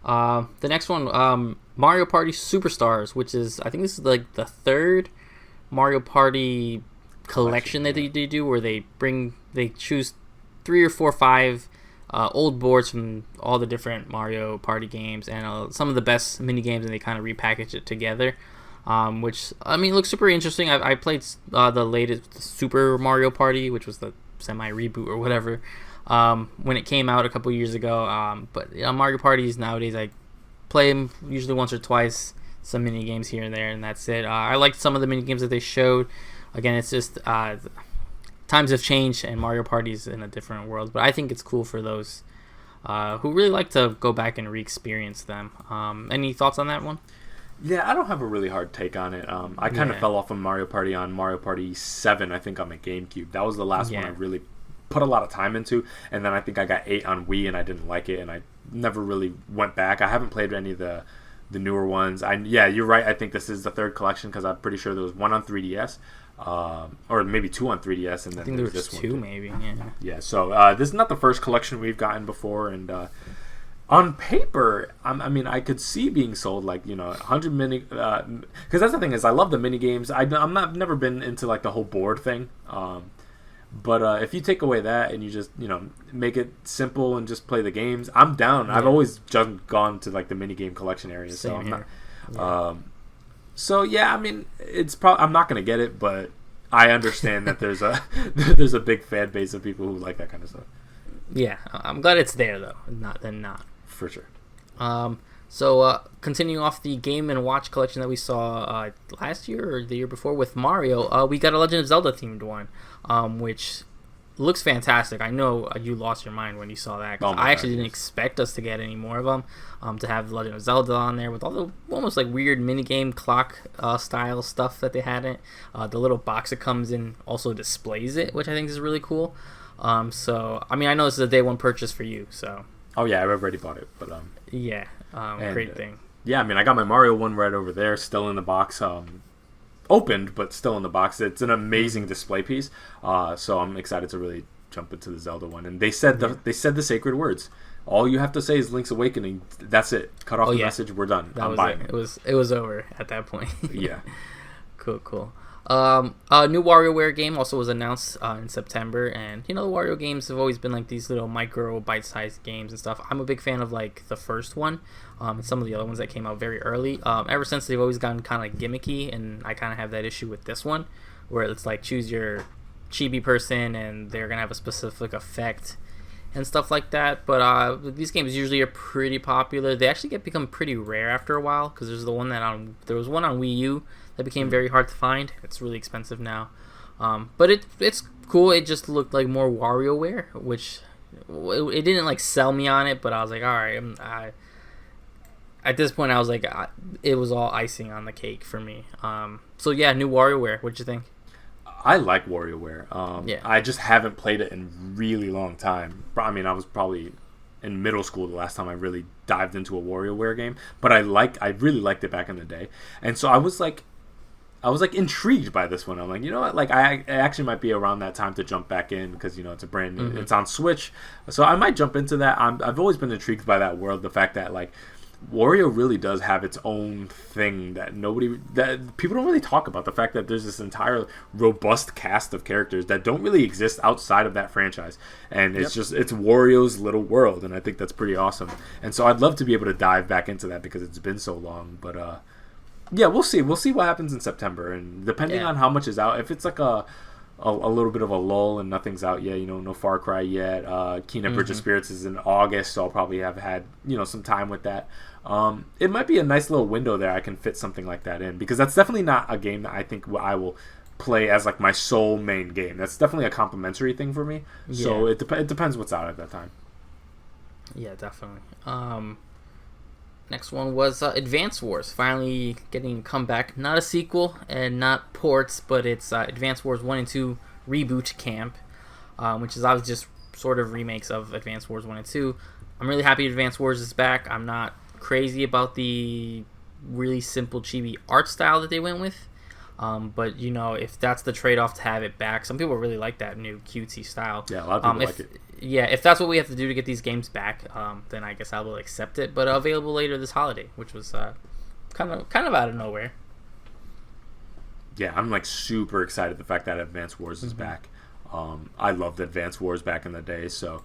The next one, Mario Party Superstars, which is, I think this is like the third Mario Party collection that they do, where they choose 3 or 4 or 5 old boards from all the different Mario Party games, and some of the best mini games, and they kind of repackage it together, which, I mean, looks super interesting. I played the latest Super Mario Party, which was the semi-reboot or whatever, when it came out a couple years ago, but Mario Parties nowadays, I play them usually once or twice, some mini games here and there, and that's it. I liked some of the mini games that they showed. Again, it's just times have changed, and Mario Party's in a different world, but I think it's cool for those who really like to go back and re-experience them. Any thoughts on that one? Yeah, I don't have a really hard take on it. I kind of fell off of Mario Party on Mario Party 7, I think, on my GameCube. That was the last one I really put a lot of time into, and then I think I got 8 on Wii, and I didn't like it, and I never really went back. I haven't played any of the newer ones. Yeah, you're right. I think this is the third collection, because I'm pretty sure there was one on 3DS, or maybe 2 on 3DS, and then I think there was this 2 one maybe. Yeah. So this is not the first collection we've gotten before, and on paper, I mean, I could see being sold like 100 mini, because that's the thing is I love the mini games. I've never been into like the whole board thing, but if you take away that and you just make it simple and just play the games, I'm down. I've always just gone to like the mini game collection area, so I'm not. So yeah, I mean, it's probably I'm not gonna get it, but I understand that there's a big fan base of people who like that kind of stuff. Yeah, I'm glad it's there though, not. For sure. So continuing off the Game and Watch collection that we saw last year or the year before with Mario, we got a Legend of Zelda themed one, which looks fantastic. I know you lost your mind when you saw that. I actually didn't expect us to get any more of them. To have Legend of Zelda on there with all the almost like weird minigame clock style stuff that they had in it. The little box that comes in also displays it, which I think is really cool. So I mean, I know this is a day one purchase for you, so. Oh yeah, I've already bought it, but great thing. Yeah, I mean, I got my Mario one right over there, still in the box, opened but still in the box. It's an amazing display piece, so I'm excited to really jump into the Zelda one. And they said the sacred words. All you have to say is Link's Awakening. That's it. Cut off the message. We're done. I'm buying it. It was over at that point. Yeah. Cool. A new WarioWare game also was announced in September, and the Wario games have always been like these little micro bite-sized games and stuff. I'm a big fan of like the first one, and some of the other ones that came out very early. Ever since they've always gotten kind of like gimmicky, and I kind of have that issue with this one, where it's like choose your chibi person, and they're gonna have a specific effect and stuff like that. But these games usually are pretty popular. They actually become pretty rare after a while, because there was one on Wii U that became very hard to find. It's really expensive now, but it's cool. It just looked like more WarioWare, which it didn't like sell me on it, but I was like, all right. At this point, I was like, it was all icing on the cake for me. So yeah, new WarioWare. What'd you think? I like WarioWare. I just haven't played it in a really long time. I mean, I was probably in middle school the last time I really dived into a WarioWare game, but I really liked it back in the day. And so I was like, I was like intrigued by this one. I'm like, you know what? Like I actually might be around that time to jump back in because it's a brand new. It's on Switch, so I might jump into that. I've always been intrigued by that world. The fact that like Wario really does have its own thing that people don't really talk about. The fact that there's this entire robust cast of characters that don't really exist outside of that franchise, and it's it's Wario's little world, and I think that's pretty awesome. And so I'd love to be able to dive back into that because it's been so long. But yeah, we'll see. We'll see what happens in September, and depending on how much is out, if it's like a little bit of a lull and nothing's out yet, no Far Cry yet. Kena Bridge of Spirits is in August, so I'll probably have had some time with that. It might be a nice little window there. I can fit something like that in because that's definitely not a game that I think I will play as like my sole main game. That's definitely a complimentary thing for me. Yeah. So it depends what's out at that time. Yeah, definitely. Next one was Advance Wars, finally getting a comeback. Not a sequel and not ports, but it's Advance Wars 1 and 2 Reboot Camp, which is obviously just sort of remakes of Advance Wars 1 and 2. I'm really happy Advance Wars is back. I'm not crazy about the really simple chibi art style that they went with. But if that's the trade-off to have it back, some people really like that new cutesy style. Yeah, a lot of people like it. Yeah, if that's what we have to do to get these games back, then I guess I will accept it. But available later this holiday, which was kind of out of nowhere. Yeah, I'm like super excited the fact that Advance Wars is back. I loved Advance Wars back in the day, so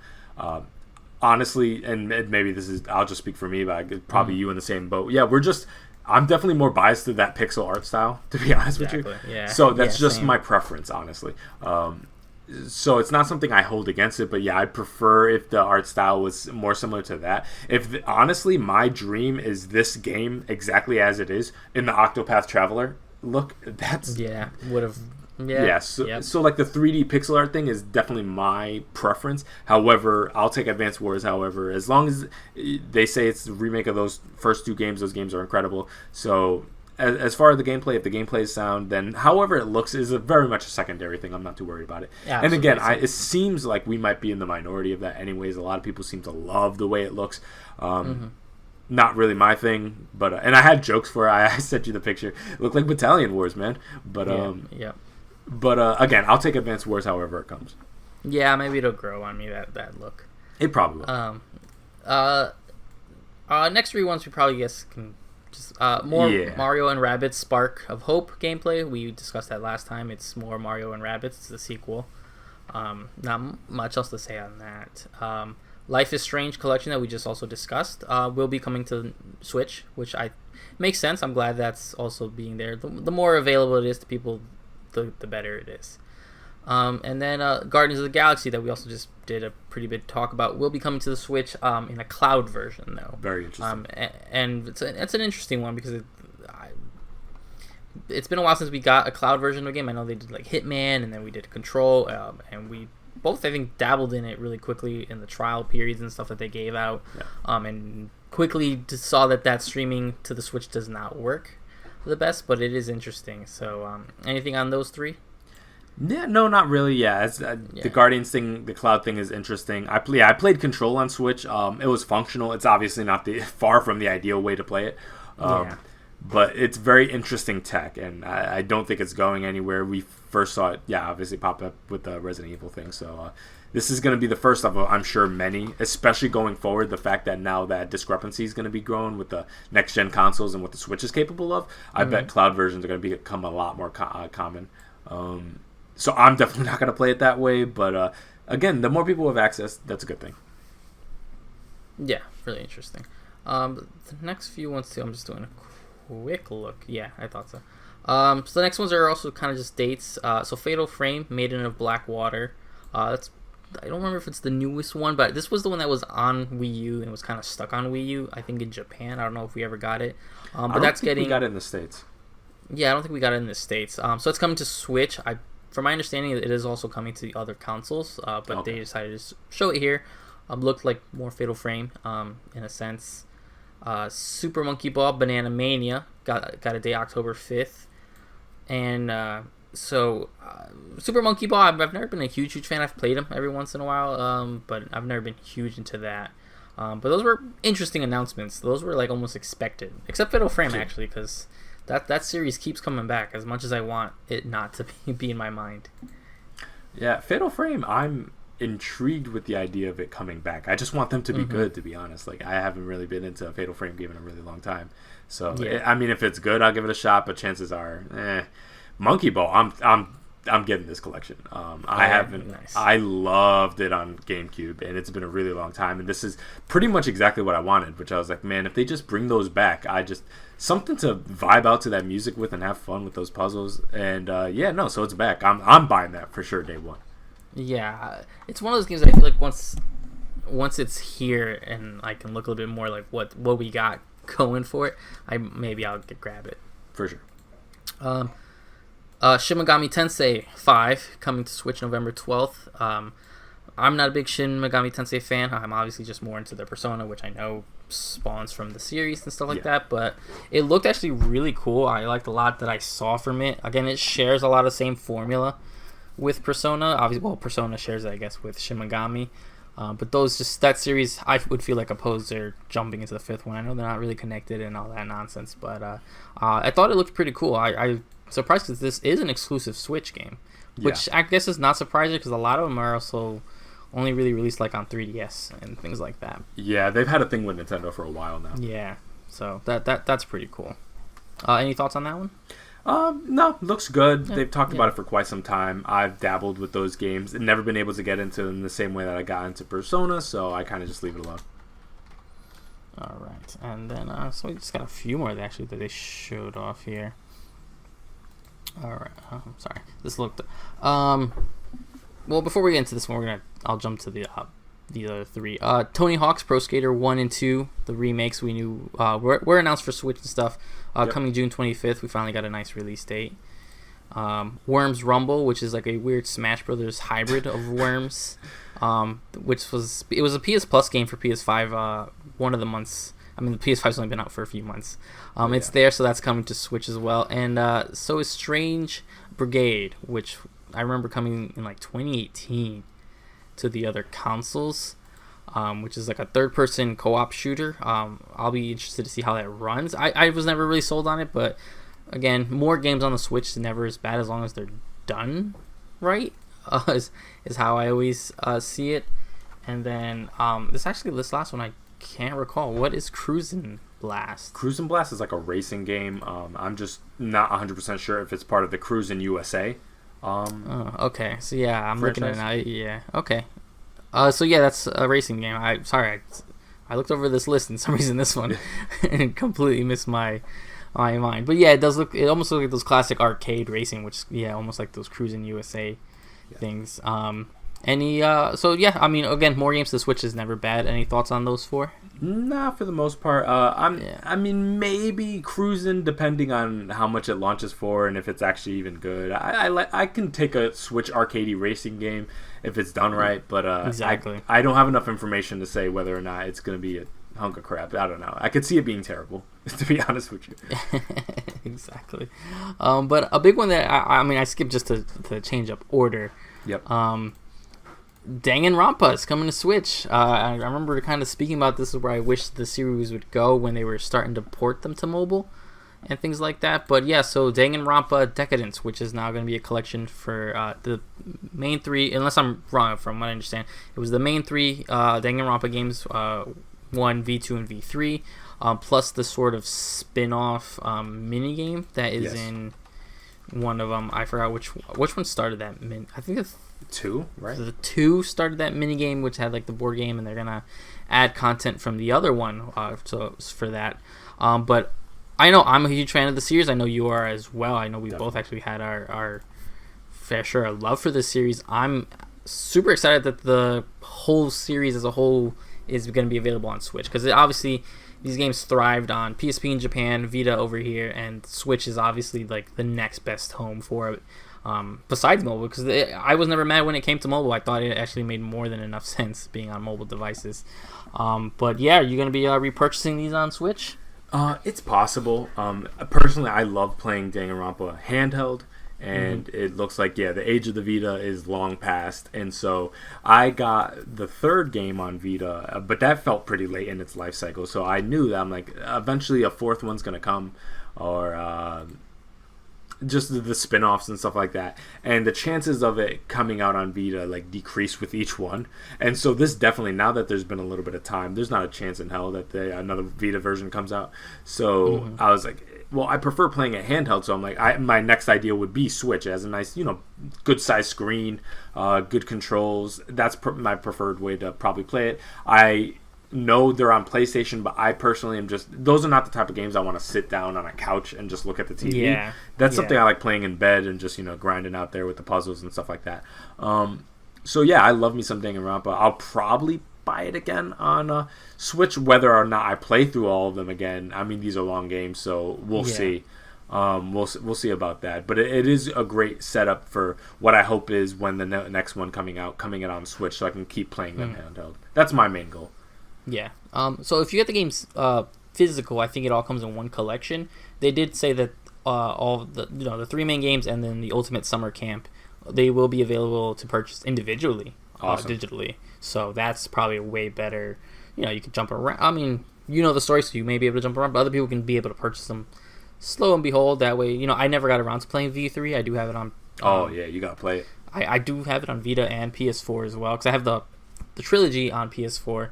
honestly, and maybe I'll just speak for me, but probably you in the same boat. Yeah, I'm definitely more biased to that pixel art style, to be honest with you. Yeah. So that's just my preference, honestly. So it's not something I hold against it, but yeah, I'd prefer if the art style was more similar to that. Honestly, my dream is this game exactly as it is in the Octopath Traveler look. So like the 3D pixel art thing is definitely my preference. However, I'll take Advance Wars. However, as long as they say it's the remake of those first two games, those games are incredible. So as far as the gameplay, if the gameplay is sound, then however it looks is very much a secondary thing. I'm not too worried about it. Yeah, and again, it seems like we might be in the minority of that anyways. A lot of people seem to love the way it looks. Not really my thing, but and I had jokes for it. I sent you the picture. It looked like Battalion Wars, man. But But again, I'll take Advance Wars however it comes. Yeah, maybe it'll grow on me, that look. It probably will. Next three ones we probably guess can just more Mario and Rabbids Spark of Hope gameplay. We discussed that last time. It's more Mario and Rabbids. It's the sequel. Not much else to say on that. Life is Strange collection that we just also discussed will be coming to Switch, which makes sense. I'm glad that's also being there. The more available it is to people, the better it is. And then Guardians of the Galaxy that we also just did a pretty big talk about will be coming to the Switch in a cloud version though. Very interesting. And it's an interesting one because it's been a while since we got a cloud version of a game. I know they did like Hitman and then we did Control and we both I think dabbled in it really quickly in the trial periods and stuff that they gave out. And quickly just saw that streaming to the Switch does not work the best, but it is interesting. So anything on those three? Yeah, no, not really. Yeah, the Guardians thing, the cloud thing is interesting. I played Control on Switch. It was functional. It's obviously not far from the ideal way to play it. But it's very interesting tech, and I don't think it's going anywhere. We first saw it, obviously pop up with the Resident Evil thing. So this is going to be the first of, I'm sure, many, especially going forward. The fact that now that discrepancy is going to be growing with the next-gen consoles and what the Switch is capable of, I bet cloud versions are going to become a lot more common. So I'm definitely not going to play it that way. But again, the more people have access, that's a good thing. Yeah, really interesting. The next few ones, too, I'm just doing a quick look. Yeah, I thought so. So the next ones are also kind of just dates. So Fatal Frame, Maiden of Black Water. I don't remember if it's the newest one, but this was the one that was on Wii U and was kind of stuck on Wii U. I think in Japan. I don't know if we ever got it. But we got it in the States. Yeah, I don't think we got it in the States. So it's coming to Switch. From my understanding, it is also coming to the other consoles. But they decided to show it here. Looked like more Fatal Frame in a sense. Super Monkey Ball Banana Mania got a day October 5th, and Super Monkey Ball I've never been a huge fan. I've played them every once in a while, but I've never been huge into that. But those were interesting announcements. Those were like almost expected, except Fatal Frame actually, because that series keeps coming back as much as I want it not to be in my mind. Yeah, Fatal Frame, I'm intrigued with the idea of it coming back. I just want them to be good, to be honest. Like, I haven't really been into a Fatal Frame game in a really long time. So, I mean, if it's good, I'll give it a shot, but chances are, Monkey Ball, I'm getting this collection. I haven't. Nice. I loved it on GameCube, and it's been a really long time. And this is pretty much exactly what I wanted. Which I was like, man, if they just bring those back, something to vibe out to that music with and have fun with those puzzles. And so it's back. I'm buying that for sure day one. Yeah, it's one of those games I feel like once it's here and I can look a little bit more like what we got going for it, I'll grab it for sure. Shin Megami Tensei 5 coming to Switch November 12th. I'm not a big Shin Megami Tensei fan. I'm obviously just more into the Persona, which I know spawns from the series and stuff like that. But it looked actually really cool. I liked a lot that I saw from it. Again, it shares a lot of the same formula with Persona. Obviously, well, Persona shares it, I guess, with Shin Megami. But that series, I would feel like opposed they're jumping into the fifth one. I know they're not really connected and all that nonsense, but I thought it looked pretty cool. I surprised because this is an exclusive Switch game, which I guess is not surprising because a lot of them are also only really released like on 3DS and things like that. Yeah, they've had a thing with Nintendo for a while now. Yeah, so that's pretty cool. Any thoughts on that one? No, looks good. They've talked about it for quite some time. I've dabbled with those games and never been able to get into them the same way that I got into Persona, so I kind of just leave it alone. All right, and then so we just got a few more that they showed off here. All right, I'm sorry. This looked. Well, before we get into this one, I'll jump to the other three. Tony Hawk's Pro Skater 1 and 2, the remakes we knew were announced for Switch and stuff. Coming June 25th, we finally got a nice release date. Worms Rumble, which is like a weird Smash Brothers hybrid of Worms, which was a PS Plus game for PS5. One of the months. I mean, the PS5's only been out for a few months. It's there, so that's coming to Switch as well. And so is Strange Brigade, which I remember coming in like 2018 to the other consoles, which is like a third-person co-op shooter. I'll be interested to see how that runs. I was never really sold on it, but again, more games on the Switch is never as bad as long as they're done right, is how I always see it. And then this last one I can't recall. What is Cruisin' Blast? Cruisin' Blast is like a racing game. I'm just not 100% sure if it's part of the Cruisin' USA. Okay. So yeah, I'm franchise. looking at it now. Yeah. Okay. So yeah, that's a racing game. I looked over this list and for some reason this one completely missed my mind. But yeah, it does look. It almost looks like those classic arcade racing, which almost like those Cruisin' USA things. So yeah, I mean, again, more games to Switch is never bad. Any thoughts on those four? Nah, for the most part. I mean, maybe Cruisin', depending on how much it launches for and if it's actually even good. I can take a Switch arcadey racing game if it's done right, but exactly. I don't have enough information to say whether or not it's going to be a hunk of crap. I don't know. I could see it being terrible, to be honest with you. Exactly. But a big one that I skipped just to change up order. Yep. Danganronpa is coming to Switch. I remember kind of speaking about this is where I wish the series would go when they were starting to port them to mobile and things like that. But yeah, so Danganronpa Decadence, which is now going to be a collection for the main three, unless I'm wrong from what I understand. It was the main three Danganronpa games, 1, V2, and V3, plus the sort of spin-off minigame that is in one of them. I forgot which one started that. I think it's 2, right? The 2 started that minigame, which had like the board game, and they're gonna add content from the other one. So for that, but I know I'm a huge fan of the series. I know you are as well. I know we both actually had our fair share of love for this series. I'm super excited that the whole series as a whole is going to be available on Switch, because obviously these games thrived on PSP in Japan, Vita over here, and Switch is obviously like the next best home for it. Besides mobile, because I was never mad when it came to mobile. I thought it actually made more than enough sense being on mobile devices. But yeah, are you going to be repurchasing these on Switch? It's possible. Personally, I love playing Danganronpa handheld, and it looks like, the age of the Vita is long past, and so I got the third game on Vita, but that felt pretty late in its life cycle, so I knew that I'm like, eventually a fourth one's going to come. or just the spin-offs and stuff like that, and the chances of it coming out on Vita like decrease with each one. And so this definitely, now that there's been a little bit of time, there's not a chance in hell that another Vita version comes out. So I was like, well, I prefer playing a handheld, so I'm like, my next idea would be Switch. It has a nice, good size screen, good controls. That's my preferred way to probably play it. I know they're on PlayStation, but I personally am just, those are not the type of games I want to sit down on a couch and just look at the TV. Yeah. That's something I like playing in bed and just, grinding out there with the puzzles and stuff like that. So yeah, I love me some Danganronpa. I'll probably buy it again on Switch, whether or not I play through all of them again. I mean, these are long games, so we'll see. We'll see about that. But it is a great setup for what I hope is when the next one coming it on Switch, so I can keep playing them handheld. That's my main goal. Yeah. So if you get the games physical, I think it all comes in one collection. They did say that all the three main games and then the Ultimate Summer Camp, they will be available to purchase individually, digitally. So that's probably a way better. You can jump around. I mean, the story, so you may be able to jump around, but other people can be able to purchase them. Slow and behold, that way, I never got around to playing V3. I do have it on. You gotta play it. I do have it on Vita and PS4 as well, because I have the trilogy on PS4.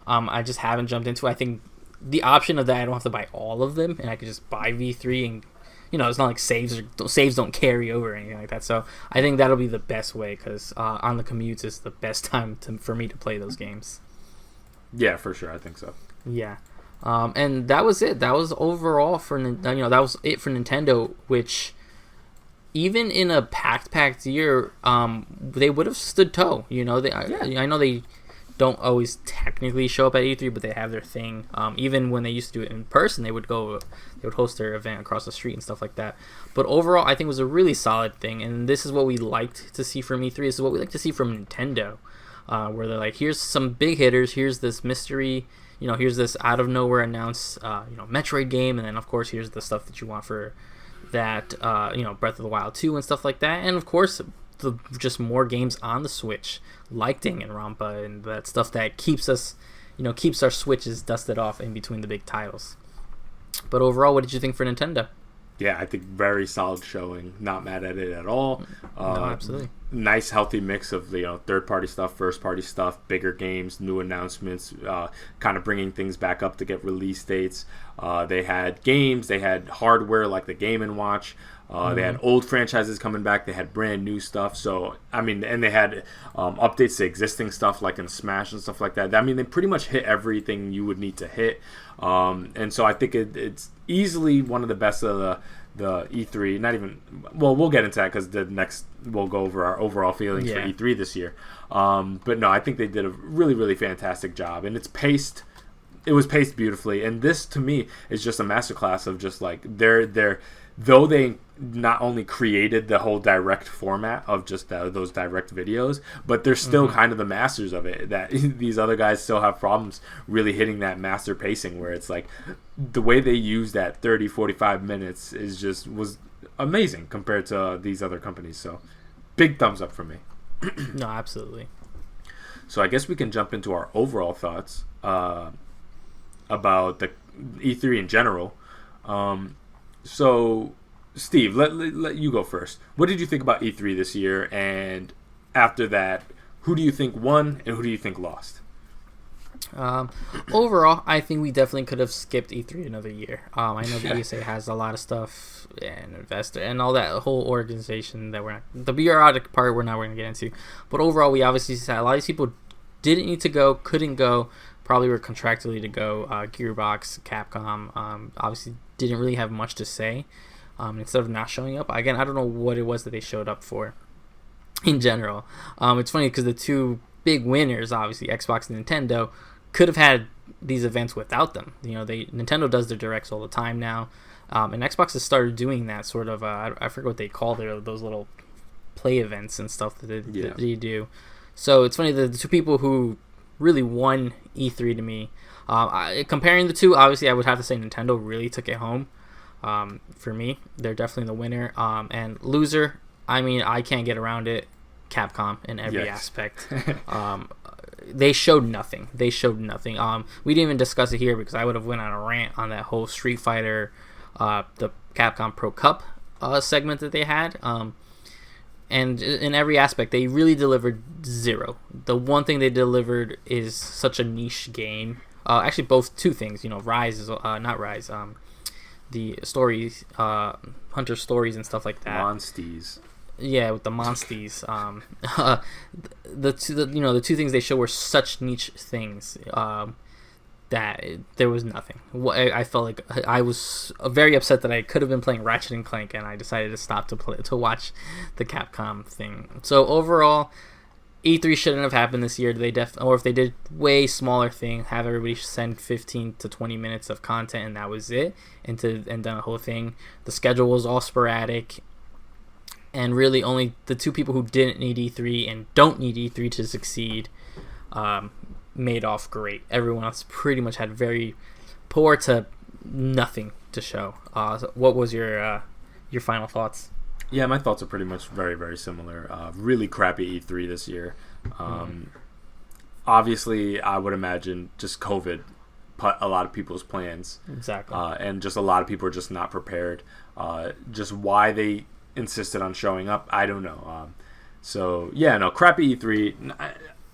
I just haven't jumped into it. I think the option of that, I don't have to buy all of them, and I could just buy V3, and it's not like saves don't carry over or anything like that. So I think that'll be the best way, because on the commutes is the best time for me to play those games. Yeah, for sure. I think so. Yeah. And that was it. That was overall for that was it for Nintendo, which even in a packed year, they would have stood toe. I know they don't always technically show up at E3, but they have their thing. Even when they used to do it in person, they would host their event across the street and stuff like that. But overall, I think it was a really solid thing, and this is what we liked to see from E3. This is what we like to see from Nintendo, where they're like, here's some big hitters, here's this mystery, here's this out of nowhere announced, Metroid game, and then of course here's the stuff that you want for that, Breath of the Wild 2 and stuff like that, and of course just more games on the Switch, like Danganronpa and that stuff that keeps us, keeps our Switches dusted off in between the big titles. But overall, what did you think for Nintendo? Yeah, I think very solid showing. Not mad at it at all. No, absolutely. Nice, healthy mix of third-party stuff, first-party stuff, bigger games, new announcements, kind of bringing things back up to get release dates. They had games, they had hardware like the Game & Watch. They had old franchises coming back. They had brand new stuff. So, I mean, and they had updates to existing stuff like in Smash and stuff like that. I mean, they pretty much hit everything you would need to hit. And so I think it's easily one of the best of the E3. Not even, well, we'll get into that because the next we'll go over our overall feelings for E3 this year. But no, I think they did a really, really fantastic job. And it's paced. It was paced beautifully. And this, to me, is just a masterclass of just like though they not only created the whole direct format of just those direct videos, but they're still kind of the masters of it. That these other guys still have problems really hitting that master pacing, where it's like the way they use that 30-45 minutes was amazing compared to these other companies. So big thumbs up from me. No, absolutely. So I guess we can jump into our overall thoughts about the E3 in general. So, Steve, let you go first. What did you think about E3 this year? And after that, who do you think won and who do you think lost? Overall, I think we definitely could have skipped E3 another year. I know the ESA has a lot of stuff and investor and all that whole organization that the bureaucratic part we're not going to get into. But overall, we obviously said a lot of these people didn't need to go, couldn't go, probably were contractually to go. Gearbox, Capcom, obviously didn't really have much to say. Instead of not showing up, again, I don't know what it was that they showed up for in general. It's funny because the two big winners, obviously Xbox and Nintendo, could have had these events without them. Nintendo does their directs all the time now, and Xbox has started doing that sort of. I forget what they call those little play events and stuff that they do. So it's funny that the two people who really won E3 to me. Comparing the two, obviously I would have to say Nintendo really took it home. For me, they're definitely the winner. And loser, I mean, I can't get around it. Capcom in every aspect. They showed nothing. We didn't even discuss it here because I would have went on a rant on that whole Street Fighter the Capcom Pro Cup segment that they had. And in every aspect, they really delivered zero. The one thing they delivered is such a niche game. Actually, two things. Rise is not Rise. The stories, Hunter stories and stuff like that. Monsties. Yeah, with the Monsties. The two things they showed were such niche things that there was nothing. I felt like I was very upset that I could have been playing Ratchet and Clank, and I decided to stop to watch the Capcom thing. So overall, E3 shouldn't have happened this year. Or if they did way smaller thing, have everybody send 15 to 20 minutes of content, and that was it, and done the whole thing. The schedule was all sporadic, and really only the two people who didn't need E3 and don't need E3 to succeed made off great. Everyone else pretty much had very poor to nothing to show. So what was your final thoughts? Yeah, my thoughts are pretty much very, very similar. Really crappy E3 this year. Obviously, I would imagine just COVID put a lot of people's plans. Exactly. And just a lot of people are just not prepared. Just why they insisted on showing up, I don't know. So, yeah, no, crappy E3.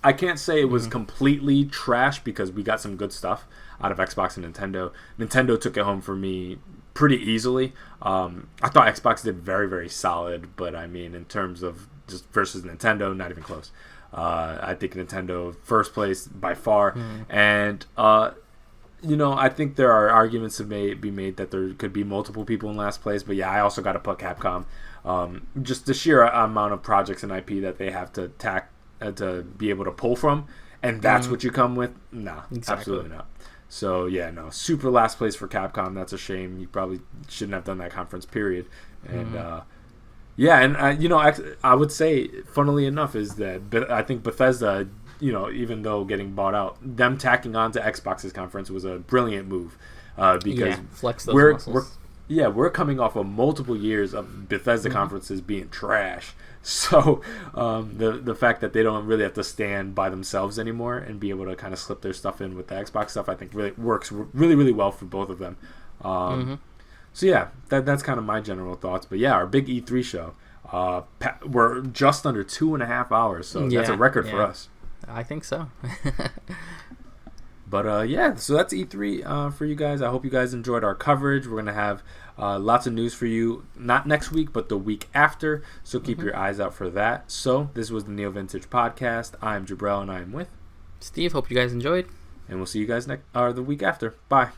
I can't say it was completely trash because we got some good stuff out of Xbox and Nintendo. Nintendo took it home for me pretty easily. I thought Xbox did very, very solid, but I mean, in terms of just versus Nintendo, not even close. I think Nintendo first place by far, and I think there are arguments to be made that there could be multiple people in last place. But yeah, I also got to put Capcom. Just the sheer amount of projects and IP that they have to to be able to pull from, and that's what you come with. Nah, exactly. Absolutely not. So yeah, no, super last place for Capcom. That's a shame. You probably shouldn't have done that conference, period. And I would say, funnily enough, is that I think Bethesda, even though getting bought out, them tacking on to Xbox's conference was a brilliant move because flex those muscles. We're coming off of multiple years of Bethesda conferences being trash. So the fact that they don't really have to stand by themselves anymore and be able to kind of slip their stuff in with the Xbox stuff, I think really works really, really well for both of them. So yeah, that's kind of my general thoughts. But yeah, our big E3 show, we're just under 2.5 hours, so that's a record for us. I think so. But so that's E3 for you guys. I hope you guys enjoyed our coverage. We're going to have lots of news for you, not next week, but the week after. So keep your eyes out for that. So this was the NeoVintage podcast. I'm Jabrell, and I am with Steve. Hope you guys enjoyed. And we'll see you guys the week after. Bye.